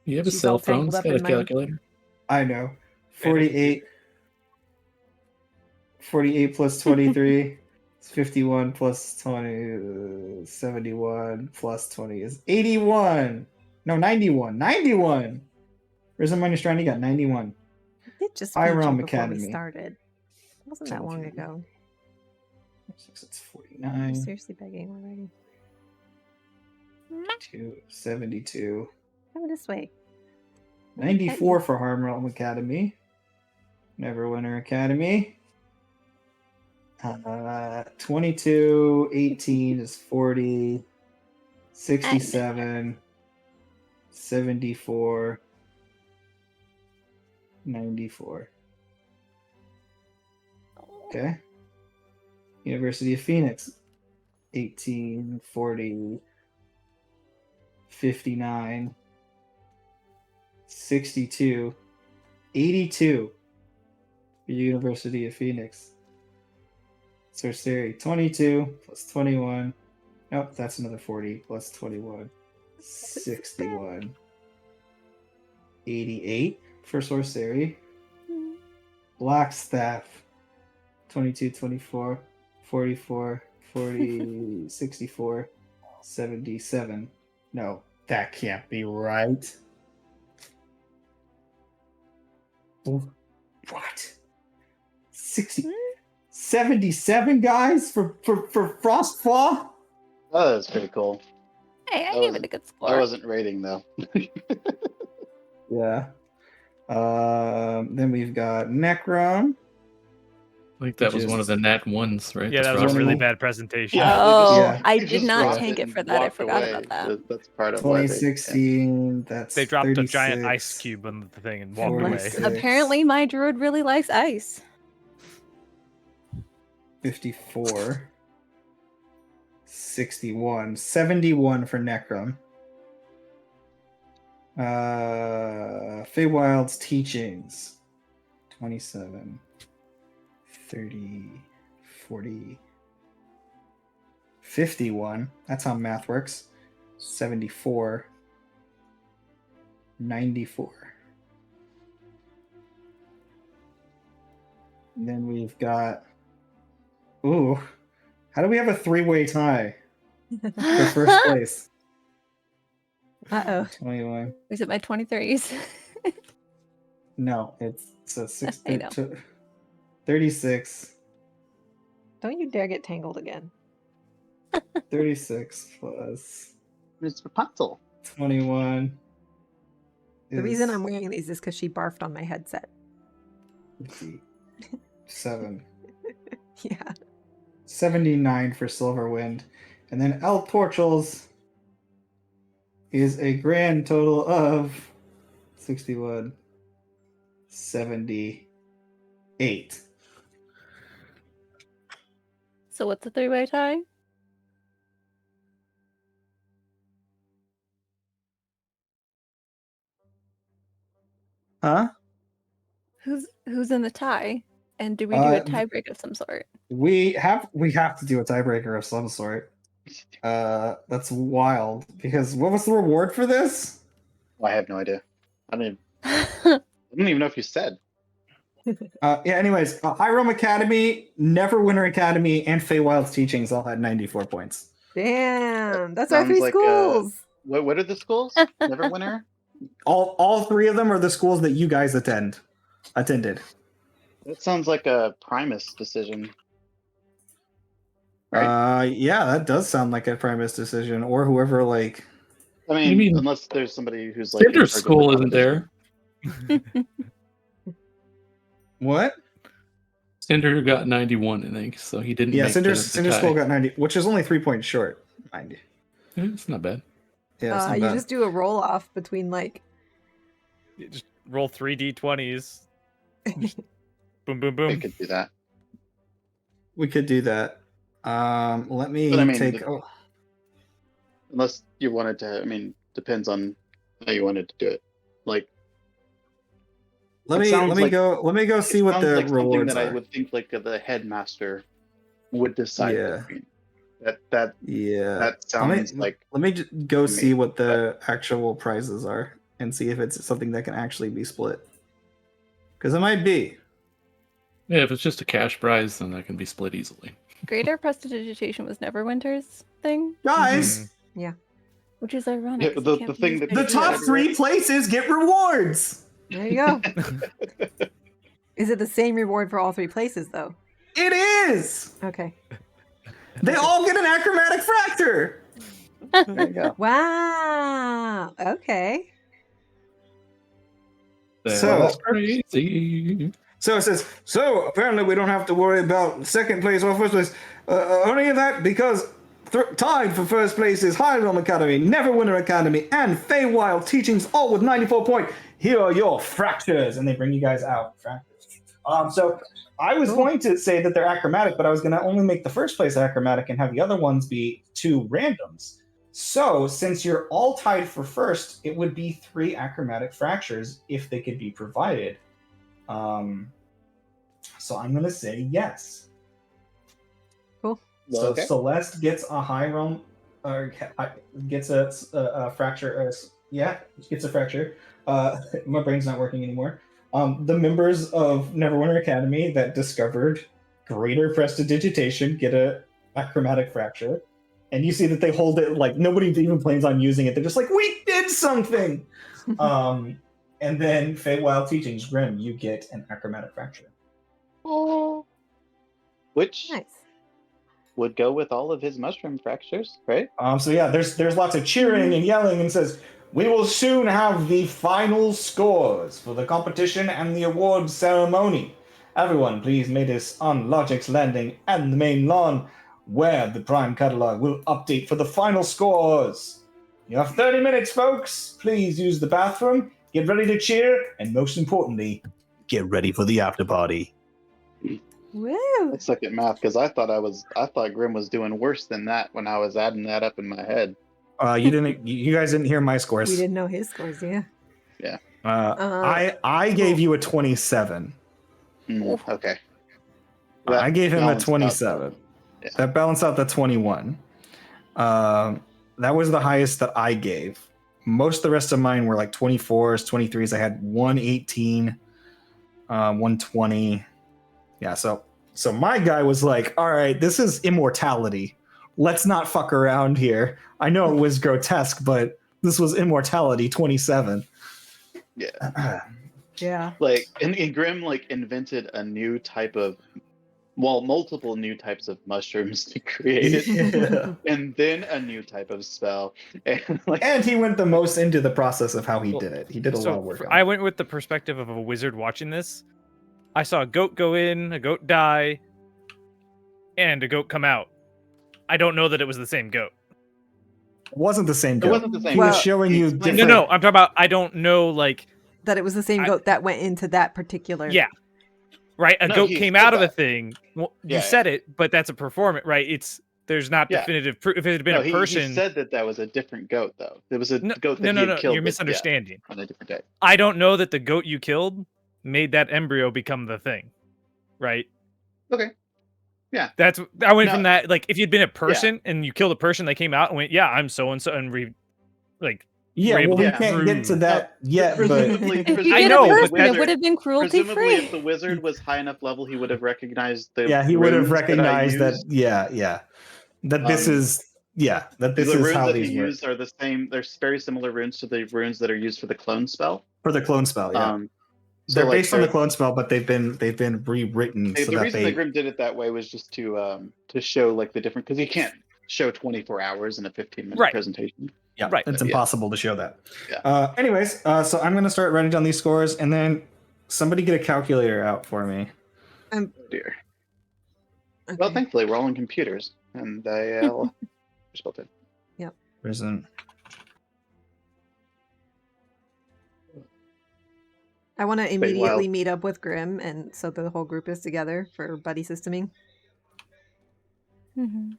You have a She's cell all phone. tangled It's up got a in my- calculator. I know. 48. 48 plus 23 is 51 plus 20 71 plus 20 is 81. No, 91. 91. Risen Mind Strand, you got 91. I did just High feed you Realm before Academy. we started. It wasn't that long Okay. ago. It's I'm 49. seriously begging already. 72. Come this way. 94 for Harm Realm Academy. Neverwinter Academy. 22, 18 is 40. 67. 74. 94. Okay. University of Phoenix. 18, 40. 59. 62. 82. University of Phoenix. Sorcery 22 plus 21. Nope, that's another 40 plus 21. 61. 88 for Sorcery. Blackstaff 22, 24, 44, 40, 64, 77. No, that can't be right. What? 60, 77 guys for Frostfall? Oh, that's pretty cool. Hey, I gave it a good score. I wasn't rating though. Yeah. Then we've got Necron. I think that Which was one of is- the nat ones, right? Yeah, The that was a Frostfall? really bad presentation. Oh, Yeah. I They did just not dropped take it and for that. I walked forgot away. about that. That's part of why they. 2016, that's They dropped 36, a giant ice cube on the thing and walked away. 46, Apparently, my druid really likes ice. 54, 61, 71 for Necron. Feywild's teachings. 27, 30, 40, 51. That's how math works. 74, 94. And then we've got... Ooh. How do we have a 3-way tie for first place? Uh-oh. 21. Is it my 23s? No, it's a 6, I know. 36. Don't you dare get tangled again. 36 plus It's Rapunzel. 21. The reason I'm wearing these is because she barfed on my headset. 7. Yeah. 79 for Silverwind. And then El Torchels is a grand total of 61, 78. So what's the 3-way tie? Huh? Who's in the tie? And do we do a tiebreak of some sort? We have to do a tiebreaker of some sort. That's wild. Because what was the reward for this? Oh, I have no idea. I don't even know if you said. Anyways, High Rome Academy, Neverwinter Academy, and Feywild's Teachings all had 94 points. Damn, that's our 3 like, schools. What are the schools? Neverwinter? All 3 of them are the schools that you guys attended. That sounds like a Primus decision. Right? Yeah, that does sound like a Primus decision, or whoever, like... I mean, unless there's somebody who's like... Cinder's school isn't there. What? Cinder got 91, I think, so he didn't make Cinder's the school got 90, which is only 3 points short, mind you. It's not bad. Yeah, it's not you bad. just do a roll-off between, like... You just roll 3 d20s. Boom, boom, boom. We could do that. We could do that. Let me take... Unless you wanted to, depends on how you wanted to do it. Like... Let me go see what the rewards that are. I would think like the headmaster would decide. Yeah. That sounds like. Let me go see what the actual prizes are and see if it's something that can actually be split. Because it might be. Yeah, if it's just a cash prize, then that can be split easily. Greater Prestidigitation was Neverwinter's thing. Guys, Yeah. Which is ironic. Yeah, the thing that the top 3 places get rewards. There you go. Is it the same reward for all 3 places, though? It is. Okay. They all get an achromatic fracture. There you go. Wow. Okay. That's crazy. So it says, apparently we don't have to worry about second place or first place. Only of that because tied for first place is High Rome Academy, Neverwinter Academy, and Feywild Teachings, all with 94 points. Here are your fractures, and they bring you guys out. Fractures. So I was going to say that they're achromatic, but I was going to only make the first place achromatic and have the other ones be 2 randoms. So since you're all tied for first, it would be 3 achromatic fractures if they could be provided. So I'm going to say yes. Cool. So Okay. Celeste gets a High Rome, or gets a fracture. Gets a fracture. My brain's not working anymore. The members of Neverwinter Academy that discovered greater prestidigitation get a achromatic fracture. And you see that they hold it like nobody even plans on using it. They're just like, we did something! And then Feywild Teachings, Grim, you get an achromatic fracture. Oh. Which Nice. would go with all of his mushroom fractures, right? So yeah, there's lots of cheering and yelling, and says, we will soon have the final scores for the competition and the awards ceremony. Everyone, please meet us on Logic's Landing and the main lawn, where the Prime Catalog will update for the final scores. You have 30 minutes, folks. Please use the bathroom, get ready to cheer, and most importantly, get ready for the after party. Woo! I suck at math because I thought Grim was doing worse than that when I was adding that up in my head. You didn't. You guys didn't hear my scores. We didn't know his scores. Yeah. Yeah. I gave you a 27. Okay. I gave him a balanced out. 27. Yeah. That balanced out the 21. That was the highest that I gave. Most of the rest of mine were like 24s, 23s. I had 118, 120. Yeah, so my guy was like, all right, this is immortality. Let's not fuck around here. I know it was grotesque, but this was immortality 27. Yeah. Yeah. Like, and Grim like invented a new type of, multiple new types of mushrooms to create it, and then a new type of spell, and he went the most into the process of how he did it. He did a lot of work. I went with the perspective of a wizard watching this. I saw a goat go in, a goat die, and a goat come out. I don't know that it was the same goat. It wasn't the same goat. It wasn't the same. He was showing you different. No, I'm talking about. I don't know, like that it was the same goat that went into that particular. Yeah. Right, a goat came out of a thing. Well, you said it, but that's a performance, right? There's not definitive proof. If it had been a person, he said that was a different goat, though. There was a goat that he had killed. You're misunderstanding. On a different day. I don't know that the goat you killed made that embryo become the thing, right? Okay. Yeah. I went from that. Like, if you'd been a person and you killed a person, they came out and went, "Yeah, I'm so and so," and yeah, well, we can't get to that yet, but I know it would have been cruelty free. Presumably, if the wizard was high enough level, he would have recognized the. Yeah, he would have recognized that. Yeah, that this is. Yeah, that this is how these he used are the same. They're very similar runes to the runes that are used for the clone spell. For the clone spell, yeah. They're based on the clone spell, but they've been rewritten. The reason that Grim did it that way was just to show like the different, because you can't show 24 hours in a 15-minute presentation. Yeah, right. It's impossible to show that. Yeah. Anyways, so I'm gonna start writing down these scores, and then somebody get a calculator out for me. Oh dear. Okay. Well, thankfully we're all on computers, and they'll built in. Yep. Prison. I want to immediately meet up with Grim, and so the whole group is together for buddy systeming. Mm-hmm.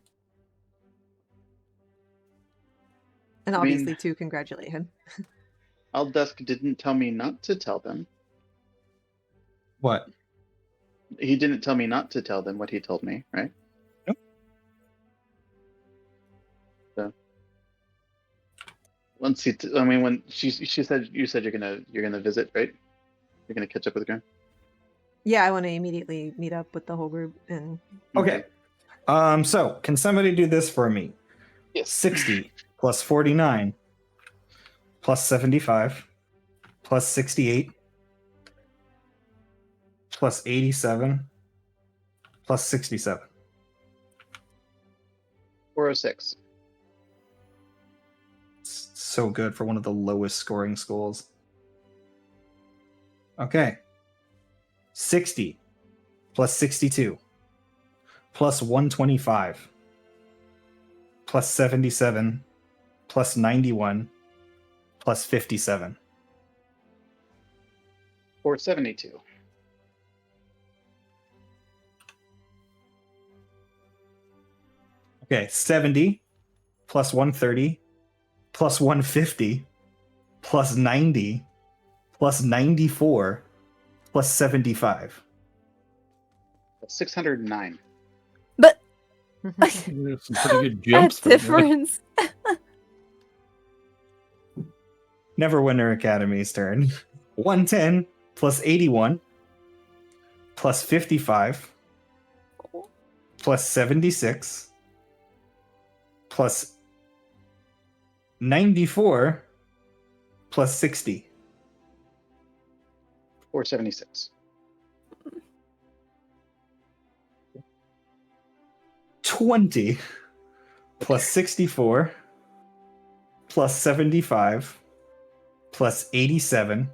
And obviously, to congratulate him. Aldusk didn't tell me not to tell them. What? He didn't tell me not to tell them what he told me, right? Nope. So, once he, when she said, you said you're gonna visit, right? You're gonna catch up with Grim. Yeah, I want to immediately meet up with the whole group and. Okay. So can somebody do this for me? Yes. 60 plus 49 plus 75 plus 68 plus 87 plus 67. 406. It's so good for one of the lowest scoring schools. Okay. 60 plus 62 plus 125 plus 77 plus 91 plus 57. 472. Okay, 70 plus 130 plus 150 plus 90 plus 94 plus 75. That's 609. But some pretty good jumps. That's difference. Neverwinter Academy's turn. 110 plus 81 plus 55 plus 76 plus 94 plus 60. 476. 20 plus 64 plus 75 plus 87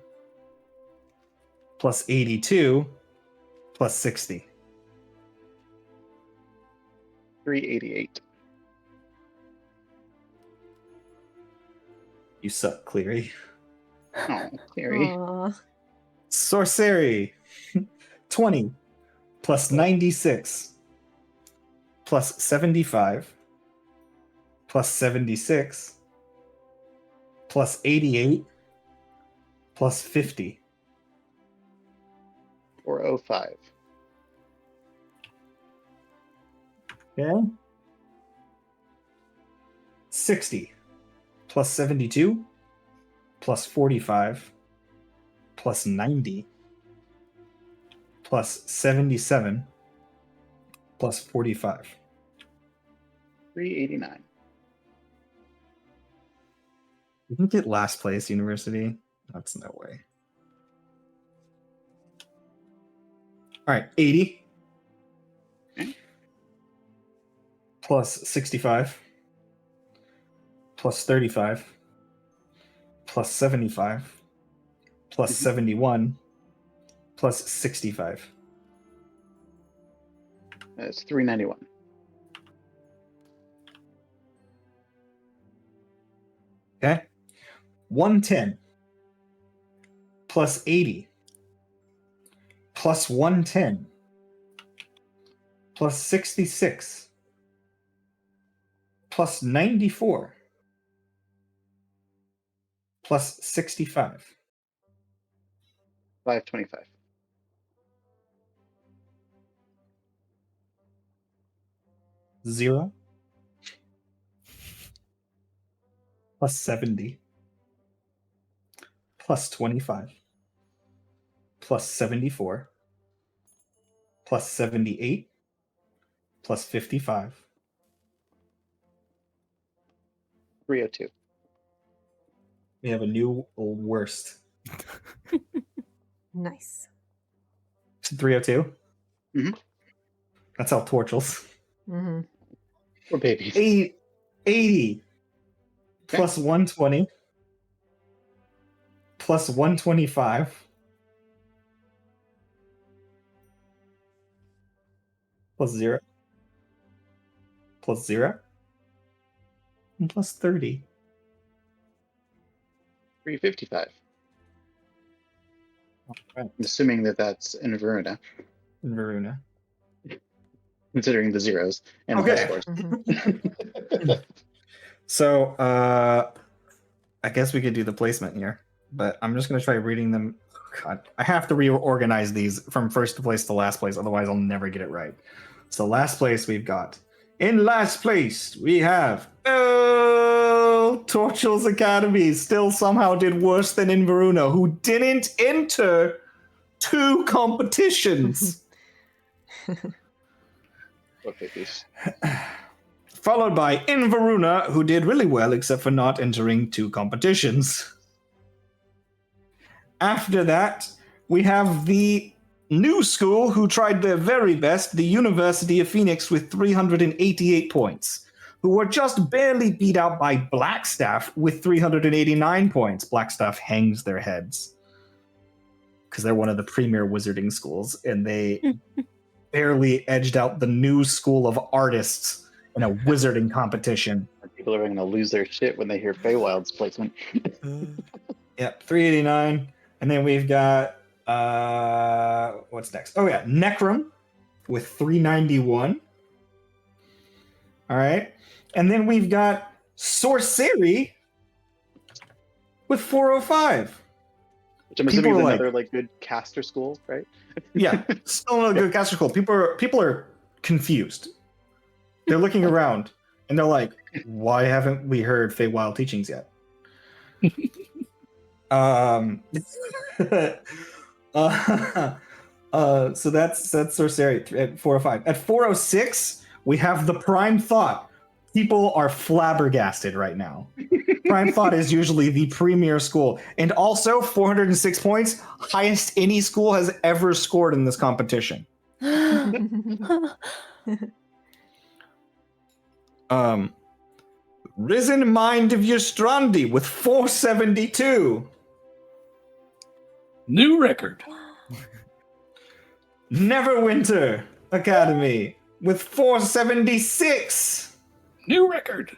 plus 82 plus 60. 388. You suck, Cleary. Oh, Cleary. Sorcery. 20 plus 96 plus 75 plus 76 plus 88 plus 50. 405. Okay. 60 plus 72 plus 45 plus 90 plus 77 plus 45. 389. You can get last place university. That's no way. All right, 80 plus 65 plus 35 plus 75 plus 71 plus 65. That's 391. Okay. 110 plus 80 plus 110 plus 66 plus 94 plus 65. 525. Zero plus 70 plus 25 plus 74 plus 78 plus 55. 302. We have a new old worst. Nice. 302? Mm-hmm. That's how torchels. Mm-hmm. We're babies. 80 plus 120 plus 125 plus 0 plus 0 and plus 30. 355. All right. I'm assuming that that's in Varuna, Varuna. considering the zeros and the Okay. scores. Mm-hmm. So, I guess we could do the placement here, but I'm just going to try reading them. God, I have to reorganize these from first place to last place, otherwise I'll never get it right. So last place we've got. In last place, we have Torchels Academy still somehow did worse than Inveruna, who didn't enter 2 competitions. What babies? Followed by Inveruna, who did really well except for not entering 2 competitions. After that, we have the new school who tried their very best, the University of Phoenix, with 388 points, who were just barely beat out by Blackstaff with 389 points. Blackstaff hangs their heads because they're one of the premier wizarding schools, and they barely edged out the new school of artists in a wizarding competition. People are going to lose their shit when they hear Feywild's placement. Yep, 389. And then we've got, what's next? Oh, yeah, Necrum with 391. All right. And then we've got Sorcery with 405. Which I'm assuming is another good caster school, right? Yeah, still another good caster school. People are confused. They're looking around and they're like, why haven't we heard Feywild teachings yet? So that's Sorcery at 405. At 406, we have the Prime Thought. People are flabbergasted right now. Prime Thought is usually the premier school, and also 406 points, highest any school has ever scored in this competition. Risen Mind of Yustrandi with 472. New record. Neverwinter Academy with 476. New record.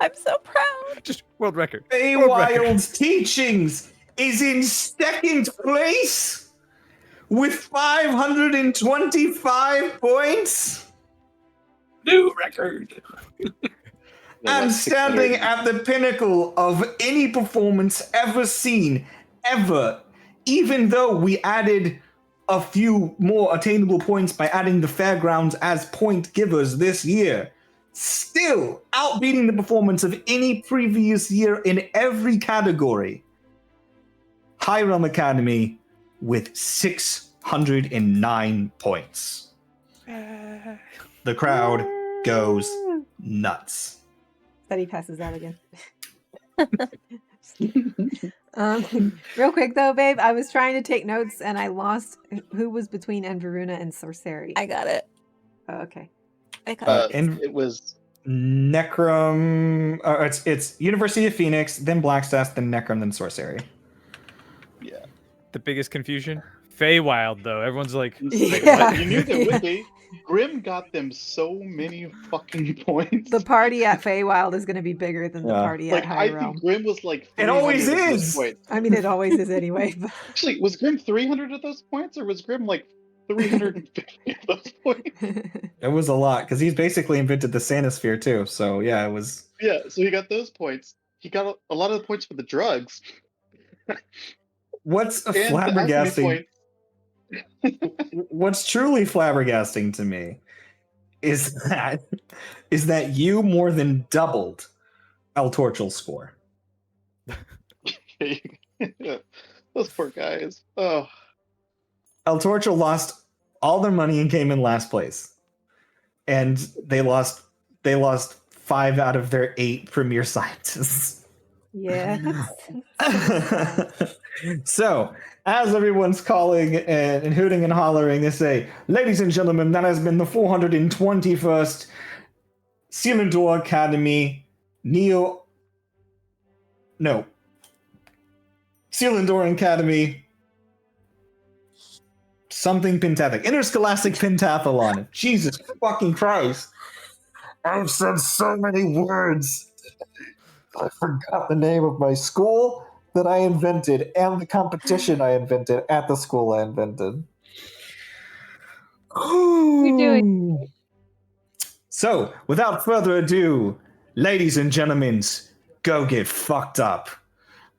I'm so proud. Just world record. Feywild's Teachings is in second place with 525 points. New record. And standing at the pinnacle of any performance ever seen, ever, even though we added a few more attainable points by adding the fairgrounds as point givers this year, still outbeating the performance of any previous year in every category. High Realm Academy with 609 points. The crowd goes nuts. Steady passes out again. Real quick though, babe, I was trying to take notes and I lost who was between Enveruna and Sorcery. I got it. Oh, okay. I got it. It was Necrom. It's University of Phoenix, then Blackstaff, then Necrom, then Sorcery. Yeah. The biggest confusion? Feywild, though. Everyone's like, Yeah. You knew there would be. Grim got them so many fucking points. The party at Feywild is going to be bigger than the party at High Realm. I think Grim was like. It always is. I mean, it always is anyway. But... Actually, was Grim 300 of those points, or was Grim like 350 of those points? It was a lot because he's basically invented the Sanisphere too. So yeah, it was. Yeah, so he got those points. He got a lot of the points for the drugs. What's flabbergasting? What's truly flabbergasting to me is that you more than doubled El Torchel's score. Those poor guys. Oh. El Torchel lost all their money and came in last place. And they lost 5 out of their 8 premier scientists. Yeah. So, as everyone's calling and hooting and hollering, they say, ladies and gentlemen, that has been the 421st Selindor Academy Selindor Academy something pentathlon. Interscholastic pentathlon. Jesus fucking Christ. I've said so many words. I forgot the name of my school that I invented and the competition I invented at the school I invented. You're doing. So, without further ado, ladies and gentlemen, go get fucked up.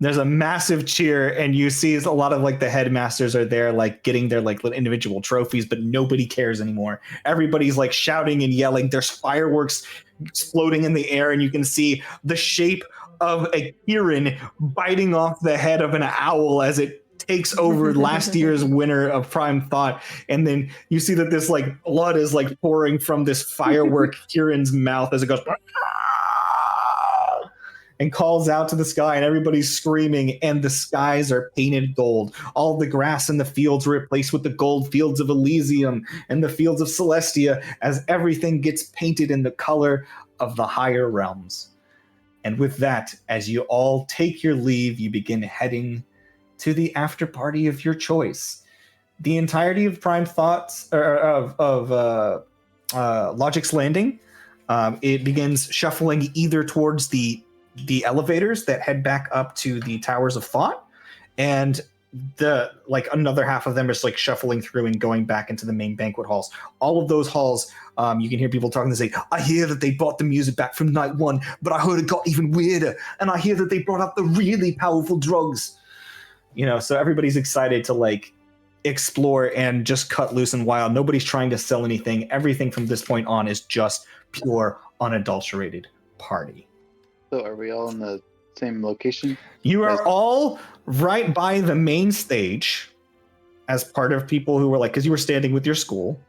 There's a massive cheer, and you see a lot of like the headmasters are there, like getting their like little individual trophies, but nobody cares anymore. Everybody's like shouting and yelling. There's fireworks exploding in the air, and you can see the shape of a Kirin biting off the head of an owl as it takes over last year's winner of Prime Thought. And then you see that this like blood is like pouring from this firework Kirin's mouth as it goes and calls out to the sky, and everybody's screaming, and the skies are painted gold. All the grass in the fields replaced with the gold fields of Elysium and the fields of Celestia, as everything gets painted in the color of the higher realms. And with that, as you all take your leave, you begin heading to the after party of your choice. The entirety of Prime Thoughts, of Logic's Landing, it begins shuffling either towards the elevators that head back up to the Towers of Thought, and the like another half of them is like shuffling through and going back into the main banquet halls. All of those halls, you can hear people talking and say, I hear that they brought the music back from night 1, but I heard it got even weirder, and I hear that they brought out the really powerful drugs. You know, so everybody's excited to like explore and just cut loose and wild. Nobody's trying to sell anything. Everything from this point on is just pure, unadulterated party. So are we all in the same location? You are all right by the main stage as part of people who were like, because you were standing with your school,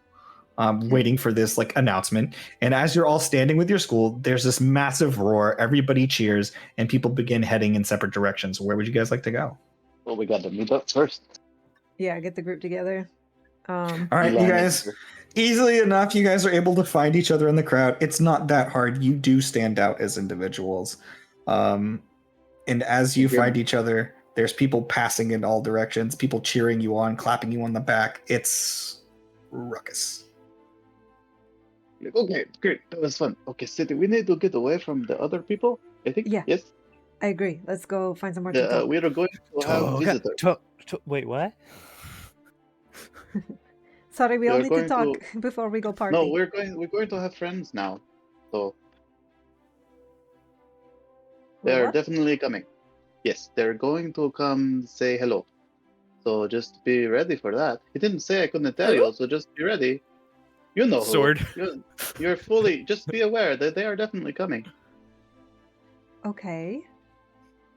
waiting for this like announcement. And as you're all standing with your school, there's this massive roar. Everybody cheers, and people begin heading in separate directions. Where would you guys like to go? Well, we got to meet up first. Yeah, get the group together. All right, you guys. Easily enough, you guys are able to find each other in the crowd. It's not that hard. You do stand out as individuals. And as you find each other, there's people passing in all directions, people cheering you on, clapping you on the back. It's ruckus. Okay, great. That was fun. Okay, so do we need to get away from the other people? I think. Yeah. Yes. I agree. Let's go find somewhere to talk. We are going to have visitors. Wait, what? Sorry, we all need to talk before we go party. No, we're going to have friends now. So They're definitely coming. Yes, they're going to come say hello. So just be ready for that. He didn't say I couldn't tell you, so just be ready. You know who. Sword. You're fully. Just be aware that they are definitely coming. Okay.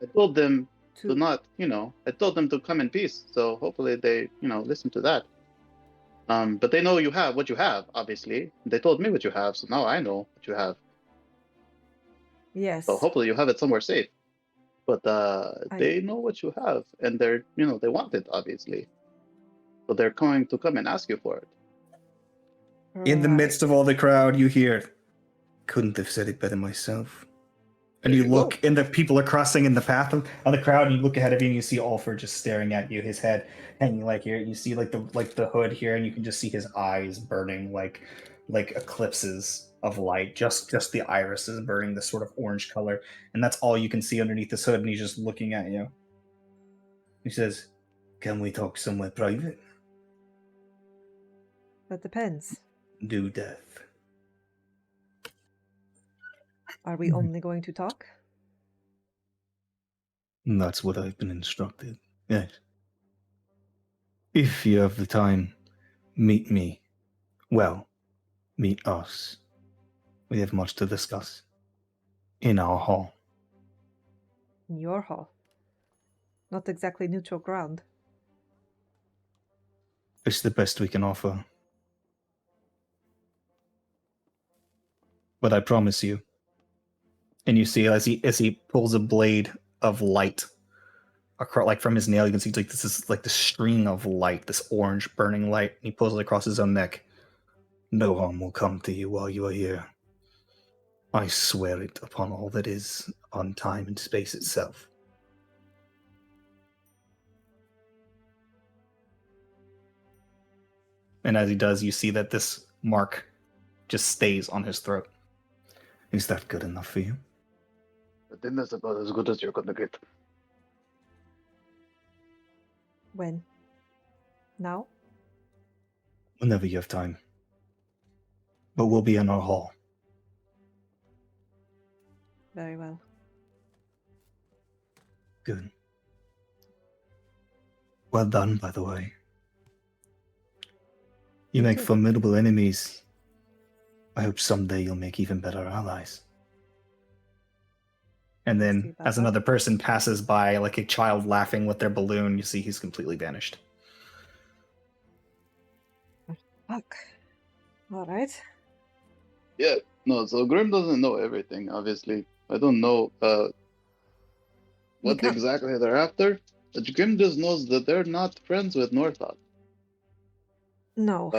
I told them to not, I told them to come in peace. So hopefully they, listen to that. But they know you have what you have, obviously. They told me what you have, so now I know what you have. Yes. So hopefully you have it somewhere safe. But they know what you have, and they're, they want it, obviously. So they're going to come and ask you for it. In the midst of all the crowd, you hear, couldn't have said it better myself. And you look, and the people are crossing in the path of the crowd, and you look ahead of you, and you see Ulfr just staring at you, his head hanging like here. You see like the hood here, and you can just see his eyes burning like eclipses of light. Just the irises burning this sort of orange color, and that's all you can see underneath this hood. And he's just looking at you. He says, "Can we talk somewhere private?" That depends. Do death. Are we only going to talk? That's what I've been instructed. Yes. If you have the time, meet me. Well, meet us. We have much to discuss. In our hall. In your hall. Not exactly neutral ground. It's the best we can offer. But I promise you. And you see as he pulls a blade of light across, like from his nail, you can see this is like the string of light, this orange burning light. And he pulls it across his own neck. No harm will come to you while you are here. I swear it upon all that is, on time and space itself. And as he does, you see that this mark just stays on his throat. Is that good enough for you? I think that's about as good as you're gonna get. When? Now? Whenever you have time. But we'll be in our hall. Very well. Good. Well done, by the way. You make formidable enemies. I hope someday you'll make even better allies. And then, as another person passes by, like a child laughing with their balloon, you see he's completely vanished. Fuck. Alright. Yeah, no, so Grim doesn't know everything, obviously. I don't know what exactly they're after, but Grim just knows that they're not friends with Northot. No.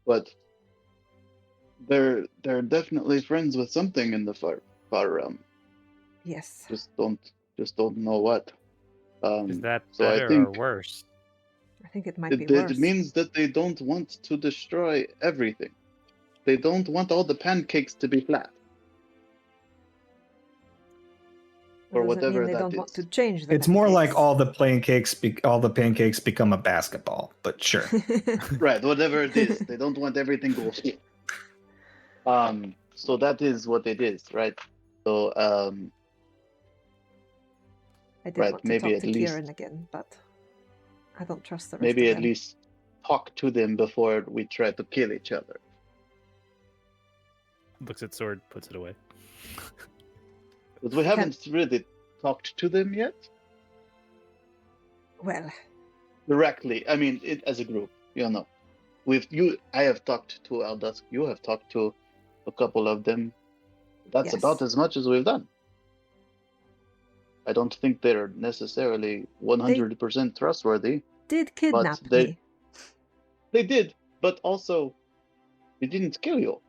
But they're definitely friends with something in the far realm. Yes. Just don't know what. Is that so better I think or worse? I think it might be worse. It means that they don't want to destroy everything. They don't want all the pancakes to be flat. Or whatever they that don't is. want to change the It's more like all the pancakes become a basketball, but sure. Right, whatever it is. They don't want everything to go shit. So that is what it is, right? So I did right, want to maybe talk at to least Kieran again, but I don't trust the rest maybe of at them. least talk to them before we try to kill each other. Looks at sword, puts it away. But we haven't really talked to them yet. Well, directly. I mean, as a group, I have talked to Aldusk. You have talked to a couple of them. That's about as much as we've done. I don't think they're necessarily 100% trustworthy. Did kidnap me. They did, but also, they didn't kill you.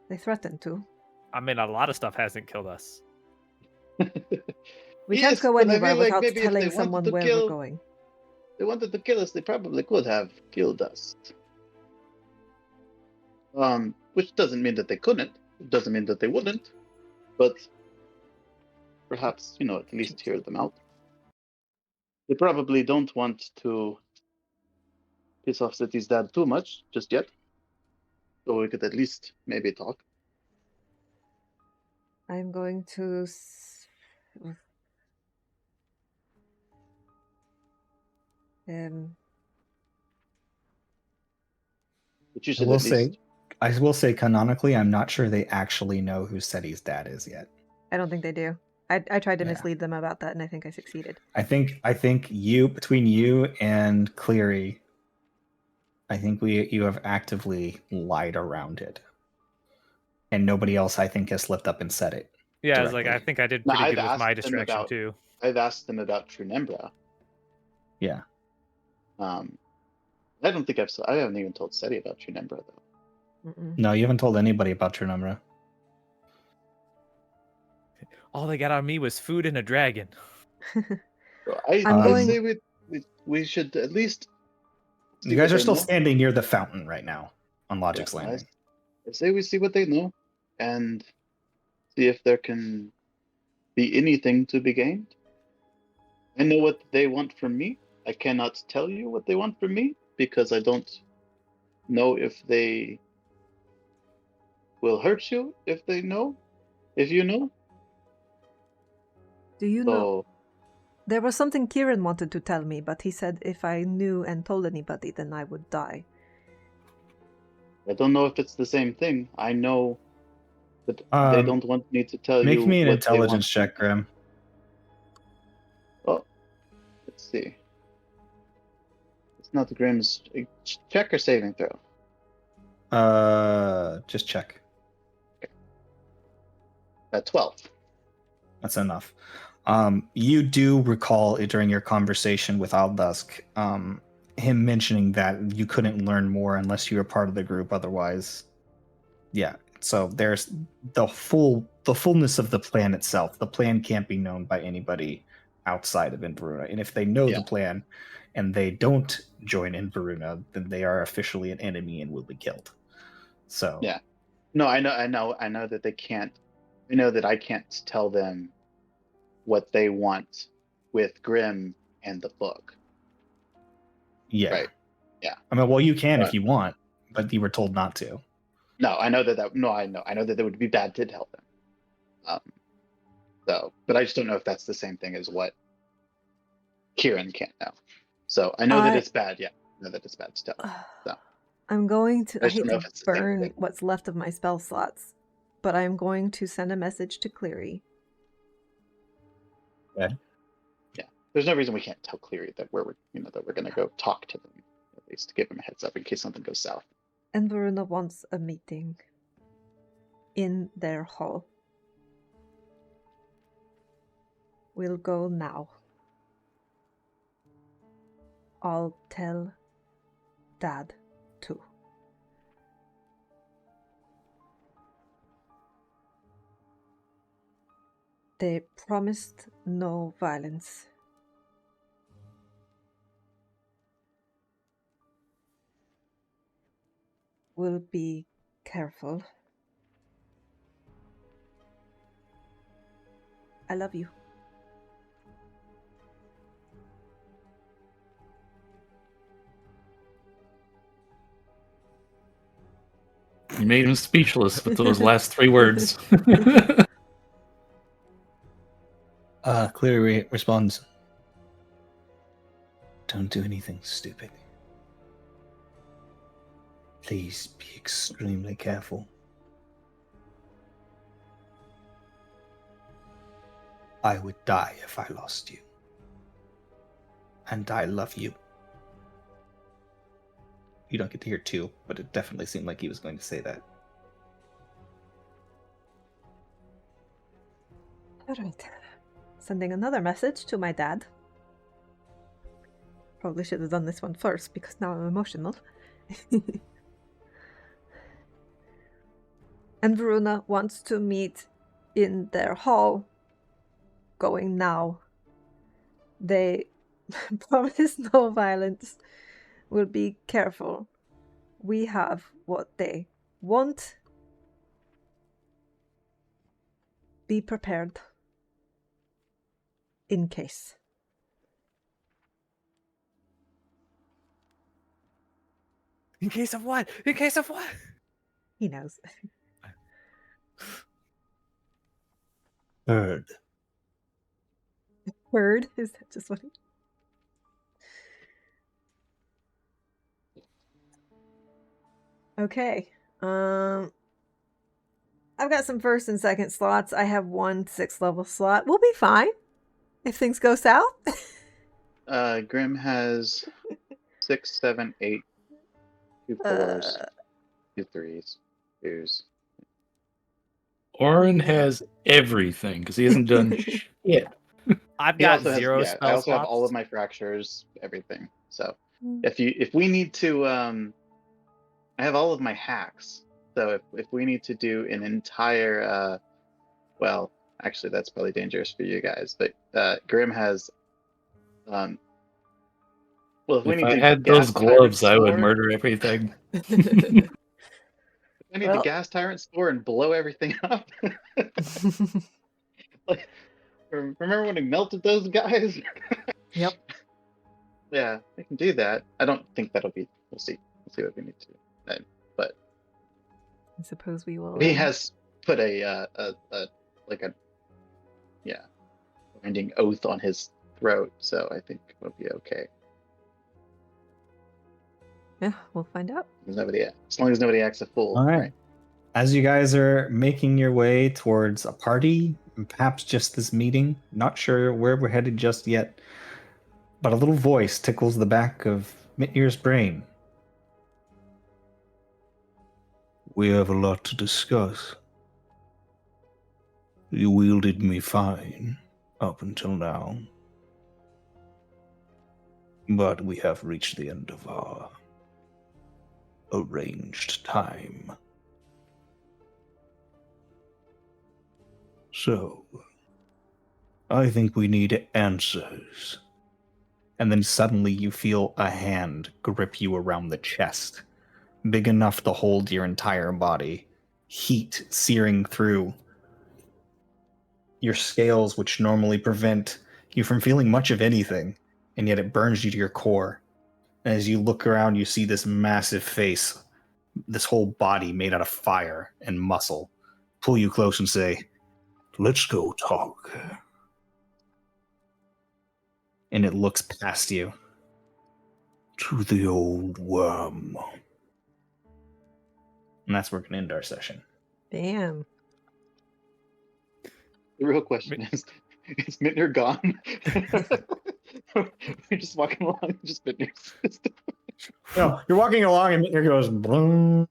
They threatened to. I mean, a lot of stuff hasn't killed us. We can't go anywhere without telling someone where we're going. They wanted to kill us, they probably could have killed us. Which doesn't mean that they couldn't. It doesn't mean that they wouldn't. But perhaps, at least hear them out. They probably don't want to piss off City's dad too much just yet. So we could at least maybe talk. I'm going to... But you should at least... I will say canonically, I'm not sure they actually know who Seti's dad is yet. I don't think they do. I tried to mislead them about that, and I think I succeeded. I think between you and Cleary, I think you have actively lied around it, and nobody else I think has slipped up and said it. Yeah, it's like I think I did pretty good with my distraction too. I've asked them about Trunembra. Yeah. I don't think I haven't even told Seti about Trunembra though. No, you haven't told anybody about Trunembra. All they got on me was food and a dragon. I say we should at least. You guys are still standing near the fountain right now on Logic's Landing. I say we see what they know, and see if there can be anything to be gained. I know what they want from me. I cannot tell you what they want from me because I don't know if they will hurt you if they know. If you know. Do you know? There was something Kieran wanted to tell me, but he said if I knew and told anybody, then I would die. I don't know if it's the same thing. I know that they don't want me to tell you. Make me an intelligence check, Grim. Oh, let's see. It's not Grim's check or saving throw. Just check. Okay. 12. That's enough. You do recall during your conversation with Aldusk, him mentioning that you couldn't learn more unless you were part of the group. Otherwise, yeah. So there's the fullness of the plan itself. The plan can't be known by anybody outside of Inveruna. And if they know the plan and they don't join Inveruna, then they are officially an enemy and will be killed. So yeah, no, I know that they can't. I know that I can't tell them what they want with Grim and the book. Yeah. Right. Yeah. I mean, well, you can if you want, but you were told not to. No, I know that. I know that would be bad to tell them. So, but I just don't know if that's the same thing as what Kieran can't know. So I know that it's bad. Yeah, I know that it's bad to tell. So I'm going to. I hate to burn what's left of my spell slots, but I'm going to send a message to Cleary. Okay. Yeah, there's no reason we can't tell Cleary that we're going to go talk to them, at least to give them a heads up in case something goes south. And Verona wants a meeting in their hall. We'll go now. I'll tell Dad too. They promised no violence. We'll be careful. I love you. You made him speechless with those last 3 words. Cleary responds, "Don't do anything stupid. Please be extremely careful. I would die if I lost you. And I love you." You don't get to hear two, but it definitely seemed like he was going to say that. All right. Sending another message to my dad. Probably should have done this one first because now I'm emotional. And Verona wants to meet in their hall. Going now. They promise no violence. We'll be careful. We have what they want. Be prepared. In case. In case of what? In case of what? He knows. Heard. Heard? Is that just what? Okay. I've got some first and second slots. I have 1 6th level slot. We'll be fine if things go south. Grim has 6, 7, 8, 2 4s, 2 3s, 2s. Orin has everything because he hasn't done shit. I've got 0 spell I also have slots. all of my fractures, everything. So if we need to, I have all of my hacks. So if we need to do an entire, well, actually that's probably dangerous for you guys. But Grim has, well, if I had those gloves, I would murder everything. I need the gas tyrant store and blow everything up. Like, remember when we melted those guys? Yep. Yeah, I can do that. I don't think that'll be. We'll see. We'll see what we need to do. But I suppose we will. He has put a binding oath on his throat, so I think we'll be okay. Yeah, we'll find out. As long as nobody acts a fool. All right. As you guys are making your way towards a party, perhaps just this meeting, not sure where we're headed just yet, but a little voice tickles the back of Mitnir's brain. We have a lot to discuss. You wielded me fine up until now. But we have reached the end of our arranged time. So, I think we need answers. And then suddenly you feel a hand grip you around the chest, big enough to hold your entire body, heat searing through your scales, which normally prevent you from feeling much of anything, and yet it burns you to your core. And as you look around, you see this massive face, this whole body made out of fire and muscle, pull you close and say, "Let's go talk." And it looks past you. "To the old worm." And that's where we're going to end our session. Damn. The real question is Mitnir gone? You're just walking along, just Mitnir's. No, you're walking along and Mitnir goes, boom.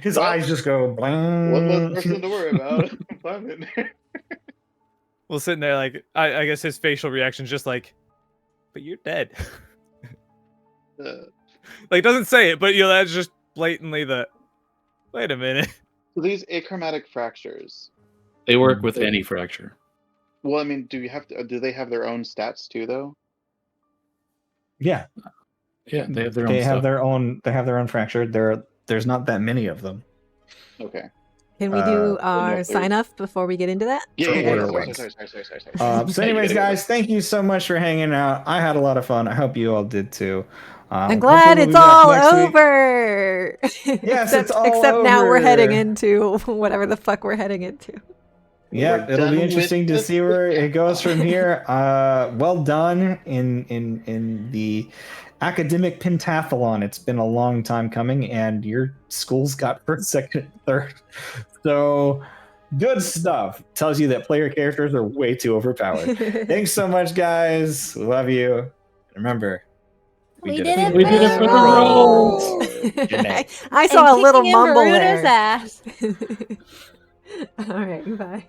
His eyes just go, boom. One less person to worry about. I'm Mitnir. Well, sitting there, like, I guess his facial reaction is just like, but you're dead. Like, doesn't say it, but that's just blatantly the, wait a minute. So these achromatic fractures. They work with any fracture. Well, I mean, do they have their own stats too, though? Yeah. Yeah, they have their own. They have their own. They have their own fracture. There's not that many of them. Okay. Can we do our sign off before we get into that? Yeah. Sorry. So anyways, guys, thank you so much for hanging out. I had a lot of fun. I hope you all did too. I'm glad it's all over. Yes, except over. Now we're heading into whatever the fuck we're heading into. Yeah, it'll be interesting to see where it goes from here. Well done in the academic pentathlon. It's been a long time coming, and your school's got first, second, third. So good stuff. Tells you that player characters are way too overpowered. Thanks so much, guys. Love you. Remember, we did it for the roll. I saw a little mumble there. Ass. All right, bye.